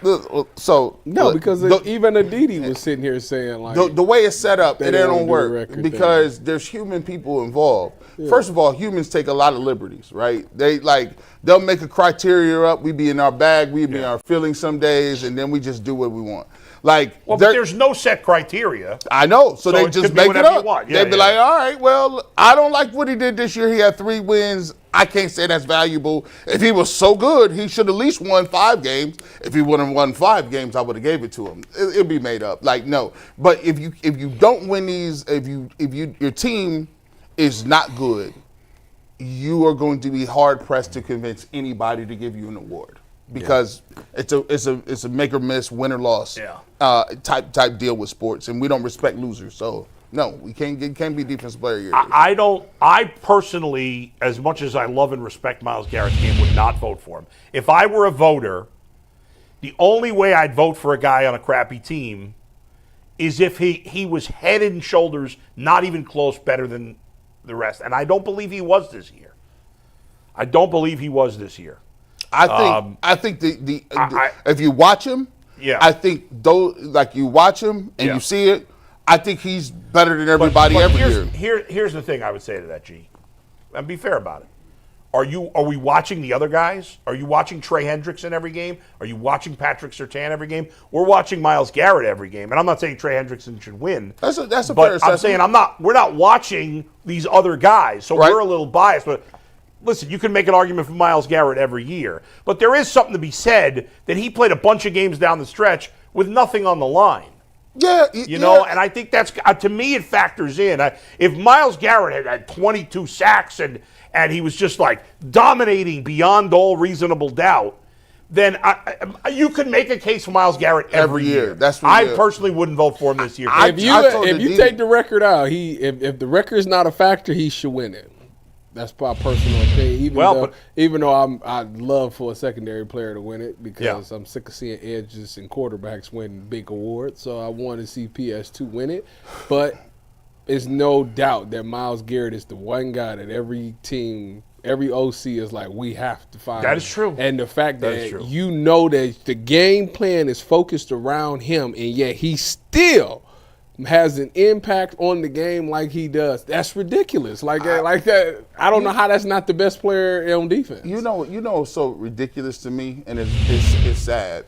So No, look, because even Aditi was sitting here saying like the way it's set up, They it don't don't do the work record because there's human people involved. First of all, humans take a lot of liberties, right? They'll make a criteria up. We be in our bag, we be in our feelings some days, and then we just do what we want. Well, but there's no set criteria. I know, so they it just could be make it whatever you up. want. Yeah, They'd be yeah. like, all right, well, I don't like what he did this year. He had 3 wins. I can't say that's valuable. If he was so good, he should at least won 5 games. If he wouldn't have won 5 games, I would have gave it to him. It'd be made up. No. But if you don't win these, if your team is not good, you are going to be hard pressed to convince anybody to give you an award because it's a make or miss, win or loss type deal with sports, and we don't respect losers. So no, we can't be defensive player of the year. I personally, as much as I love and respect Myles Garrett's game, would not vote for him. If I were a voter, the only way I'd vote for a guy on a crappy team is if he was head and shoulders, not even close, better than the rest. And I don't believe he was this year. I think if you watch him, I think you watch him and you see it, I think he's better than everybody every year. Here's the thing I would say to that, G, and be fair about it. Are we watching the other guys? Are you watching Trey Hendrickson every game? Are you watching Patrick Surtain every game? We're watching Myles Garrett every game, and I'm not saying Trey Hendrickson should win. That's a fair but assessment. I'm saying we're not watching these other guys, so we're a little biased. But listen, you can make an argument for Myles Garrett every year, but there is something to be said that he played a bunch of games down the stretch with nothing on the line. Yeah, you know, and I think that's to me it factors in. If Myles Garrett had 22 sacks and he was just like dominating beyond all reasonable doubt, then you could make a case for Myles Garrett every year. I personally wouldn't vote for him this year. If you take the record out, if the record's not a factor, he should win it. That's my personal opinion. Even though I'd love for a secondary player to win it because I'm sick of seeing edges and quarterbacks win big awards. So I want to see PS2 win it. But it's no doubt that Myles Garrett is the one guy that every team, every OC is like, we have to find. That is true. And the fact that you know that the game plan is focused around him, and yet he still has an impact on the game like he does. That's ridiculous. Like that. I don't know how that's not the best player on defense. You know what's so ridiculous to me, and it's sad,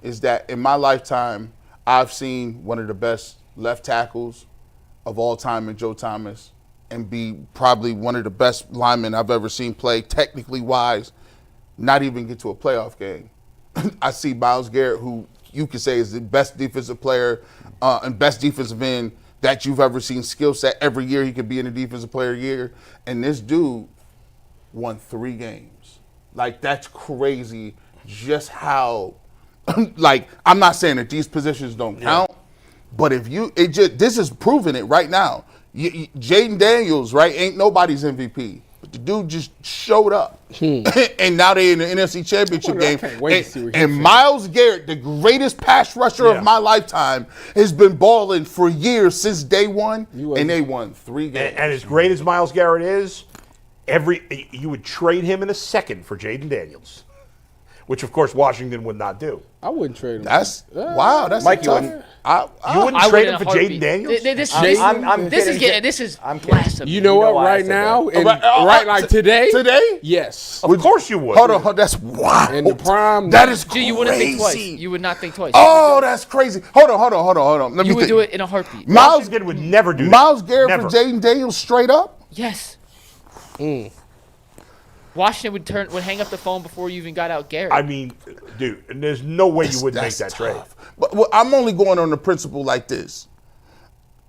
is that in my lifetime, I've seen one of the best left tackles of all time in Joe Thomas, and be probably one of the best linemen I've ever seen play, technically wise, not even get to a playoff game. I see Myles Garrett, who you could say is the best defensive player and best defensive end that you've ever seen, skill set. Every year he could be in the defensive player of the year. And this dude won 3 games. Like, that's crazy just how, like, I'm not saying that these positions don't count, but this is proving it right now. Jayden Daniels, right, ain't nobody's MVP. But The dude just showed up. And now they're in the NFC Championship game. And Myles Garrett, the greatest pass rusher of my lifetime, has been balling for years since day one, and they won 3 games. And as great as Myles Garrett is, you would trade him in a second for Jayden Daniels, which, of course, Washington would not do. I wouldn't trade him. That's Mike, you wouldn't. You wouldn't trade him for Jayden Daniels? This is blasphemy. You know what? Right now, like today. Today? Yes. Of course you would. Hold on, that's wild. In the prime. That is crazy. You wouldn't think twice. You would not think twice. Oh, that's crazy. Hold on. You would do it in a heartbeat. Washington would never do that. Myles Garrett for Jayden Daniels straight up? Yes. Washington would hang up the phone before you even got out Garrett. I mean, dude, there's no way you wouldn't make that trade. But I'm only going on the principle like this.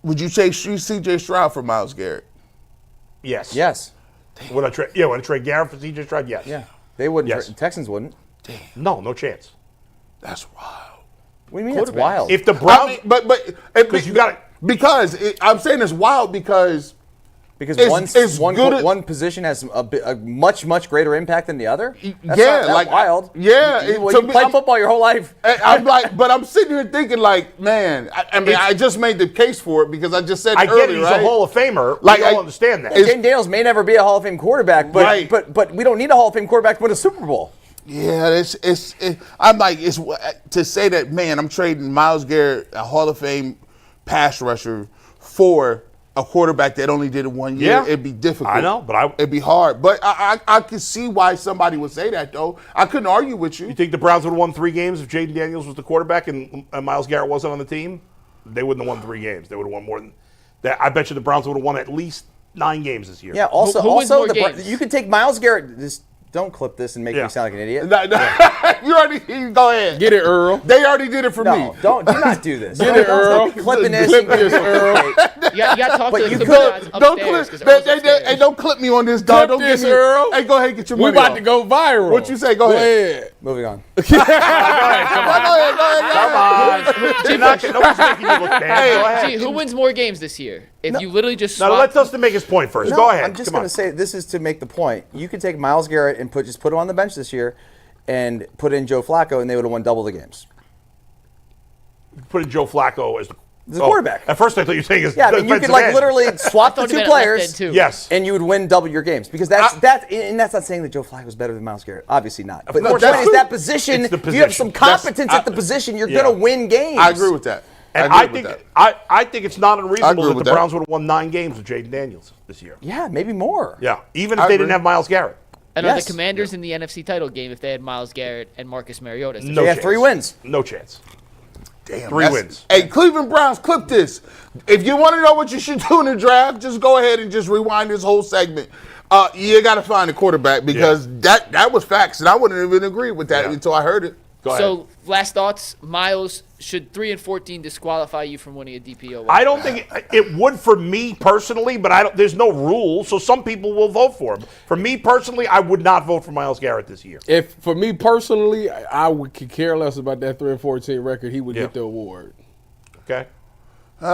Would you trade C.J. Stroud for Myles Garrett? Yes. Yes. Would I trade Garrett for C.J. Stroud? Yes. Yeah. They wouldn't. Yes. Texans wouldn't. No chance. That's wild. What do you mean that's wild? If the Browns, because you got it. Because I'm saying it's wild because one position has a much greater impact than the other. That's not that wild. You play football your whole life. I'm like, but I'm sitting here thinking, like, man. I just made the case for it because I just said I earlier, get he's a Hall of Famer. Like, I don't understand that. Jayden Daniels may never be a Hall of Fame quarterback, but we don't need a Hall of Fame quarterback to win a Super Bowl. Yeah, I'm like, it's to say that, man, I'm trading Myles Garrett, a Hall of Fame pass rusher, for a quarterback that only did it 1 year. It'd be difficult. I know, but it'd be hard. But I could see why somebody would say that, though. I couldn't argue with you. You think the Browns would have won 3 games if Jayden Daniels was the quarterback and Myles Garrett wasn't on the team? They wouldn't have won 3 games. They would have won more than that. I bet you the Browns would have won at least 9 games this year. Yeah. Also, you could take Myles Garrett. Don't clip this and make me sound like an idiot. You already go ahead. Get it, Earl. They already did it for me. Do not do this. Get it, Earl. Clipping this. Earl. You got to talk to the guys upstairs. Hey, don't clip me on this, dog. Don't this, Earl. Hey, go ahead, get your money. We about to go viral. What you say? Go ahead. Moving on. Go ahead. Nobody's making you look bad. Go ahead. Who wins more games this year? If you literally just Now let Dustin make his point first. Go ahead. I'm just going to say this is to make the point. You could take Myles Garrett and put him on the bench this year, and put in Joe Flacco, and they would have won double the games. Put in Joe Flacco as the quarterback. At first, I thought you were saying his you could literally swap the 2 players. Yes, and you would win double your games because that's not saying that Joe Flacco is better than Myles Garrett. Obviously not. But the point is that position. If you have some competence at the position, you're going to win games. I agree with that. And I think it's not unreasonable that the Browns would have won 9 games with Jayden Daniels this year. Yeah, maybe more. Yeah, even if they didn't have Myles Garrett. And are the Commanders in the NFC title game if they had Myles Garrett and Marcus Mariota? No they chance. had 3 wins. No chance. Damn, 3 wins. Hey, Cleveland Browns, clip this. If you want to know what you should do in the draft, just go ahead and just rewind this whole segment. You got to find a quarterback because that was facts, and I wouldn't even agree with that until I heard it. Go ahead. So, last thoughts, Myles, should 3-14 disqualify you from winning a DPOY? I don't think it would for me personally, but there's no rule, so some people will vote for him. For me personally, I would not vote for Myles Garrett this year. For me personally, I could care less about that 3-14 record. He would get the award. Okay. You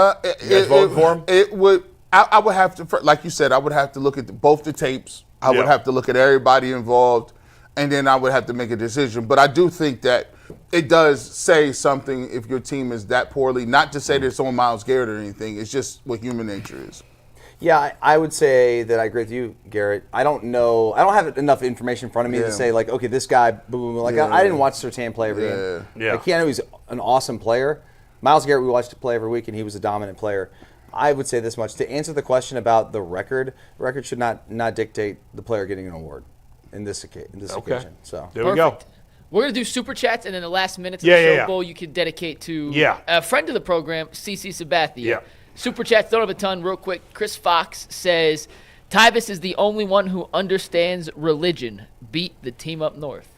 guys voting for him? It would. I would have to, like you said, I would have to look at both the tapes. I would have to look at everybody involved. And then I would have to make a decision. But I do think that it does say something if your team is that poorly. Not to say that it's on Myles Garrett or anything. It's just what human nature is. Yeah, I would say that I agree with you, Garrett. I don't know. I don't have enough information in front of me to say, like, okay, this guy, boom. Like, I didn't watch Surtain play every game. Yeah. Like, I know he's an awesome player. Myles Garrett, we watched him play every week, and he was a dominant player. I would say this much. To answer the question about the record should not dictate the player getting an award. In this occasion. So there we go. We're going to do Super Chats, and then the last minutes of the Show Bowl you can dedicate to a friend of the program, CC Sabathia. Yeah. Super Chats, don't have a ton. Real quick, Chris Fox says, Tyvus is the only one who understands religion. Beat the team up north.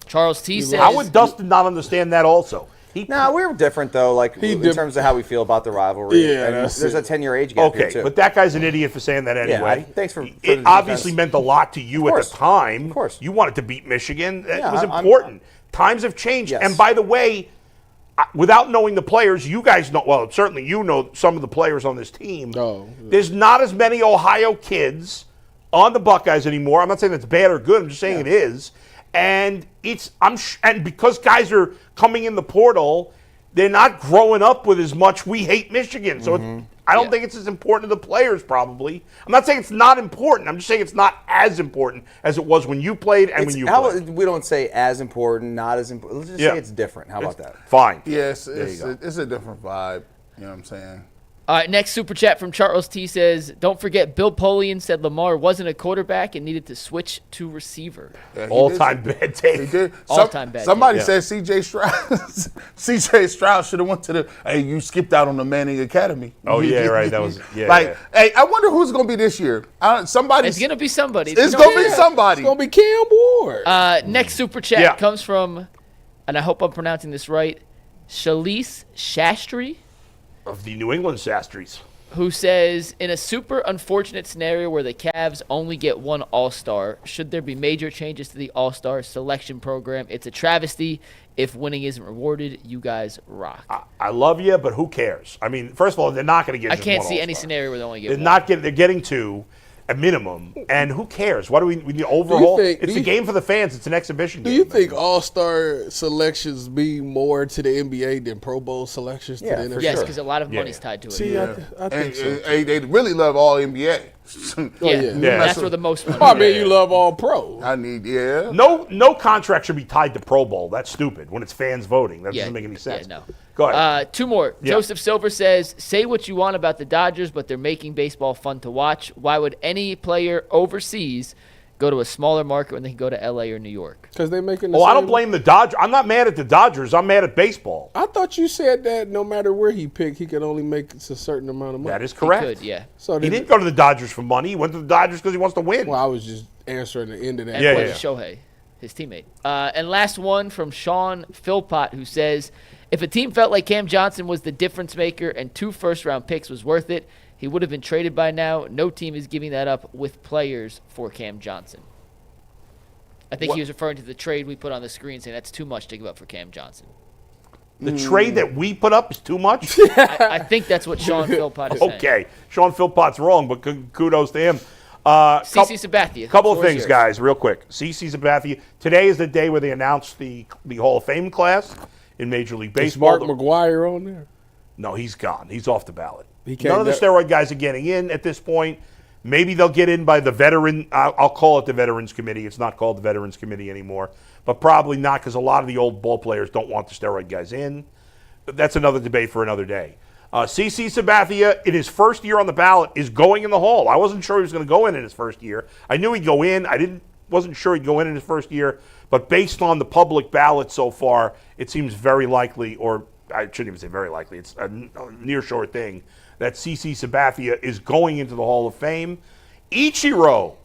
Charles T says... How would Dustin not understand that also? We're different, though, in terms of how we feel about the rivalry. Yeah, there's a 10-year age gap here, too. But that guy's an idiot for saying that anyway. Thanks for it obviously meant a lot to you at the time. Of course. You wanted to beat Michigan. It was important. Times have changed. Yes. And by the way, without knowing the players, you guys know, well, certainly you know some of the players on this team. Oh. There's not as many Ohio kids on the Buckeyes anymore. I'm not saying that's bad or good. I'm just saying it is. And and because guys are coming in the portal, they're not growing up with as much "we hate Michigan." So I don't think it's as important to the players. Probably. I'm not saying it's not important. I'm just saying it's not as important as it was when you played and when you played. We don't say as important, not as important. Let's just say it's different. How about that? Fine. Yes, it's a different vibe. You know what I'm saying? All right, next super chat from Charles T says, don't forget Bill Polian said Lamar wasn't a quarterback and needed to switch to receiver. Yeah, All-time bad take. He did. All-time bad Somebody take. said C.J. Stroud. C.J. Stroud should have went to you skipped out on the Manning Academy. Oh, yeah, right. That was, hey, I wonder who's going to be this year. It's going to be somebody. It's going to be somebody. It's going to be Cam Ward. Next super chat comes from, and I hope I'm pronouncing this right, Shalise Shastri. Of the New England Sastries. Who says, in a super unfortunate scenario where the Cavs only get one All-Star, should there be major changes to the All-Star selection program? It's a travesty. If winning isn't rewarded, you guys rock. I love you, but who cares? I mean, first of all, they're not going to get I just can't one see All-Star. any scenario where they only get They're one. not getting. They're getting two. A minimum, and who cares? Why do we need to overhaul? It's a game for the fans. It's an exhibition game. Do you think All-Star selections mean more to the NBA than Pro Bowl selections to the NFL? Yes, because a lot of money's tied to it. See, I think so. They really love all NBA. That's where the most money I mean, you love all pro. I need, No contract should be tied to Pro Bowl. That's stupid. When it's fans voting, that doesn't make any sense. No. Go ahead. Two more. Yeah. Joseph Silver says, say what you want about the Dodgers, but they're making baseball fun to watch. Why would any player overseas go to a smaller market when they can go to L.A. or New York? Because they're making I don't blame the Dodgers. I'm not mad at the Dodgers. I'm mad at baseball. I thought you said that no matter where he picked, he could only make a certain amount of money. That is correct. He could, yeah. So he didn't go to the Dodgers for money. He went to the Dodgers because he wants to win. Well, I was just answering the end of that. And Shohei, his teammate. And last one from Sean Philpott, who says, if a team felt like Cam Johnson was the difference maker and 2 first-round picks was worth it, he would have been traded by now. No team is giving that up with players for Cam Johnson. I think he was referring to the trade we put on the screen, saying that's too much to give up for Cam Johnson. The trade that we put up is too much? I think that's what Sean Philpott is saying. Okay. Sean Philpott's wrong, but kudos to him. CC Sabathia. Couple of things, guys, real quick. CC Sabathia. Today is the day where they announced the Hall of Fame class in Major League Baseball. Is Mark McGwire on there? No, he's gone. He's off the ballot. None of the steroid guys are getting in at this point. Maybe they'll get in by the veteran. I'll call it the Veterans Committee. It's not called the Veterans Committee anymore. But probably not, because a lot of the old ball players don't want the steroid guys in. That's another debate for another day. CC Sabathia, in his first year on the ballot, is going in the Hall. I wasn't sure he was going to go in his first year. I knew he'd go in. Wasn't sure he'd go in his first year. But based on the public ballot so far, it seems very likely, or I shouldn't even say very likely, it's a near sure thing, that CC Sabathia is going into the Hall of Fame. Ichiro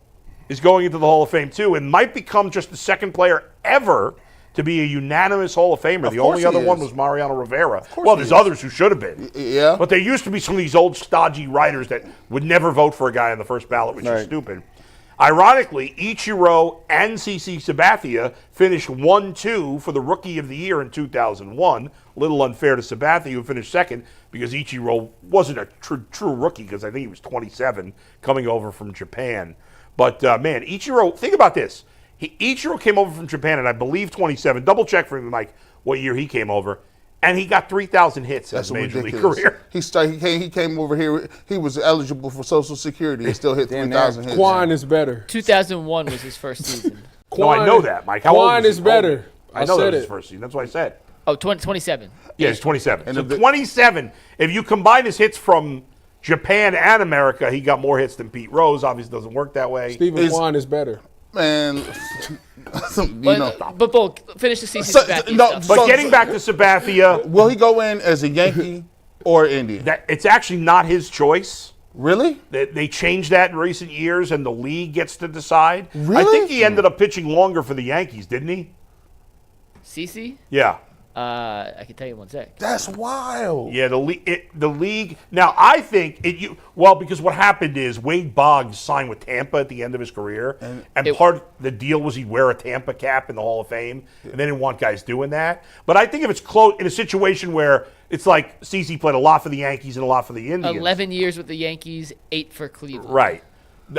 is going into the Hall of Fame too, and might become just the second player ever to be a unanimous Hall of Famer. The only other one was Mariano Rivera. Well, there's others who should have been. Yeah. But there used to be some of these old stodgy writers that would never vote for a guy on the first ballot, which is stupid. Ironically, Ichiro and CC Sabathia finished 1-2 for the Rookie of the Year in 2001. A little unfair to Sabathia, who finished second, because Ichiro wasn't a true rookie, because I think he was 27 coming over from Japan. But, man, Ichiro, think about this. Ichiro came over from Japan, and I believe 27. Double check for me, Mike, what year he came over. And he got 3,000 hits in his Major League career. He came over here. He was eligible for Social Security and still hit 3,000 hits. Quan is better. 2001 was his first season. No, I know that, Mike. How old Quan was is better. I know that was his first season. That's what I said. Oh, 27. Yeah, he's 27. So 27, if you combine his hits from Japan and America, he got more hits than Pete Rose. Obviously, doesn't work that way. Stephen Quan is better. Man, but Bull, finish the CC Sabathia stuff. But getting back to Sabathia, will he go in as a Yankee or Indian? It's actually not his choice. Really? They changed that in recent years, and the league gets to decide. Really? I think he ended up pitching longer for the Yankees, didn't he? CC? Yeah. I can tell you in 1 sec. That's wild. Yeah, the league. Now, I think because what happened is Wade Boggs signed with Tampa at the end of his career, and part of the deal was he'd wear a Tampa cap in the Hall of Fame, and they didn't want guys doing that. But I think if it's close in a situation where it's like CeCe played a lot for the Yankees and a lot for the Indians. 11 years with the Yankees, 8 for Cleveland. Right.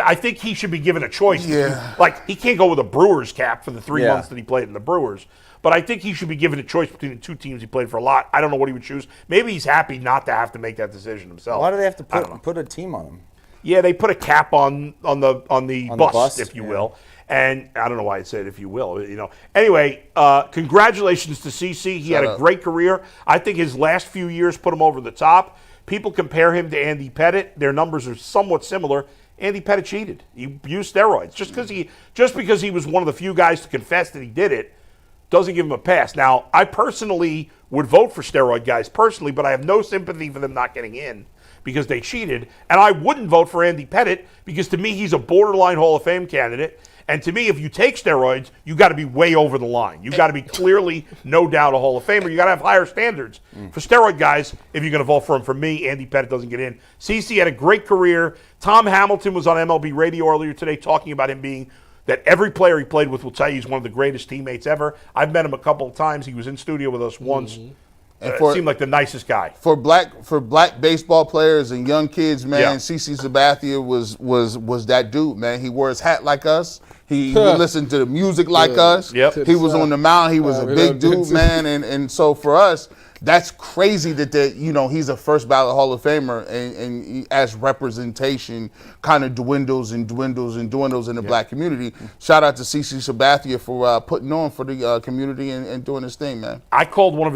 I think he should be given a choice. Yeah. Like, he can't go with a Brewers cap for the 3 Yeah. months that he played in the Brewers. But I think he should be given a choice between the 2 teams he played for a lot. I don't know what he would choose. Maybe he's happy not to have to make that decision himself. Why do they have to I don't know. put a team on him? Yeah, they put a cap on the bus, bus, if you yeah. will. And I don't know why I said if you will. Anyway, congratulations to CC. He had a great career. I think his last few years put him over the top. People compare him to Andy Pettit. Their numbers are somewhat similar. Andy Pettit cheated. He used steroids. Just because he was one of the few guys to confess that he did it doesn't give him a pass. Now, I personally would vote for steroid guys personally, but I have no sympathy for them not getting in because they cheated. And I wouldn't vote for Andy Pettit because to me he's a borderline Hall of Fame candidate. And to me, if you take steroids, you got to be way over the line. You got to be clearly, no doubt, a Hall of Famer. You got to have higher standards. For steroid guys, if you're going to vote for him, for me, Andy Pettit doesn't get in. CC had a great career. Tom Hamilton was on MLB radio earlier today talking about him being that every player he played with will tell you he's one of the greatest teammates ever. I've met him a couple of times. He was in studio with us once. And seemed like the nicest guy. For black baseball players and young kids, man, Yeah. CC Sabathia was that dude, man. He wore his hat like us. He listened to the music like us. Yep. He was on the mound. He was a big dude, man. And so for us, that's crazy that he's a first ballot Hall of Famer and as representation kind of dwindles in the black community. Shout out to CC Sabathia for putting on for the community and doing his thing, man. I called one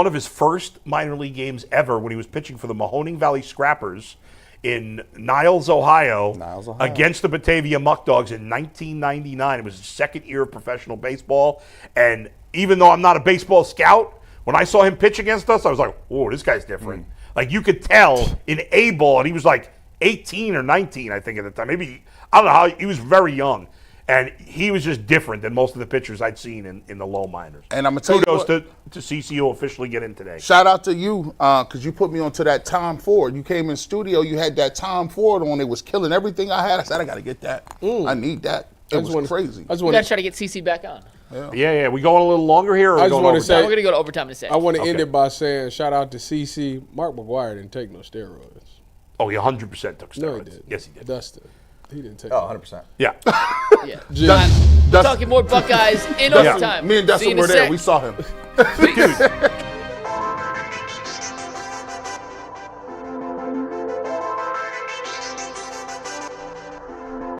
of his first minor league games ever when he was pitching for the Mahoning Valley Scrappers in Niles, Ohio, against the Batavia Muck Dogs in 1999. It was his second year of professional baseball. And even though I'm not a baseball scout, when I saw him pitch against us, I was like, "Whoa, this guy's different." Like, you could tell in A ball, and he was like 18 or 19, I think, at the time. Maybe, I don't know how, he was very young. And he was just different than most of the pitchers I'd seen in the low minors. And I'm going to tell you kudos what, to CC who officially get in today. Shout out to you, because you put me onto that Tom Ford. You came in studio, you had that Tom Ford on. It was killing everything I had. I said, I got to get that. I need that. It was crazy. We got to try to get CC back on. Yeah. We going a little longer here? Or I just want to say, we're going to go to overtime in a second. I want to end it by saying, shout out to CC. Mark McGwire didn't take no steroids. Oh, he 100% took steroids. No, he did. Yes, he did. Dustin. He didn't take 100%. Yeah. Yeah. Talking more Buckeyes in overtime. Me and See you Dustin in a were there. sec. We saw him. Dude,